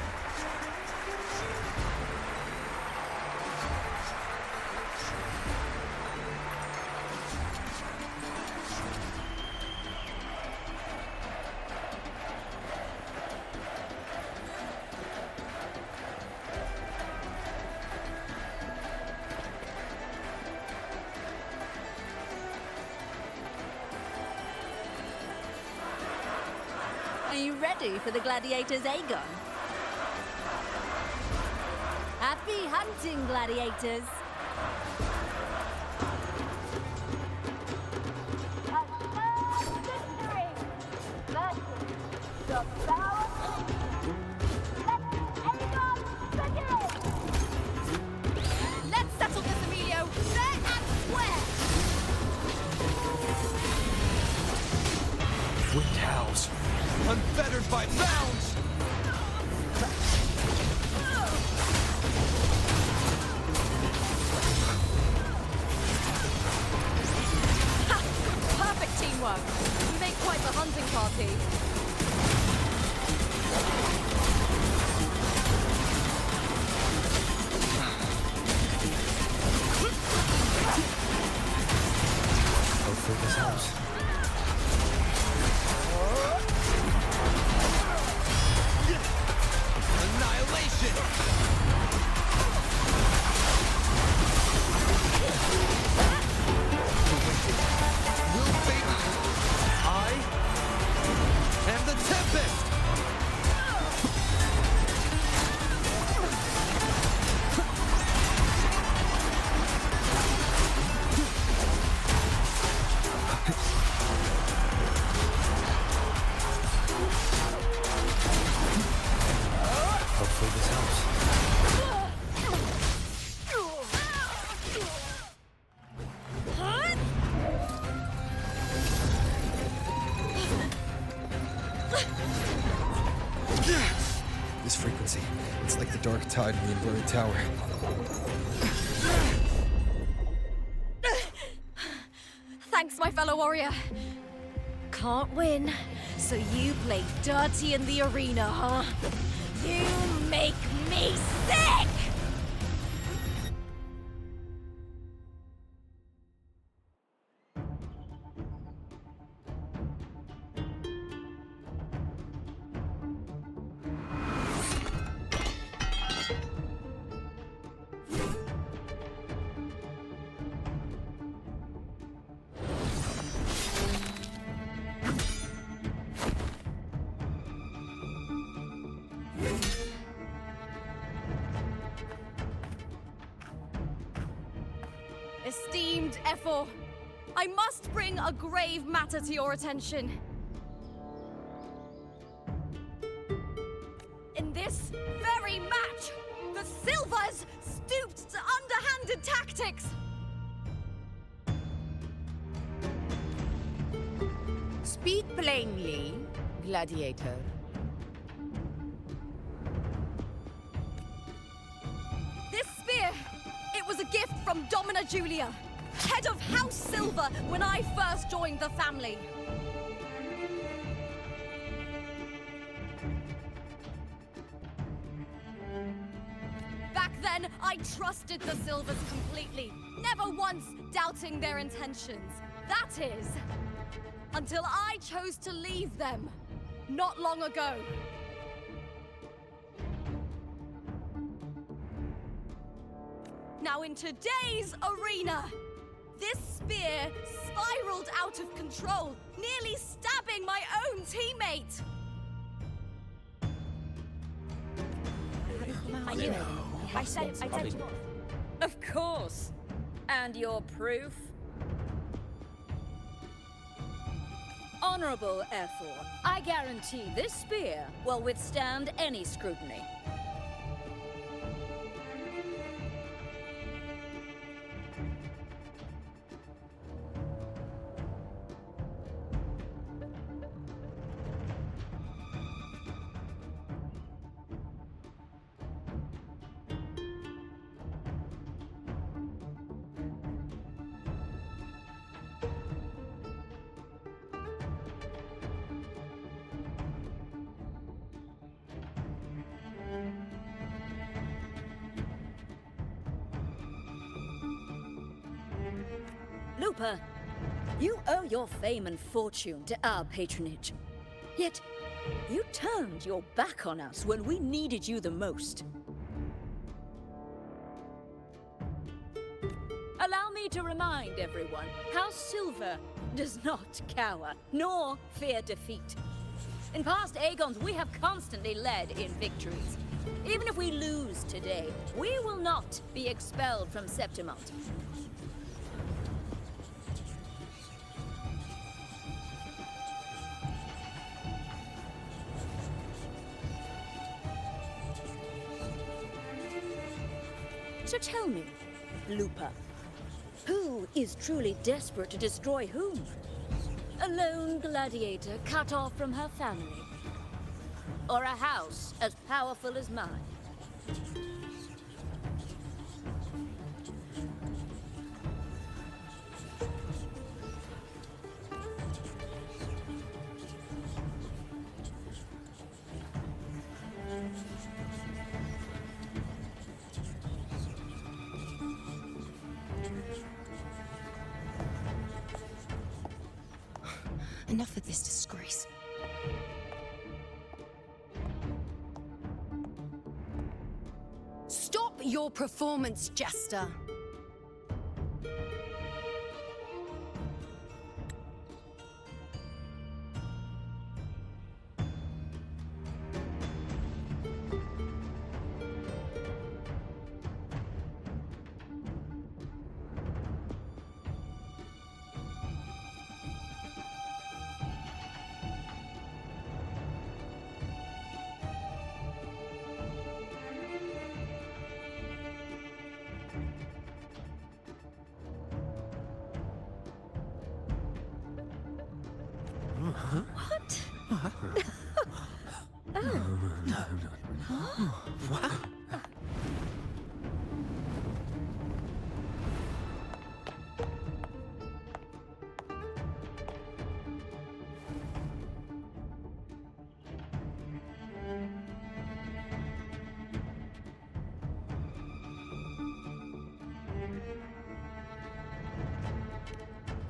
Are you ready for the gladiators, Aegon? Happy hunting, gladiators! Let's settle this, Emilio, fair and square! Whipped house, unfettered by bounds! Perfect teamwork. We make quite the hunting party. Hopefully this helps. Annihilation! Will fate. I am the Tempest! Hopefully this helps. This frequency, it's like the dark tide in the inverted tower. Thanks, my fellow warrior. Can't win, So you play dirty in the arena, huh? You make me sick! Esteemed Ephor, I must bring a grave matter to your attention. In this very match, the Silvers stooped to underhanded tactics. Speak plainly, gladiator. This spear, it was a gift from Domina Julia, head of House Silver when I first joined the family. Back then, I trusted the Silvers completely, never once doubting their intentions. That is, until I chose to leave them, not long ago. Now in today's arena, this spear spiraled out of control, nearly stabbing my own teammate. I knew it. I said you. Of course. And your proof? Honorable Ephor, I guarantee this spear will withstand any scrutiny. Lupa, you owe your fame and fortune to our patronage. Yet, you turned your back on us when we needed you the most. Allow me to remind everyone, House Silver does not cower, nor fear defeat. In past Aegons, we have constantly led in victories. Even if we lose today, we will not be expelled from Septimont. So tell me, Lupa, who is truly desperate to destroy whom? A lone gladiator cut off from her family? Or a house as powerful as mine? Enough of this disgrace. Stop your performance, Jester.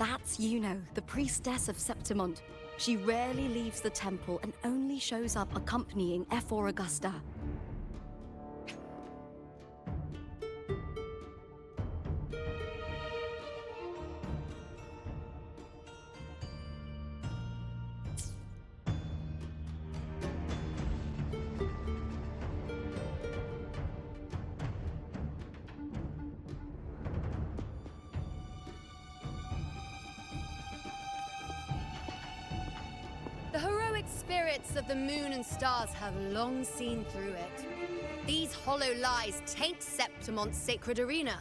That's Yuno, the priestess of Septimont. She rarely leaves the temple and only shows up accompanying Ephor Augusta. The heroic spirits of the moon and stars have long seen through it. These hollow lies taint Septimont's sacred arena.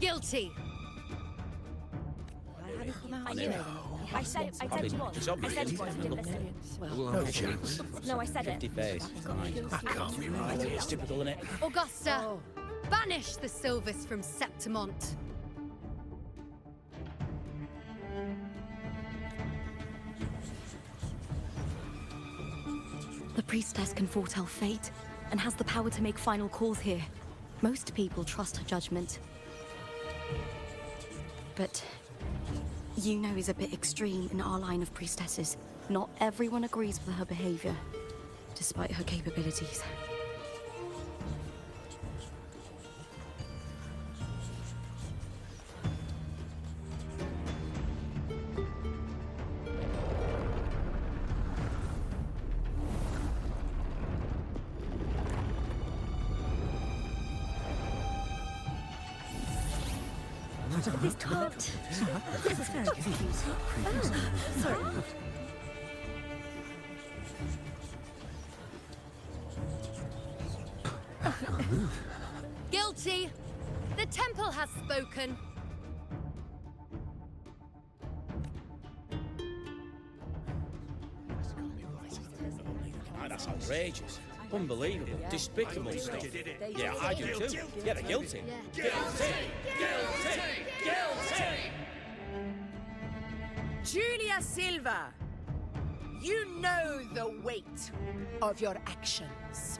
Guilty. I said you was. I said you was. Didn't listen. No chance. No, I said it. 50 face. I can't be right. It's typical, isn't it? Augusta, banish the Silvers from Septimont. The priestess can foretell fate and has the power to make final calls here. Most people trust her judgment. But Yuno is a bit extreme in our line of priestesses. Not everyone agrees with her behavior, despite her capabilities. This can't. This is very confusing. Sorry. Guilty. The temple has spoken. That's outrageous. Unbelievable. Despicable stuff. Yeah, I do too. Yeah, they're guilty. Guilty! Julia Silva, you know the weight of your actions.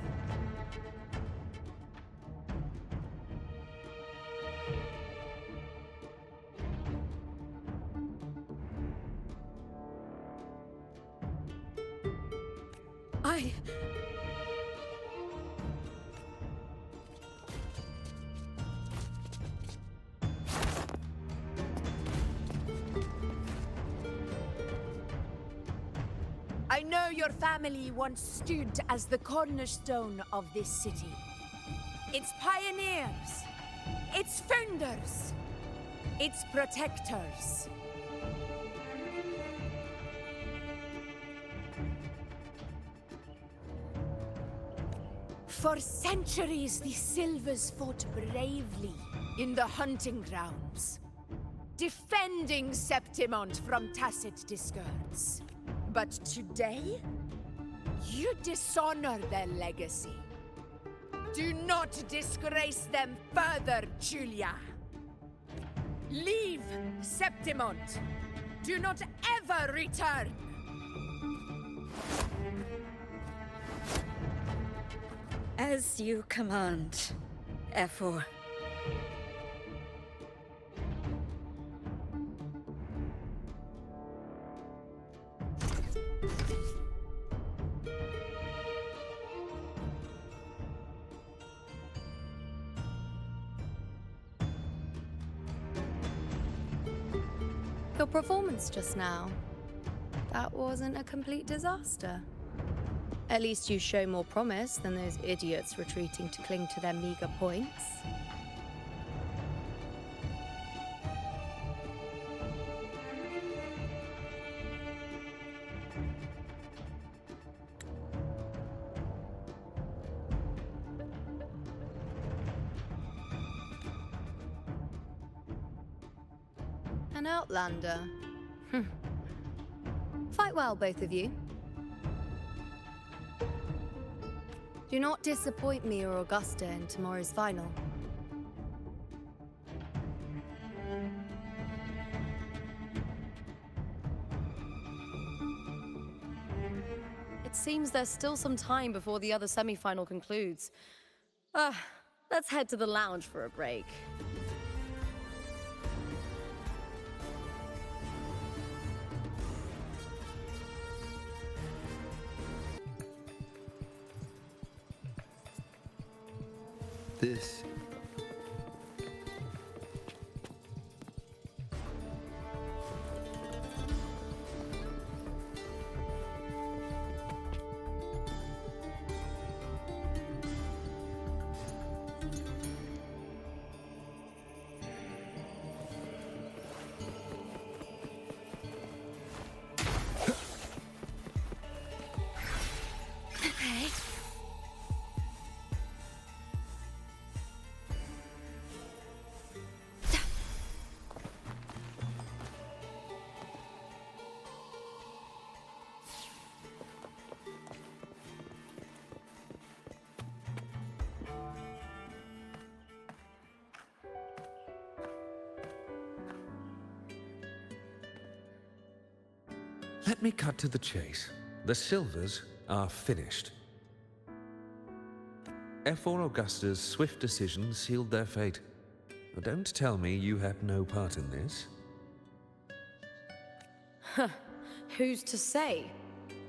I know your family once stood as the cornerstone of this city. Its pioneers, its founders, its protectors. For centuries, the Silvers fought bravely in the hunting grounds, defending Septimont from tacit discords. But today, you dishonor their legacy. Do not disgrace them further, Julia. Leave Septimont. Do not ever return. As you command, Ephor. Your performance just now, that wasn't a complete disaster. At least you show more promise than those idiots retreating to cling to their meager points. An outlander. Fight well, both of you. Do not disappoint me or Augusta in tomorrow's final. It seems there's still some time before the other semi-final concludes. Let's head to the lounge for a break. This. Okay. Let me cut to the chase. The Silvers are finished. F4 Augusta's swift decision sealed their fate. But don't tell me you had no part in this. Huh. Who's to say?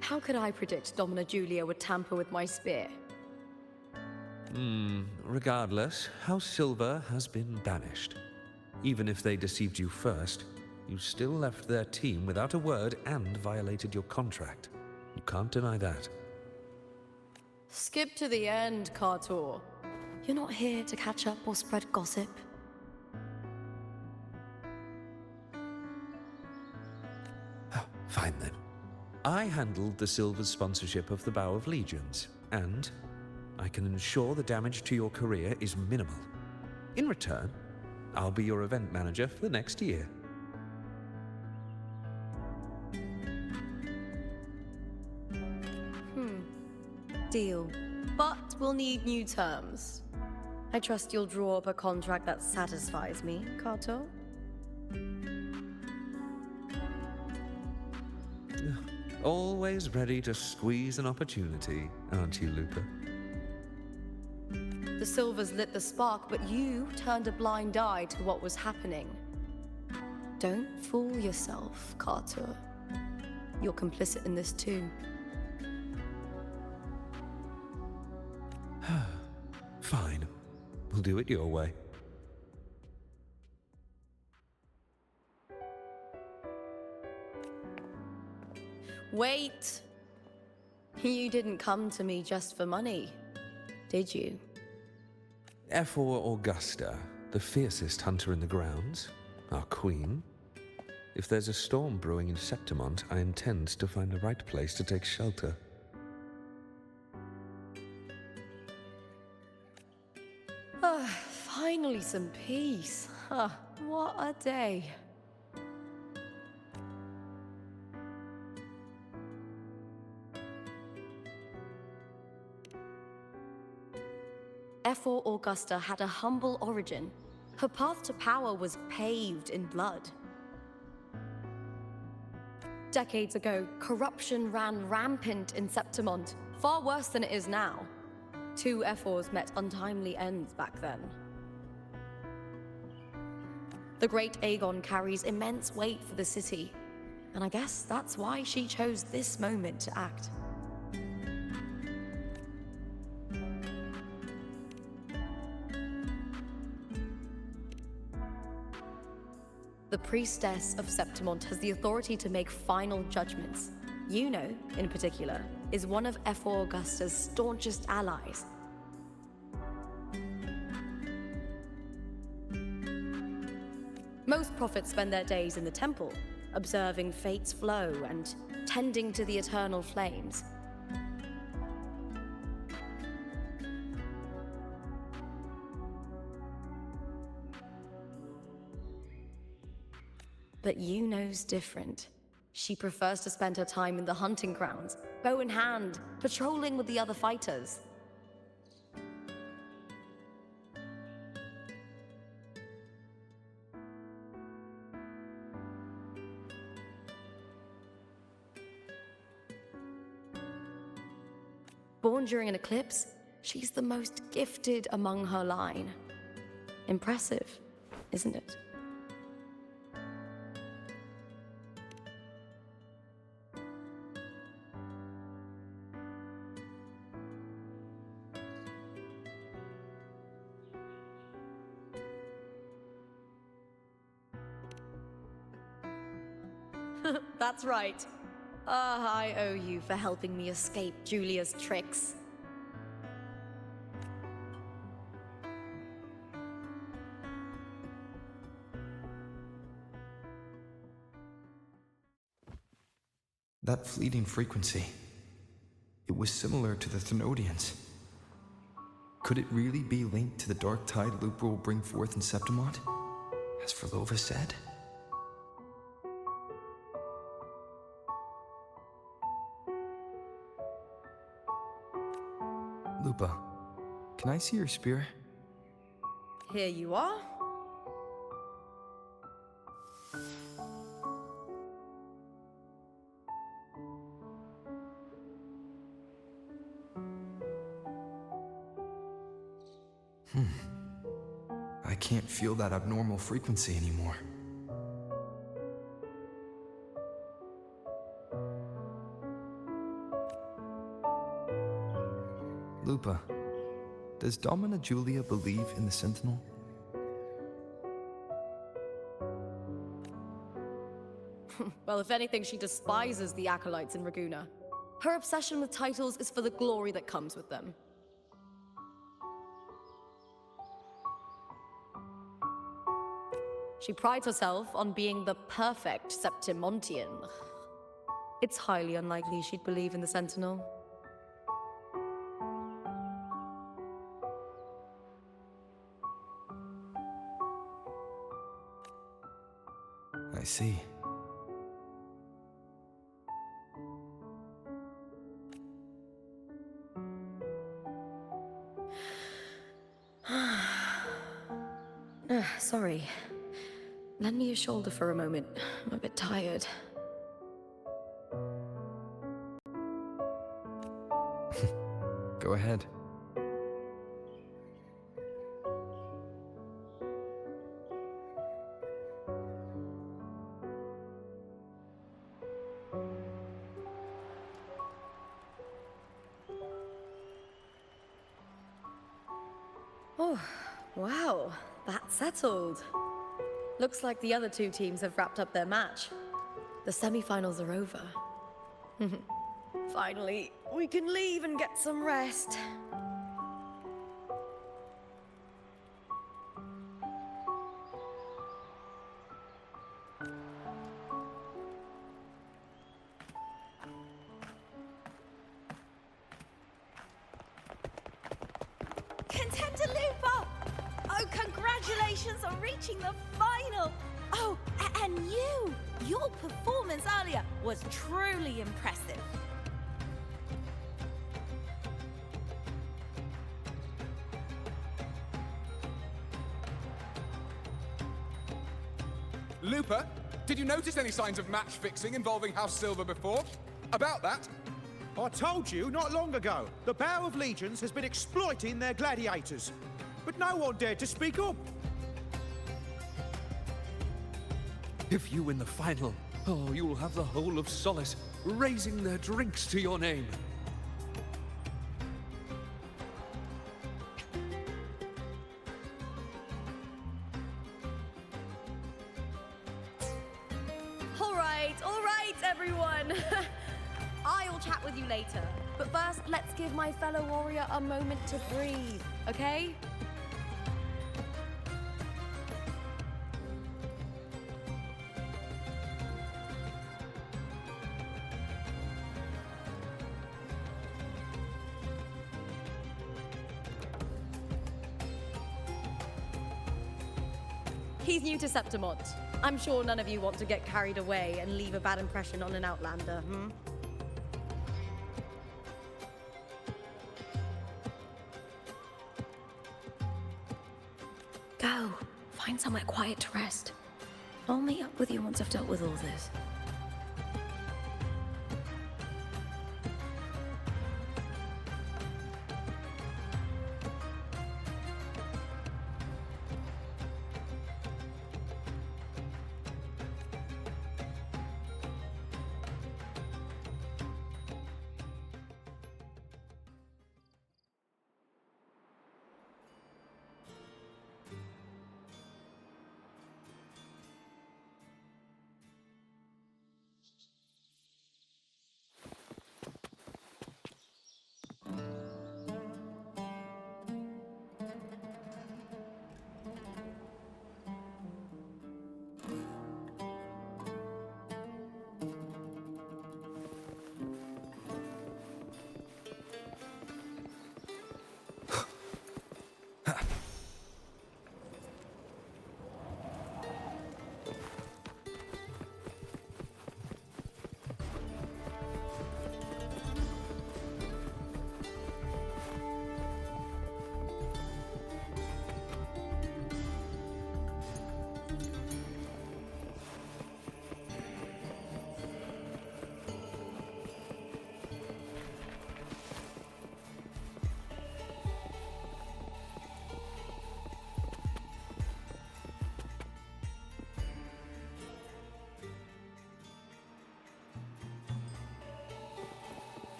How could I predict Domina Julia would tamper with my spear? Regardless, House Silver has been banished. Even if they deceived you first, you still left their team without a word and violated your contract. You can't deny that. Skip to the end, Cartor. You're not here to catch up or spread gossip. Fine then. I handled the Silver's sponsorship of the Bow of Legions, and I can ensure the damage to your career is minimal. In return, I'll be your event manager for the next year. Deal. But we'll need new terms. I trust you'll draw up a contract that satisfies me, Kato? Always ready to squeeze an opportunity, aren't you, Lupa? The Silvers lit the spark, but you turned a blind eye to what was happening. Don't fool yourself, Kato. You're complicit in this too. Fine. We'll do it your way. Wait! You didn't come to me just for money, did you? F4 Augusta, the fiercest hunter in the grounds, our queen. If there's a storm brewing in Septimont, I intend to find the right place to take shelter. Finally some peace. Huh, what a day. F4 Augusta had a humble origin. Her path to power was paved in blood. Decades ago, corruption ran rampant in Septimont, far worse than it is now. 2 F4s met untimely ends back then. The Great Aegon carries immense weight for the city, and I guess that's why she chose this moment to act. The Priestess of Septimont has the authority to make final judgments. Yuno, in particular, is one of F4 Augusta's staunchest allies. Most prophets spend their days in the temple, observing fate's flow and tending to the eternal flames. But Yuno's different. She prefers to spend her time in the hunting grounds, bow in hand, patrolling with the other fighters. Born during an eclipse, she's the most gifted among her line. Impressive, isn't it? That's right. I owe you for helping me escape Julia's tricks. That fleeting frequency, it was similar to the Thenodians. Could it really be linked to the dark tide Lupa will bring forth in Septimont, as Verlova said? Lupa, can I see your spear? Here you are. I can't feel that abnormal frequency anymore. Lupa, does Domina Julia believe in the Sentinel? Well, if anything, she despises the acolytes in Raguna. Her obsession with titles is for the glory that comes with them. She prides herself on being the perfect Septimontian. It's highly unlikely she'd believe in the Sentinel. I see. Sorry. Lend me your shoulder for a moment. I'm a bit tired. Go ahead. Oh, wow. That's settled. Looks like the other two teams have wrapped up their match. The semi-finals are over. Finally, we can leave and get some rest. Contender Lupa! Oh, congratulations on reaching the final! Oh, and you! Your performance earlier was truly impressive. Lupa, did you notice any signs of match fixing involving House Silver before? About that? I told you not long ago, the Bow of Legions has been exploiting their gladiators. But no one dared to speak up. If you win the final, oh, you'll have the whole of Solace raising their drinks to your name. All right, everyone. I'll chat with you later. But first, let's give my fellow warrior a moment to breathe, okay? He's new to Septimont. I'm sure none of you want to get carried away and leave a bad impression on an Outlander, Go. Find somewhere quiet to rest. I'll meet up with you once I've dealt with all this.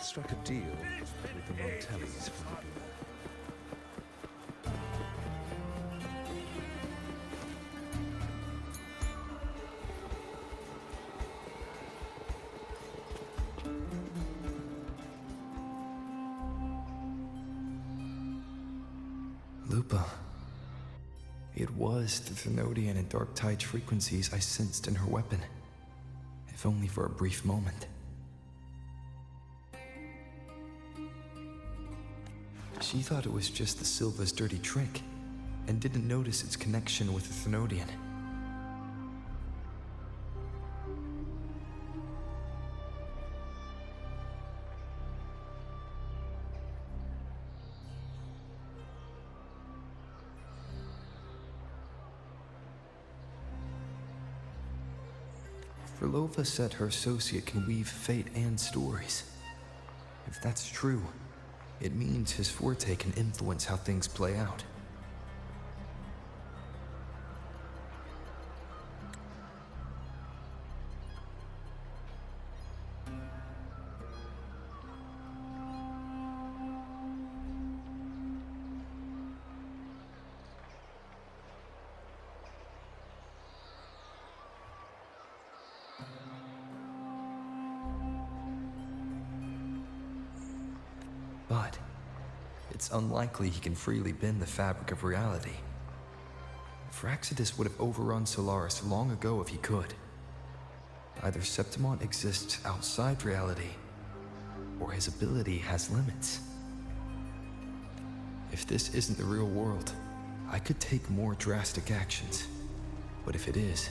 struck a deal with the Montellis from the Blue. Lupa. It was the Thenodian and Dark Tide frequencies I sensed in her weapon, if only for a brief moment. She thought it was just the Silva's dirty trick, and didn't notice its connection with the Thenodian. Frolova said her associate can weave fate and stories. If that's true, it means his forte can influence how things play out. But it's unlikely he can freely bend the fabric of reality. Fraxidus would have overrun Solaris long ago if he could. Either Septimont exists outside reality, or his ability has limits. If this isn't the real world, I could take more drastic actions. But if it is,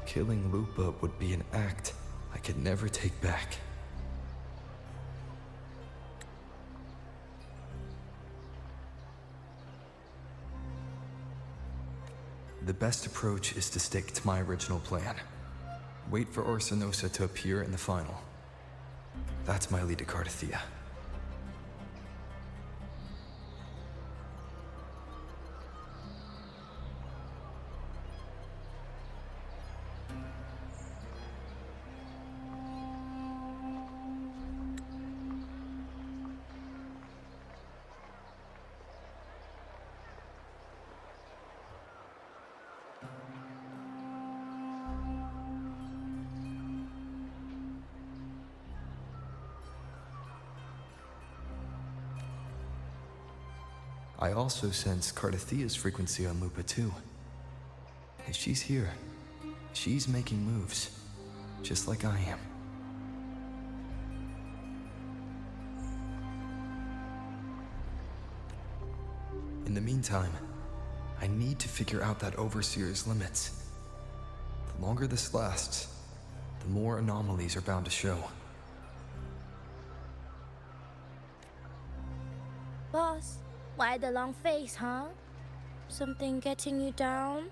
killing Lupa would be an act I could never take back. The best approach is to stick to my original plan. Wait for Orsinosa to appear in the final. That's my lead to Cardathia. I also sense Cardathia's frequency on Lupa too. If she's here, she's making moves, just like I am. In the meantime, I need to figure out that Overseer's limits. The longer this lasts, the more anomalies are bound to show. Boss, why the long face, huh? Something getting you down?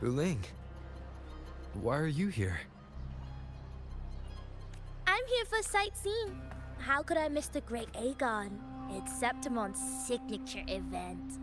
Wuling, why are you here? I'm here for sightseeing. How could I miss the Great Aegon? It's Septimon's signature event.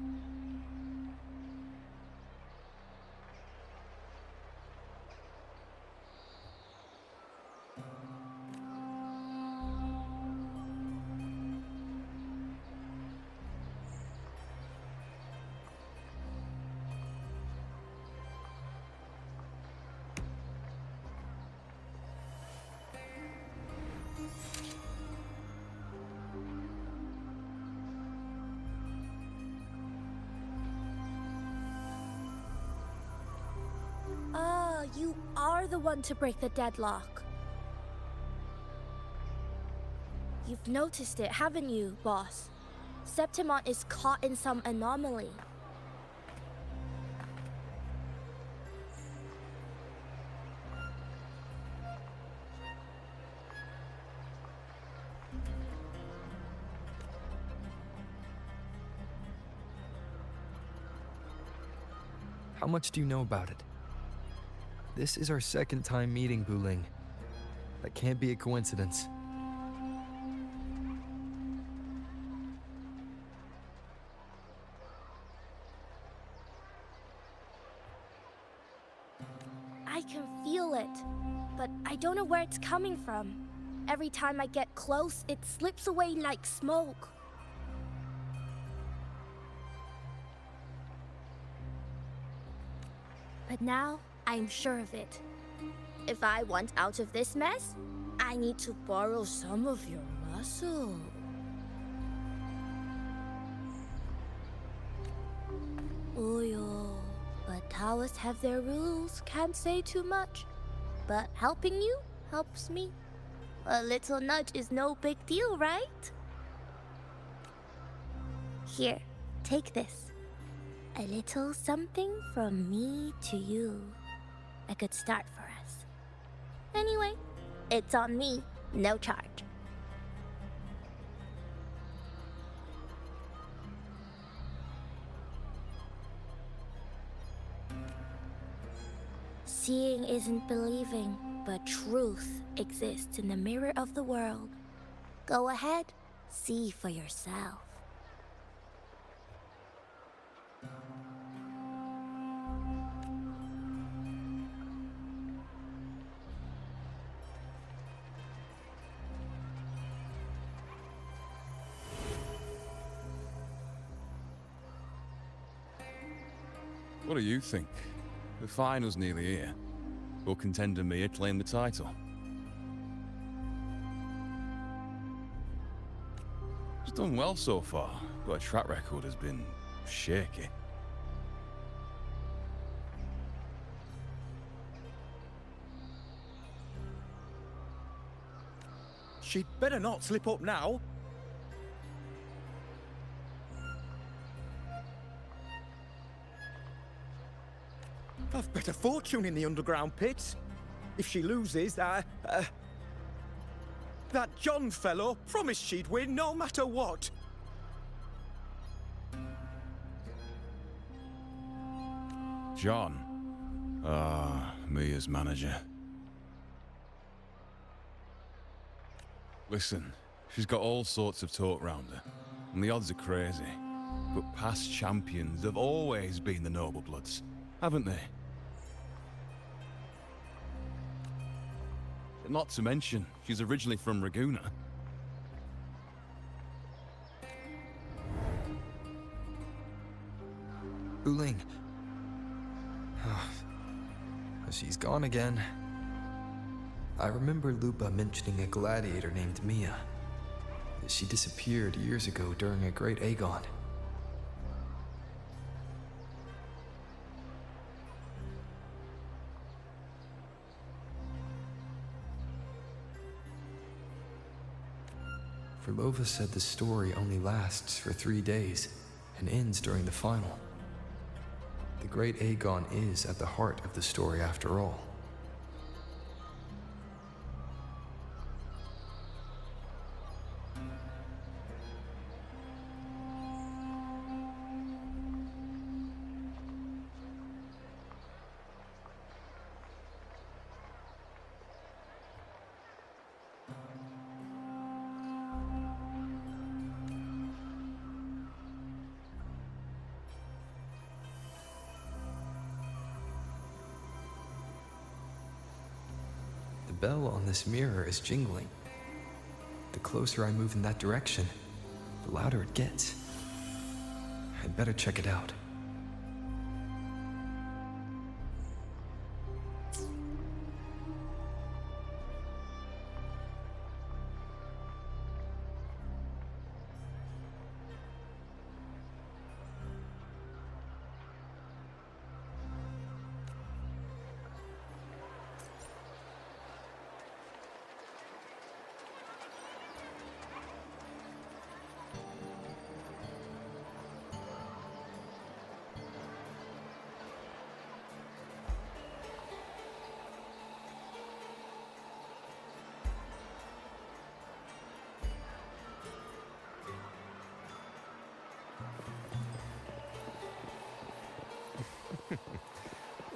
You are the one to break the deadlock. You've noticed it, haven't you, boss? Septimont is caught in some anomaly. How much do you know about it? This is our second time meeting, Wuling. That can't be a coincidence. can feel it, but I don't know where it's coming from. Every time I get close, it slips away like smoke. But now, I'm sure of it. If I want out of this mess, I need to borrow some of your muscle. Oyo. But Taoists have their rules, can't say too much. But helping you helps me. A little nudge is no big deal, right? Here, take this. A little something from me to you. A good start for us. Anyway, it's on me, no charge. Seeing isn't believing, but truth exists in the mirror of the world. Go ahead, see for yourself. What do you think? The final's nearly here. Will contender Mia claim the title? She's done well so far, but her track record has been shaky. She'd better not slip up now. I've bet a fortune in the underground pits. If she loses, that John fellow promised she'd win no matter what. John? Mia's manager. Listen, she's got all sorts of talk round her, and the odds are crazy. But past champions have always been the noble bloods, haven't they? Not to mention, she's originally from Raguna. Wuthering. She's gone again. I remember Lupa mentioning a gladiator named Mia. She disappeared years ago during a great Aegon. Lova said the story only lasts for 3 days and ends during the final. The great Aegon is at the heart of the story after all. The bell on this mirror is jingling. The closer I move in that direction, the louder it gets. I'd better check it out.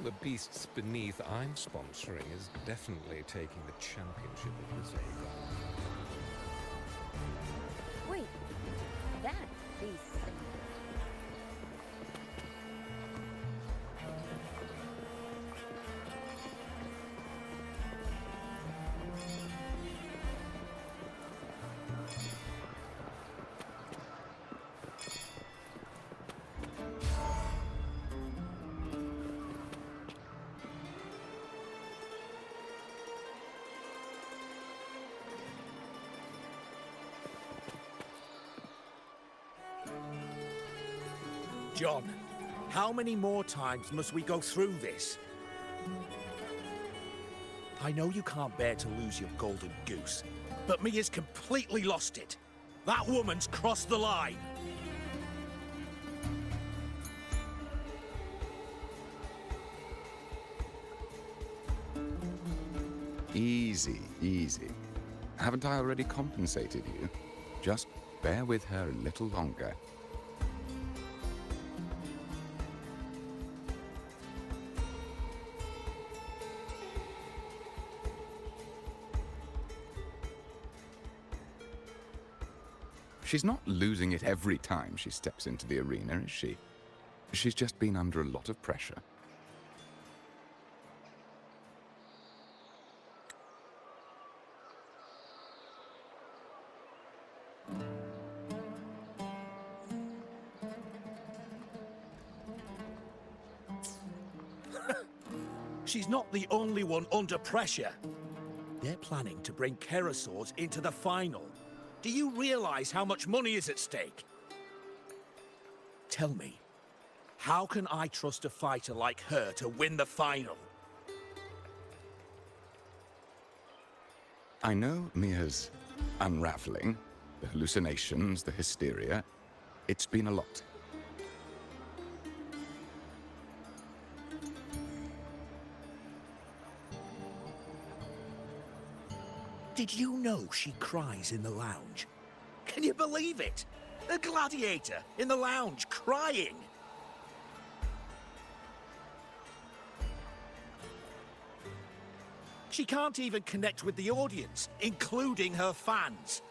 The beasts beneath I'm sponsoring is definitely taking the championship of this Aegon. Wait, that beast. John, how many more times must we go through this? I know you can't bear to lose your golden goose, but Mia's completely lost it. That woman's crossed the line. Easy, easy. Haven't I already compensated you? Just bear with her a little longer. She's not losing it every time she steps into the arena, is she? She's just been under a lot of pressure. She's not the only one under pressure. They're planning to bring Kerasaurs into the final. Do you realize how much money is at stake? Tell me, how can I trust a fighter like her to win the final? I know Mia's unraveling, the hallucinations, the hysteria. It's been a lot. Did you know she cries in the lounge? Can you believe it? A gladiator in the lounge crying! She can't even connect with the audience, including her fans.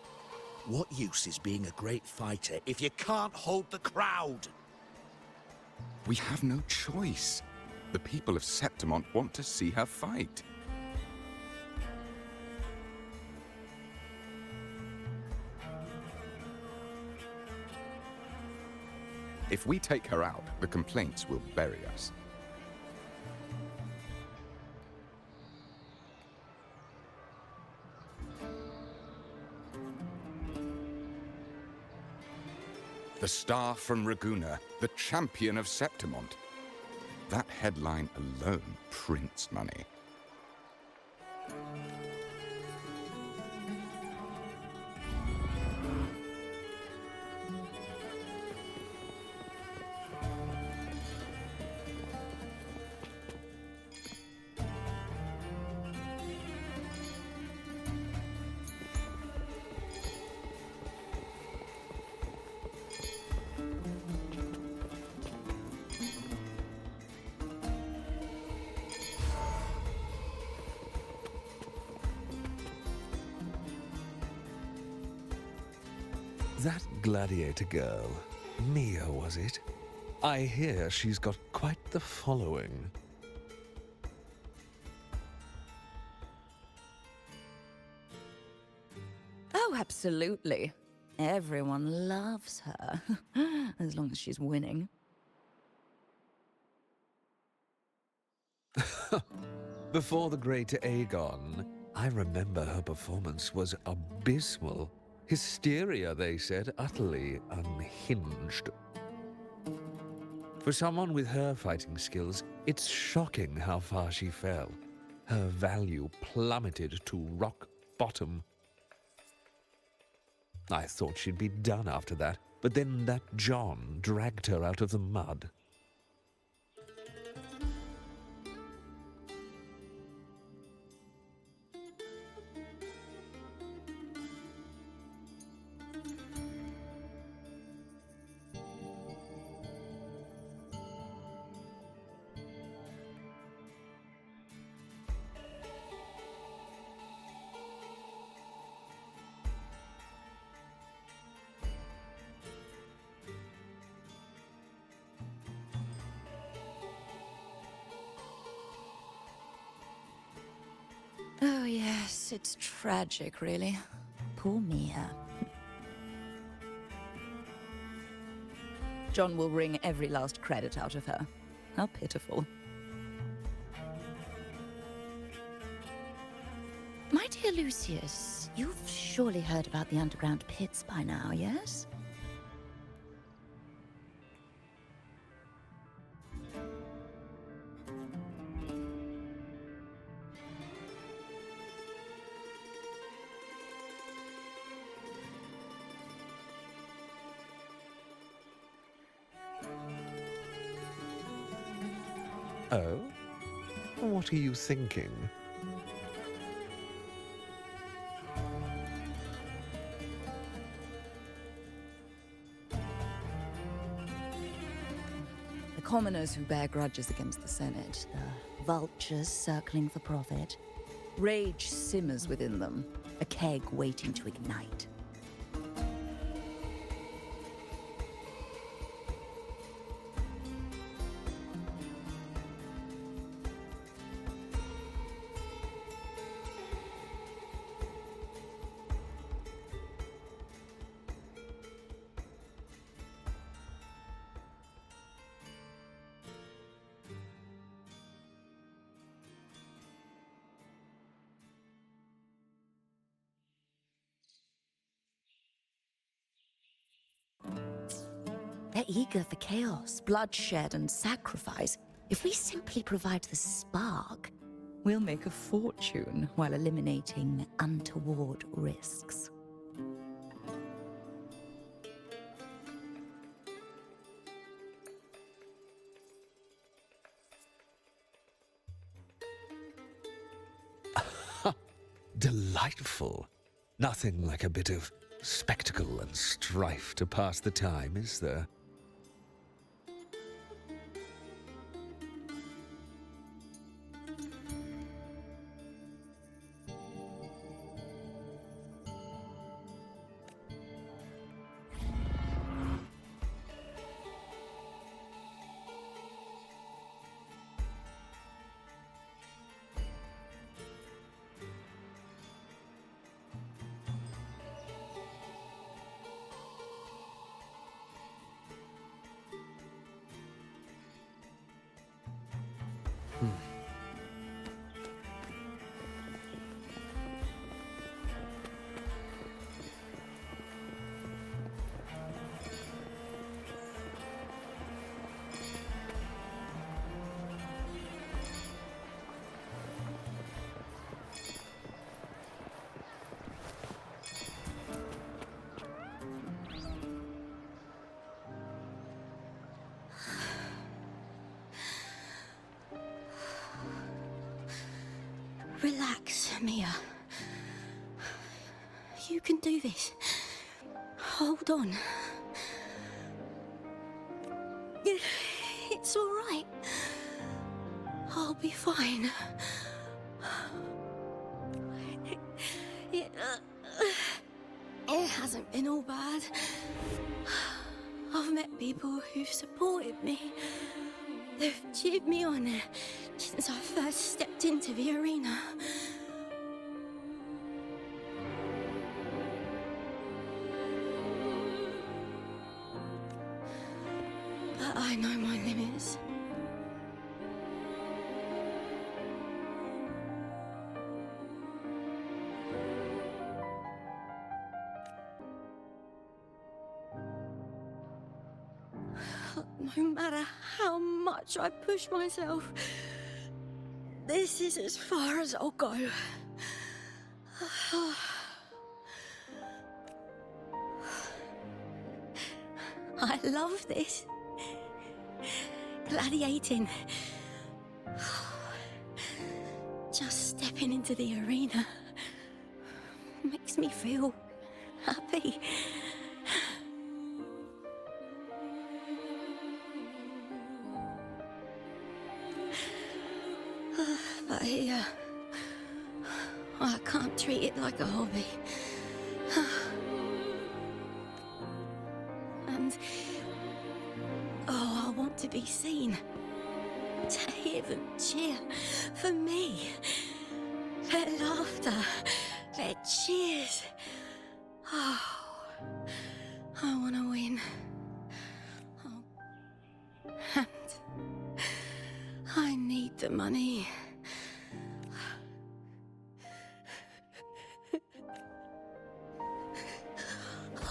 What use is being a great fighter if you can't hold the crowd? We have no choice. The people of Septimont want to see her fight. If we take her out, the complaints will bury us. The star from Raguna, the champion of Septimont. That headline alone prints money. That gladiator girl, Mia, was it? I hear she's got quite the following. Oh, absolutely. Everyone loves her, as long as she's winning. Before the great Aegon, I remember her performance was abysmal. Hysteria, they said, utterly unhinged. For someone with her fighting skills, it's shocking how far she fell. Her value plummeted to rock bottom. I thought she'd be done after that, but then that John dragged her out of the mud. Oh, yes, it's tragic, really. Poor Mia. John will wring every last credit out of her. How pitiful. My dear Lucius, you've surely heard about the underground pits by now, yes? Oh? What are you thinking? The commoners who bear grudges against the Senate, the vultures circling for profit. Rage simmers within them, a keg waiting to ignite. They're eager for chaos, bloodshed, and sacrifice. If we simply provide the spark, we'll make a fortune while eliminating untoward risks. Delightful. Nothing like a bit of spectacle and strife to pass the time, is there? Relax, Mia. You can do this. Hold on. It's all right. I'll be fine. It hasn't been all bad. I've met people who've supported me. They've cheered me on since I first stepped into the arena. But I know my limits. No matter how much I push myself, this is as far as I'll go. I love this. Gladiating. Just stepping into the arena makes me feel happy. But here, I can't treat it like a hobby. And, I want to be seen. To hear them cheer for me. Their laughter, their cheers. Oh, I want to win. Oh. And I need the money.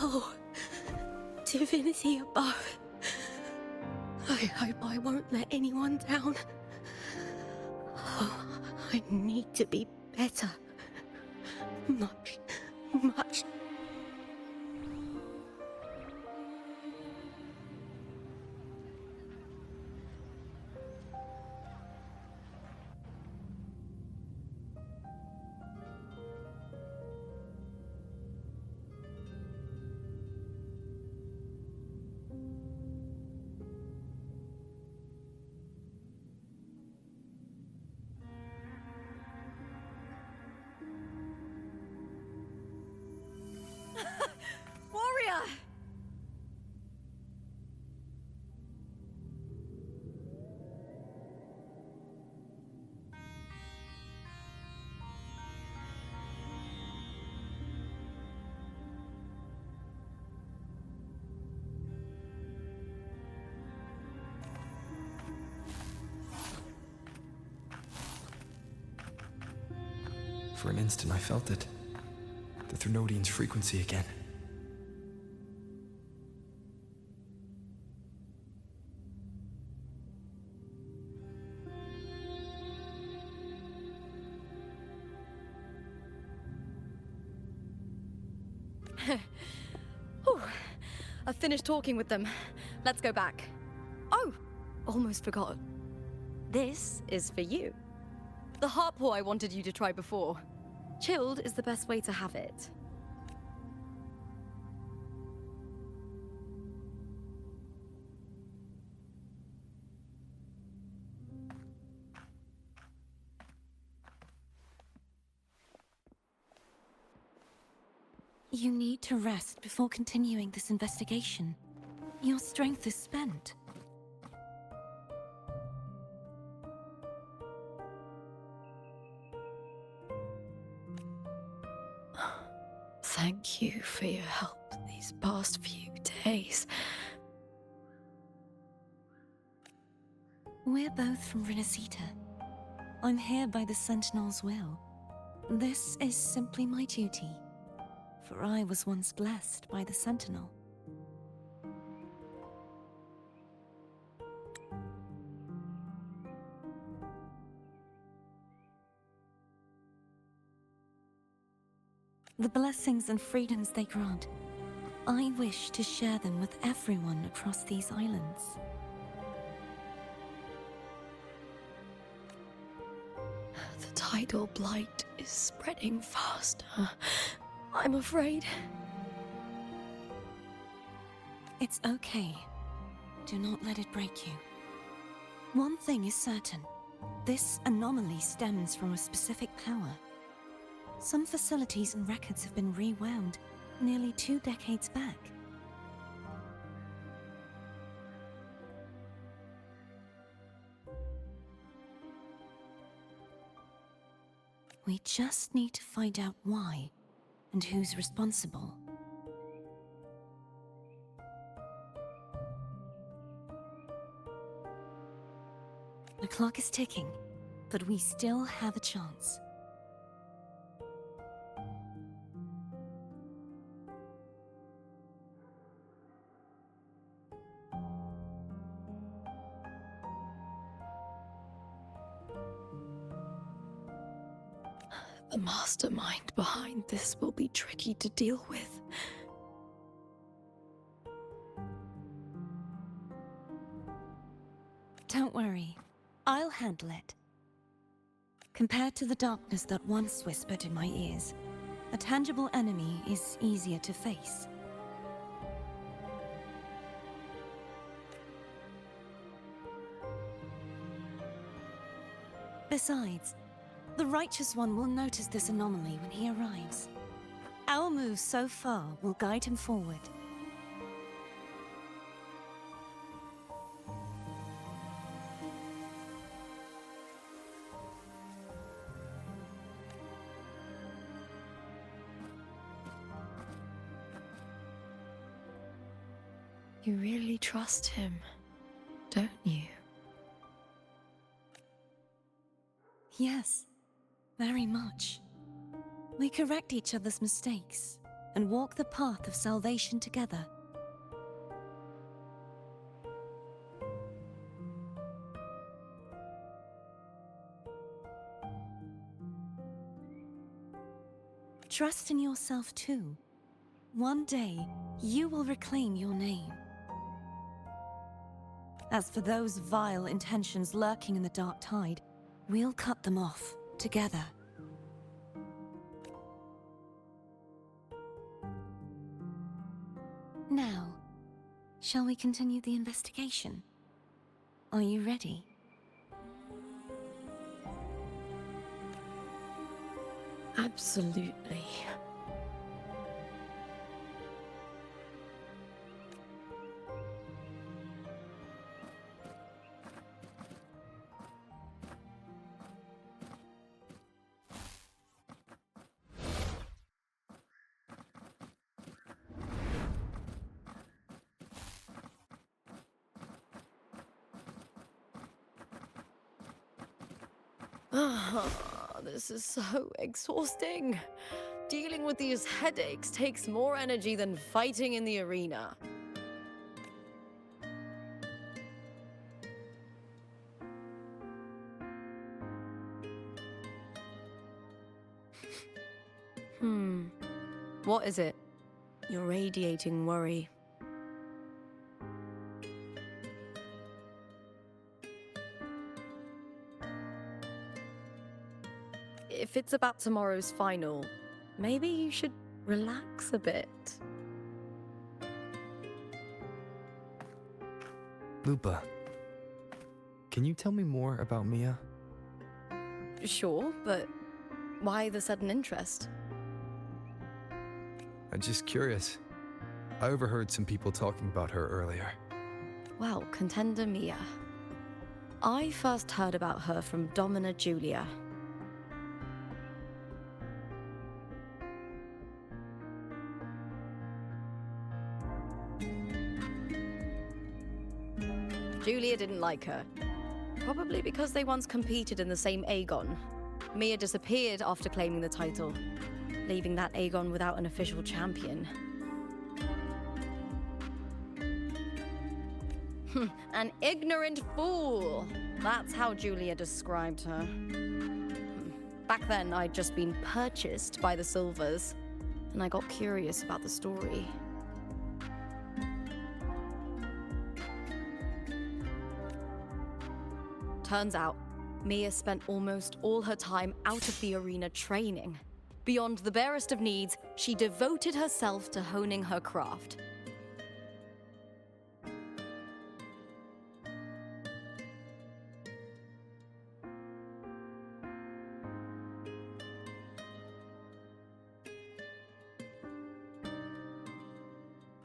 Oh, divinity above. I hope I won't let anyone down. Oh, I need to be better. Much, much. For an instant, I felt it. The Thrunodian's frequency again. Whew. I've finished talking with them. Let's go back. Oh, almost forgot. This is for you. The harpor I wanted you to try before. Chilled is the best way to have it. You need to rest before continuing this investigation. Your strength is spent. Thank you for your help these past few days. We're both from Rinascita. I'm here by the Sentinel's will. This is simply my duty, for I was once blessed by the Sentinel. The blessings and freedoms they grant, I wish to share them with everyone across these islands. The tidal blight is spreading faster. I'm afraid. It's okay. Do not let it break you. One thing is certain. This anomaly stems from a specific power. Some facilities and records have been rewound nearly 2 decades back. We just need to find out why and who's responsible. The clock is ticking, but we still have a chance. The mastermind behind this will be tricky to deal with. Don't worry, I'll handle it. Compared to the darkness that once whispered in my ears, a tangible enemy is easier to face. Besides, the Righteous One will notice this anomaly when he arrives. Our moves so far will guide him forward. You really trust him, don't you? Yes, very much. We correct each other's mistakes and walk the path of salvation together. Trust in yourself too. One day, you will reclaim your name. As for those vile intentions lurking in the dark tide, we'll cut them off together. Now, shall we continue the investigation? Are you ready? Absolutely. This is so exhausting. Dealing with these headaches takes more energy than fighting in the arena. What is it? You're radiating worry. If it's about tomorrow's final, maybe you should relax a bit. Lupa, can you tell me more about Mia? Sure, but why the sudden interest? I'm just curious. I overheard some people talking about her earlier. Well, contender Mia. I first heard about her from Domina Julia. Julia didn't like her. Probably because they once competed in the same Aegon. Mia disappeared after claiming the title, leaving that Aegon without an official champion. An ignorant fool! That's how Julia described her. Back then, I'd just been purchased by the Silvers, and I got curious about the story. Turns out, Mia spent almost all her time out of the arena training. Beyond the barest of needs, she devoted herself to honing her craft.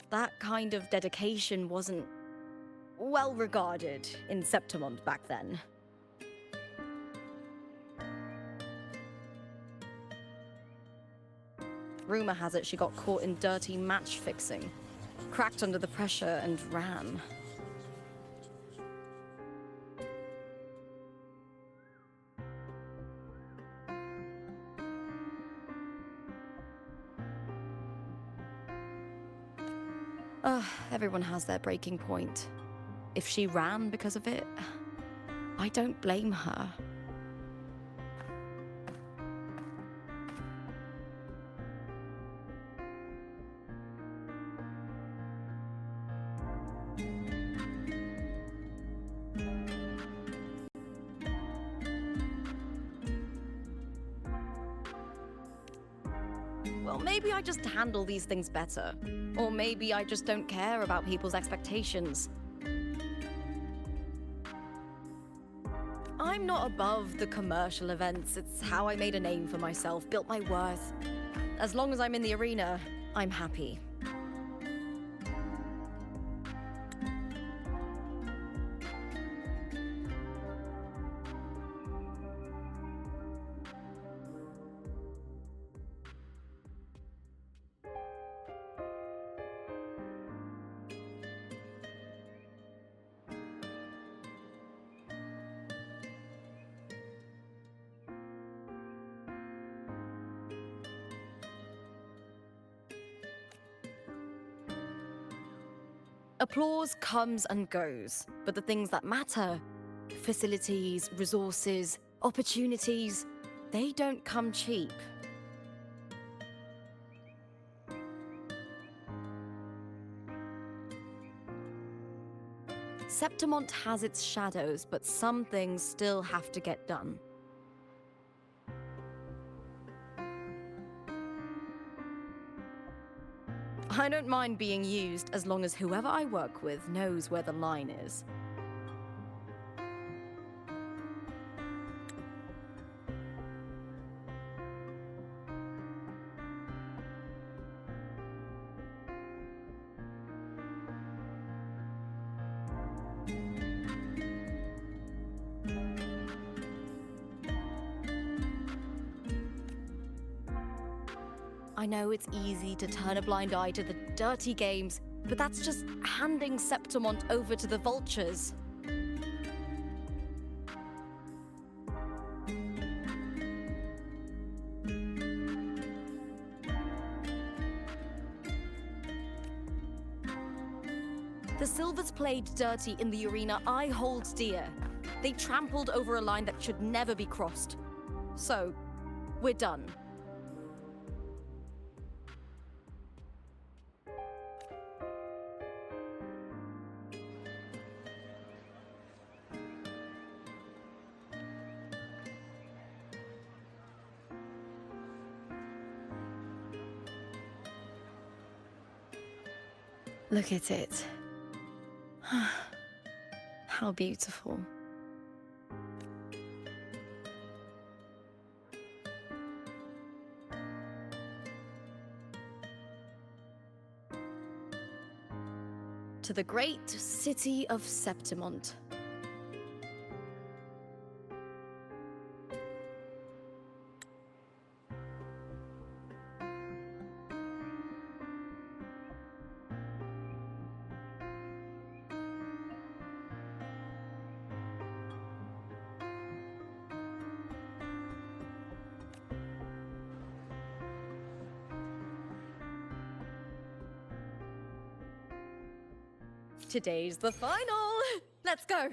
That kind of dedication wasn't well regarded in Septimont back then. Rumor has it she got caught in dirty match fixing, cracked under the pressure and ran. Everyone has their breaking point. If she ran because of it, I don't blame her. Well, maybe I just handle these things better. Or maybe I just don't care about people's expectations. I'm not above the commercial events. It's how I made a name for myself, built my worth. As long as I'm in the arena, I'm happy. Applause comes and goes, but the things that matter, facilities, resources, opportunities, they don't come cheap. Septimont has its shadows, but some things still have to get done. I don't mind being used as long as whoever I work with knows where the line is. I know it's easy to turn a blind eye to the dirty games, but that's just handing Septimont over to the vultures. Silvers played dirty in the arena I hold dear. They trampled over a line that should never be crossed. So, we're done. Look at it. How beautiful. To the great city of Septimont. Today's the final! Let's go!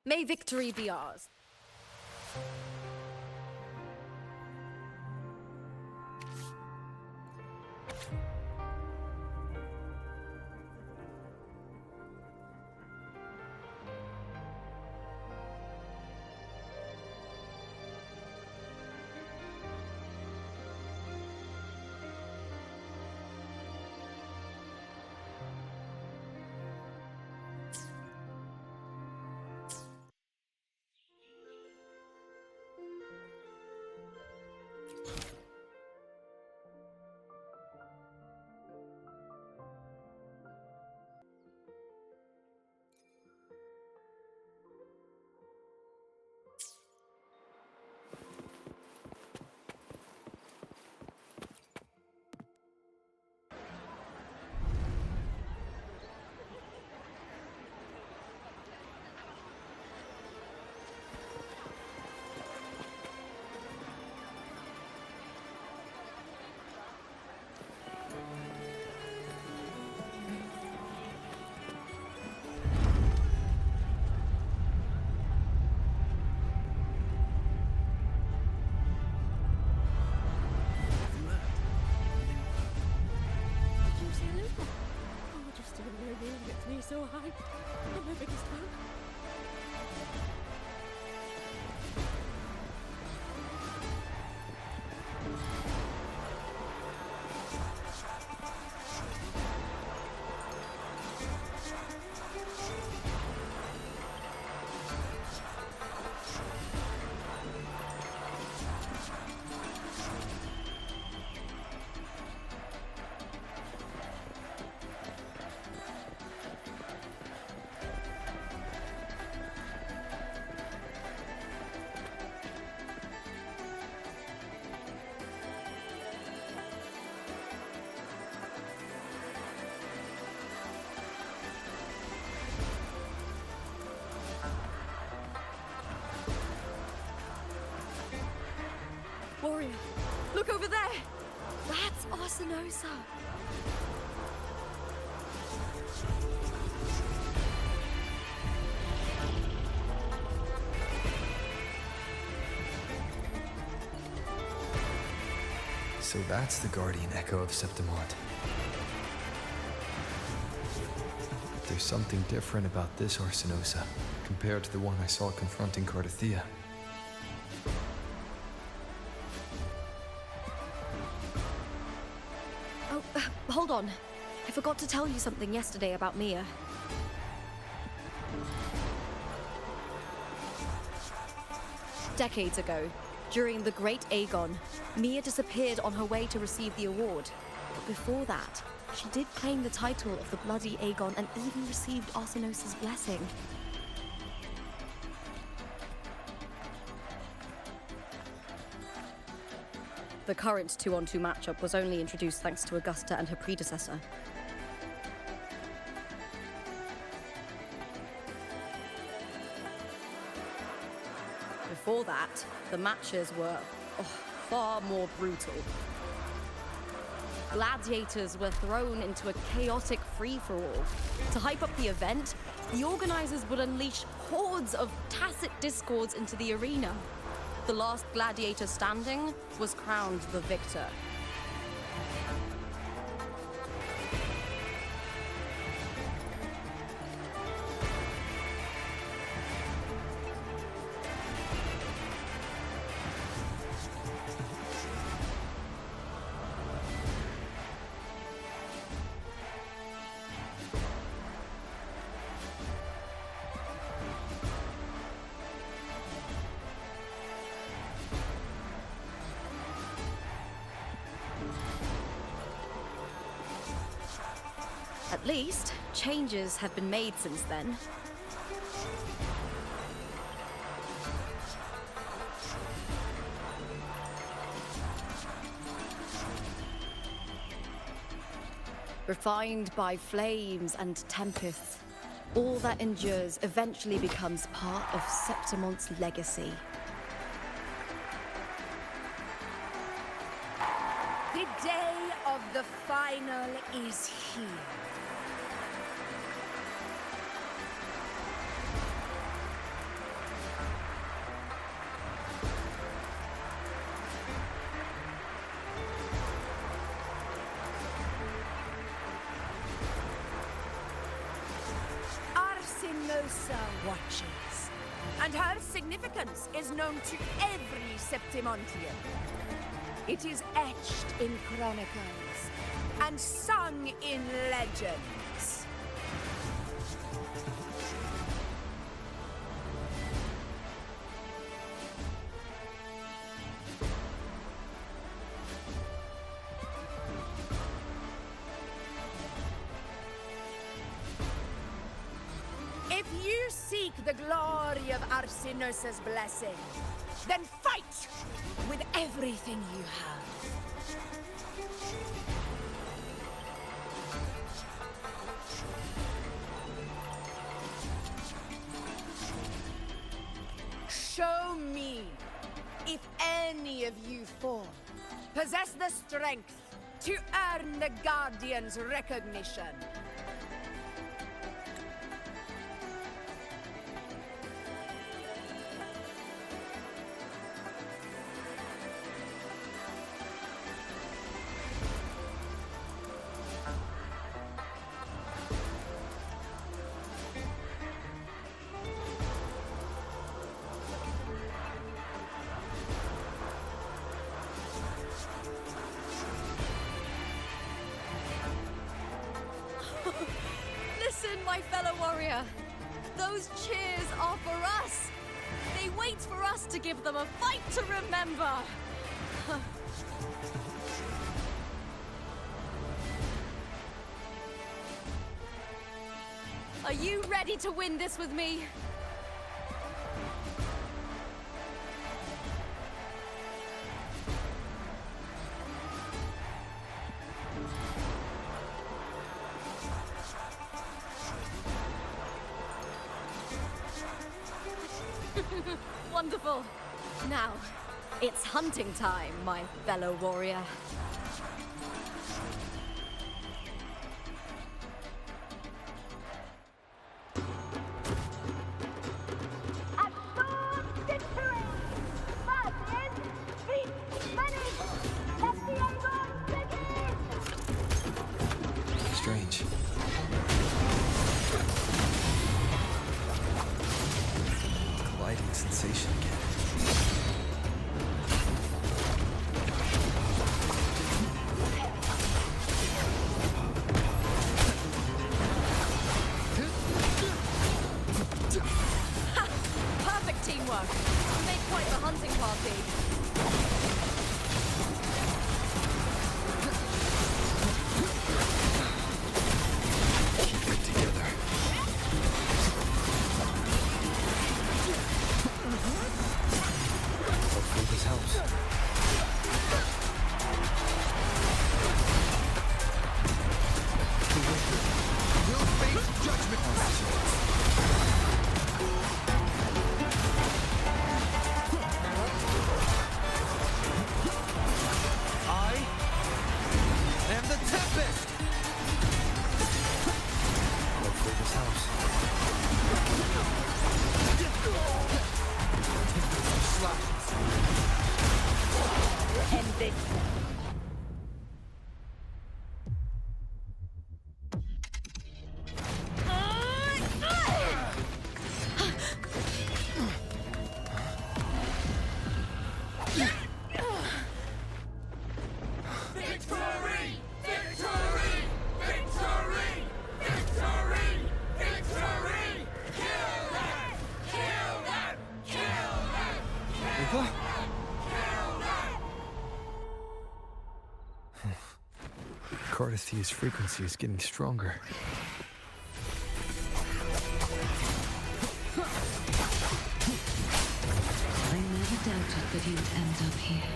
May victory be ours. So high. I'm my biggest fan. Warrior, look over there! That's Arsinosa! So that's the guardian echo of Septimont. But there's something different about this Arsinosa compared to the one I saw confronting Cardathea. Hold on. I forgot to tell you something yesterday about Mia. Decades ago, during the Great Aegon, Mia disappeared on her way to receive the award. But before that, she did claim the title of the Bloody Aegon and even received Arsinosa's blessing. The current 2-on-2 matchup was only introduced thanks to Augusta and her predecessor. Before that, the matches were far more brutal. gladiators were thrown into a chaotic free-for-all. To hype up the event, the organizers would unleash hordes of tacit discords into the arena. The last gladiator standing was crowned the victor. At least, changes have been made since then. Refined by flames and tempests, all that endures eventually becomes part of Septimont's legacy. The day of the final is here. Arsinosa watches, and her significance is known to every Septimontian. It is etched in chronicles and sung in legends. If you seek the glory of Arsinosa's blessing, then fight with everything you have. Show me if any of you four possess the strength to earn the Guardian's recognition. Listen, my fellow warrior. Those cheers are for us. They wait for us to give them a fight to remember. Are you ready to win this with me? Wonderful. Now, it's hunting time, my fellow warrior. Strange. Gliding sensation again. Perfect teamwork. We make quite the hunting party. Keep it together. Hopefully this helps. We'll face judgment. Lupa? Cardithia's frequency is getting stronger. I never doubted that you'd end up here.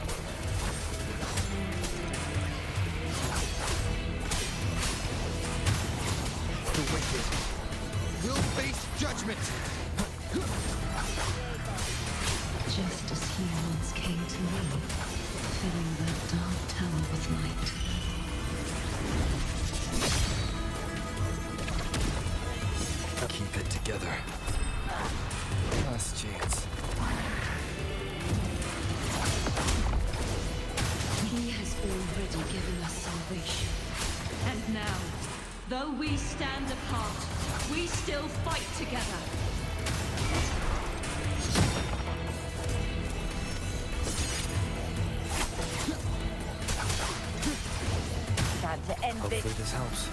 The wicked will face judgment! Just as he once came to me, filling that dark tower with light. Keep it together. Last chance. He has already given us salvation. And now, though we stand apart, we still fight together. Time to end this. Hopefully this helps.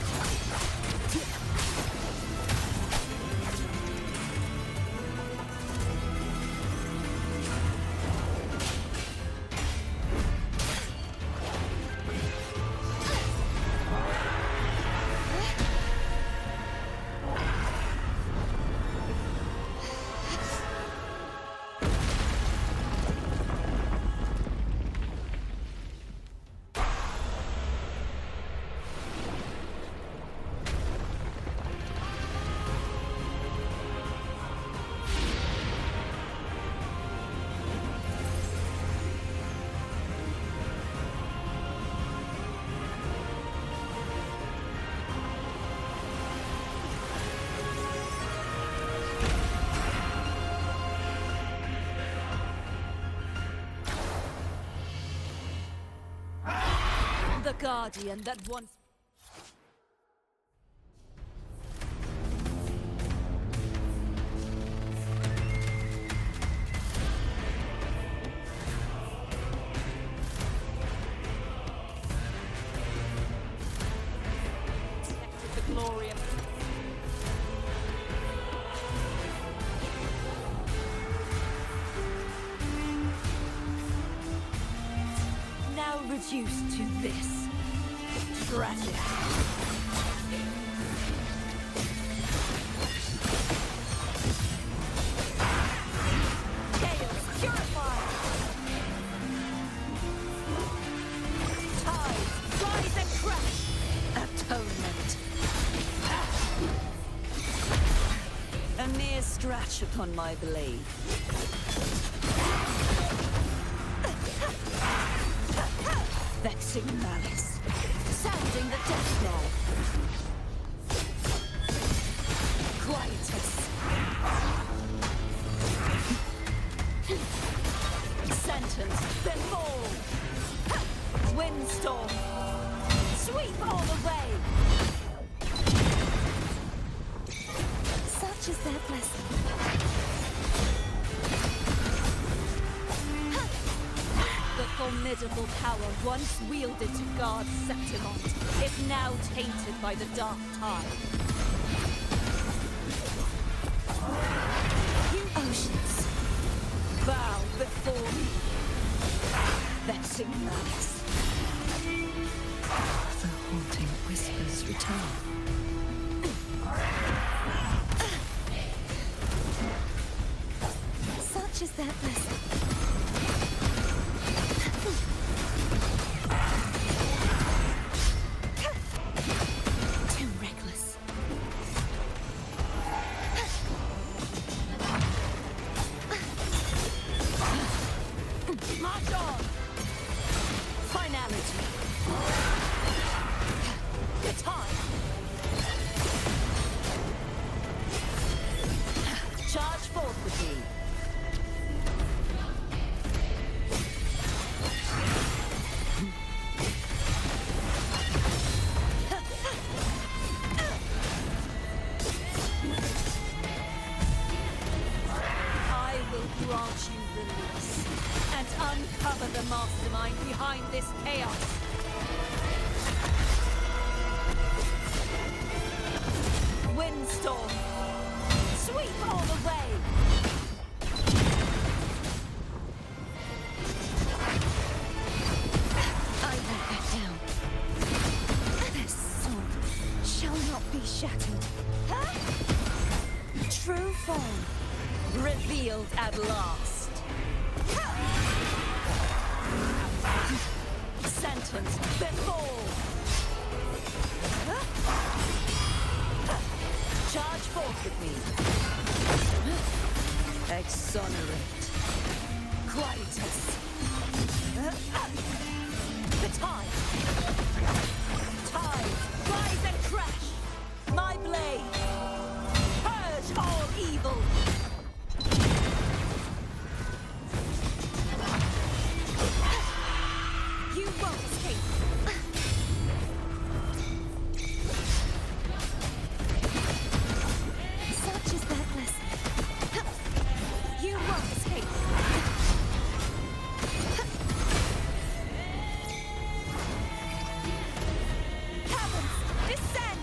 The Guardian that once... the glory of... Now reduced to this. Tragic. Chaos purified. Tides rise and crash. Atonement. A mere scratch upon my blade. Vexing malice. Sounding the death knell. Quietus. Sentence befall. Windstorm. Sweep all the way. Such is their blessing. The formidable power once wielded to guard Septimont is now tainted by the dark tide. You oceans, bow before me. Vexing malice. The haunting whispers return. Such is their blessing. Too reckless. March on! Finality. Good time. Charge forth with me. I will grant you release and uncover the mastermind behind this chaos. Windstorm, sweep all the way. Revealed at last. Sentence before. Charge forth with me. Exonerate. Quietus. The tide. Tide. Rise and crash. My blade. Purge all evil. You won't escape. Such is their blessing. You won't escape. Caverns, descend!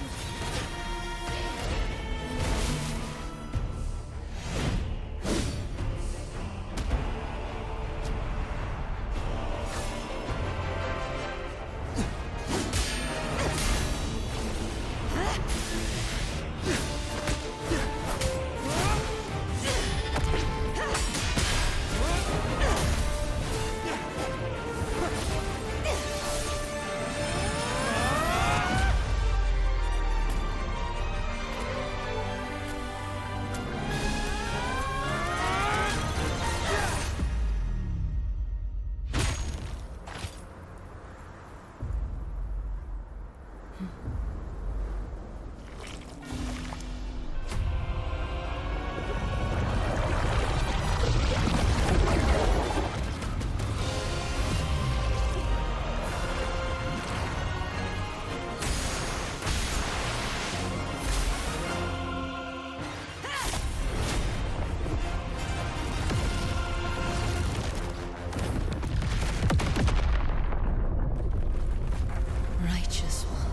Righteous one,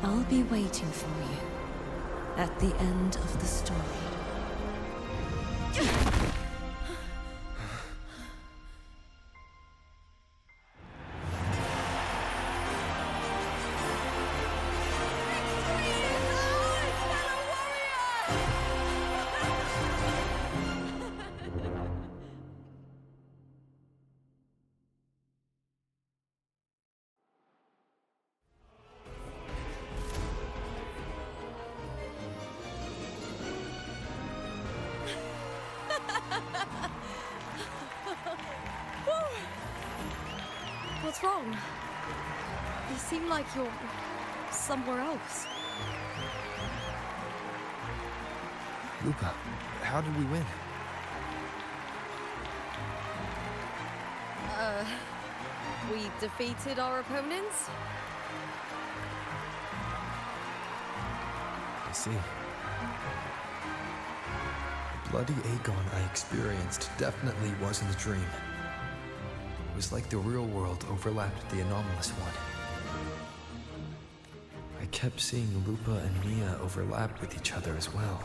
I'll be waiting for you at the end of the story. What's wrong? You seem like you're somewhere else. Lupa, how did we win? We defeated our opponents? I see. The bloody Aegon I experienced definitely wasn't a dream. It was like the real world overlapped with the anomalous one. I kept seeing Lupa and Mia overlap with each other as well.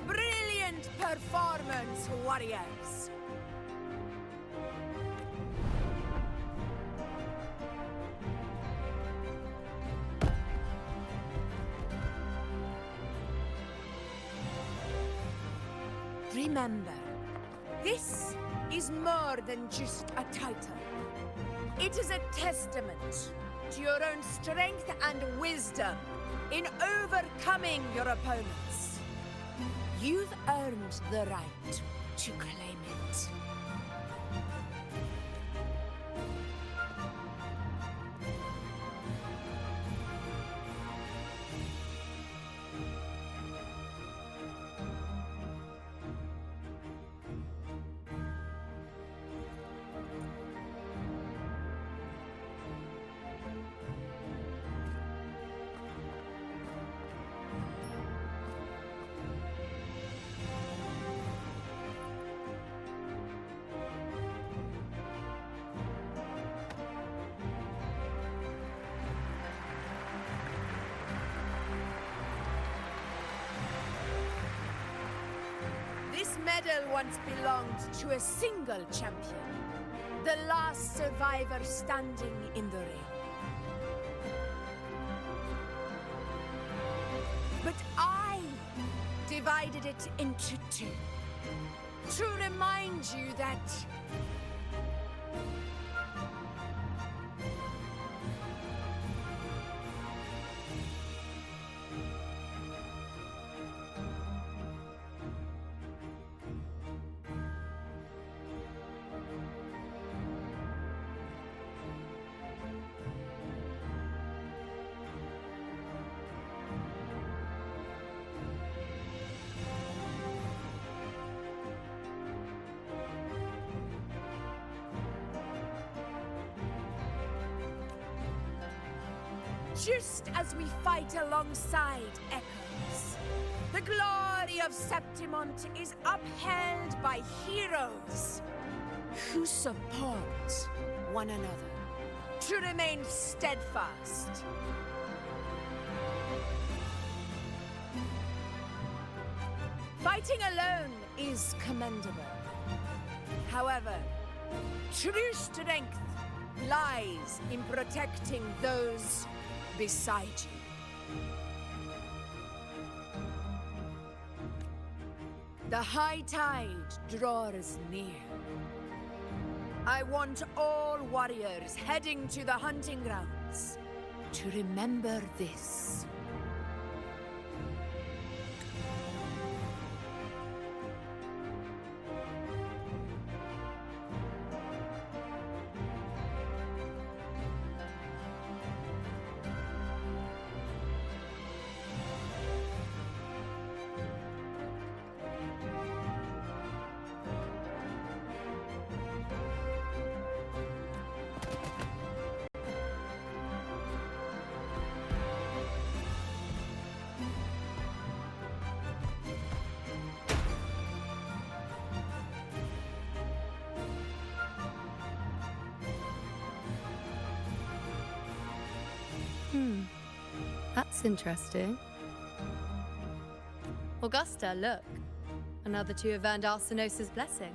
Brilliant performance, warriors! Remember, this is more than just a title. It is a testament to your own strength and wisdom in overcoming your opponents. You've earned the right to claim it. citadel once belonged to a single champion, the last survivor standing in the ring. But I divided it into two, to remind you that just as we fight alongside echoes, the glory of Septimont is upheld by heroes who support one another to remain steadfast. Fighting alone is commendable. However, true strength lies in protecting those beside you. The high tide draws near. I want all warriors heading to the hunting grounds to remember this. That's interesting. Augusta, look. Another two have earned Arsenos' blessing.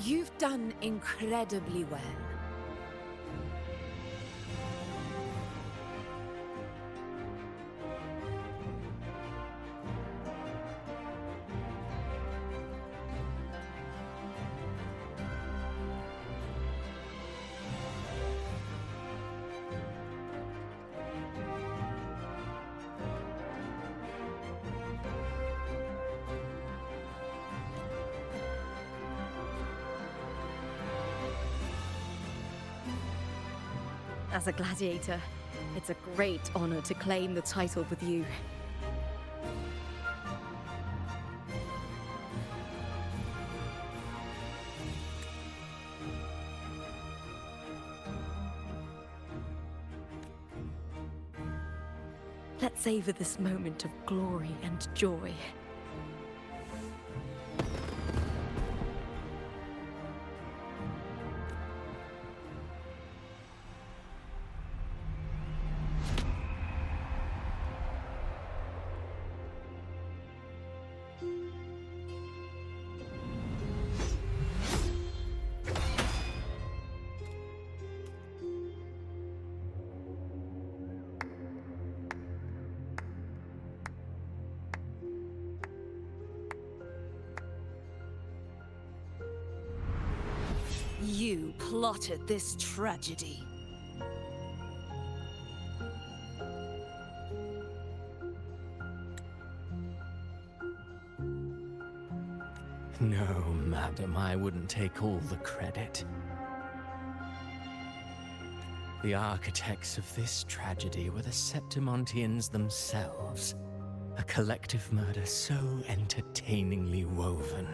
You've done incredibly well. As a gladiator, it's a great honor to claim the title with you. Let's savor this moment of glory and joy. You plotted this tragedy. No, madam, I wouldn't take all the credit. The architects of this tragedy were the Septimontians themselves. A collective murder so entertainingly woven,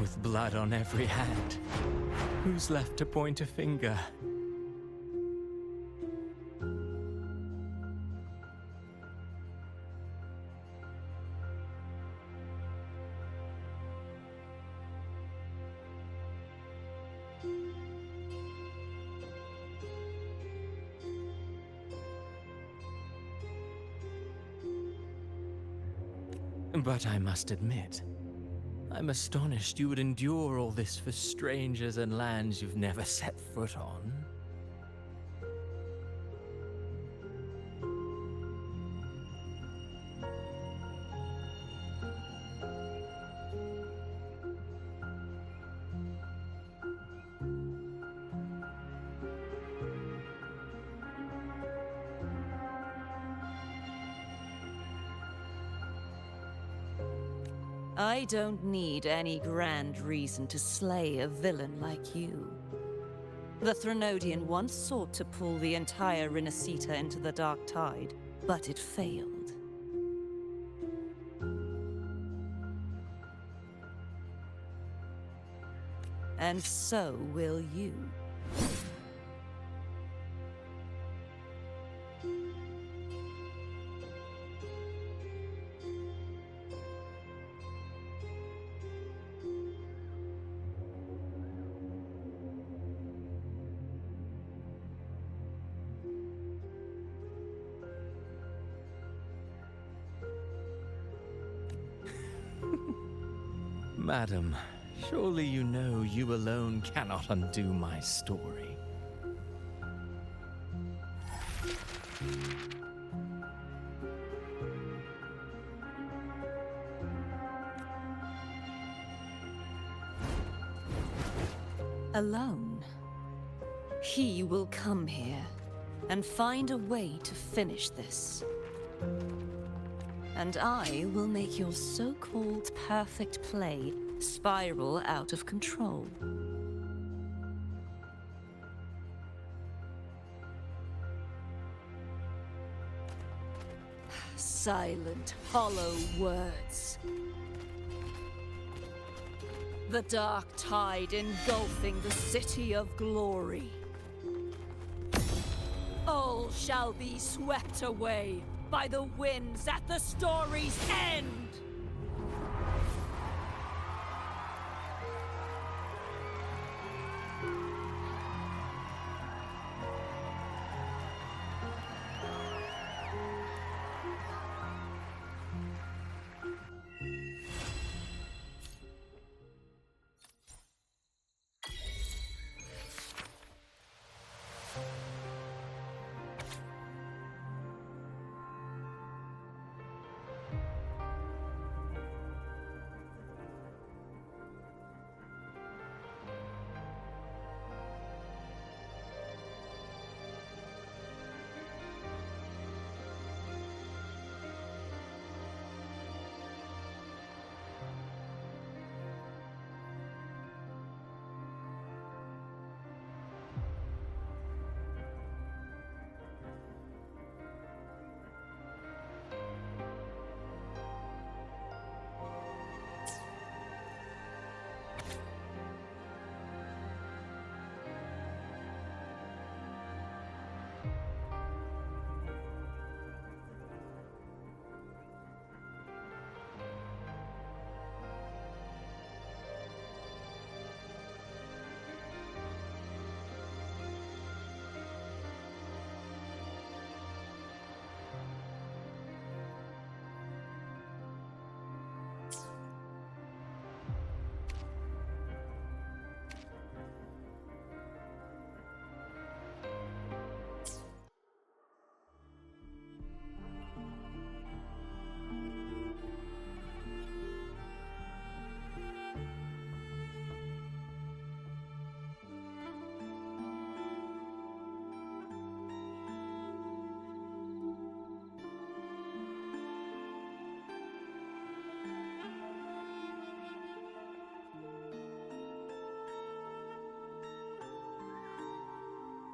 with blood on every hand. Who's left to point a finger? But I must admit, I'm astonished you would endure all this for strangers and lands you've never set foot on. I don't need any grand reason to slay a villain like you. The Threnodian once sought to pull the entire Rinascita into the Dark Tide, but it failed. And so will you. Madam, surely you know you alone cannot undo my story. Alone. He will come here and find a way to finish this. And I will make your so-called perfect play spiral out of control. Silent, hollow words. The dark tide engulfing the city of glory. All shall be swept away by the winds at the story's end!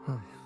Huh.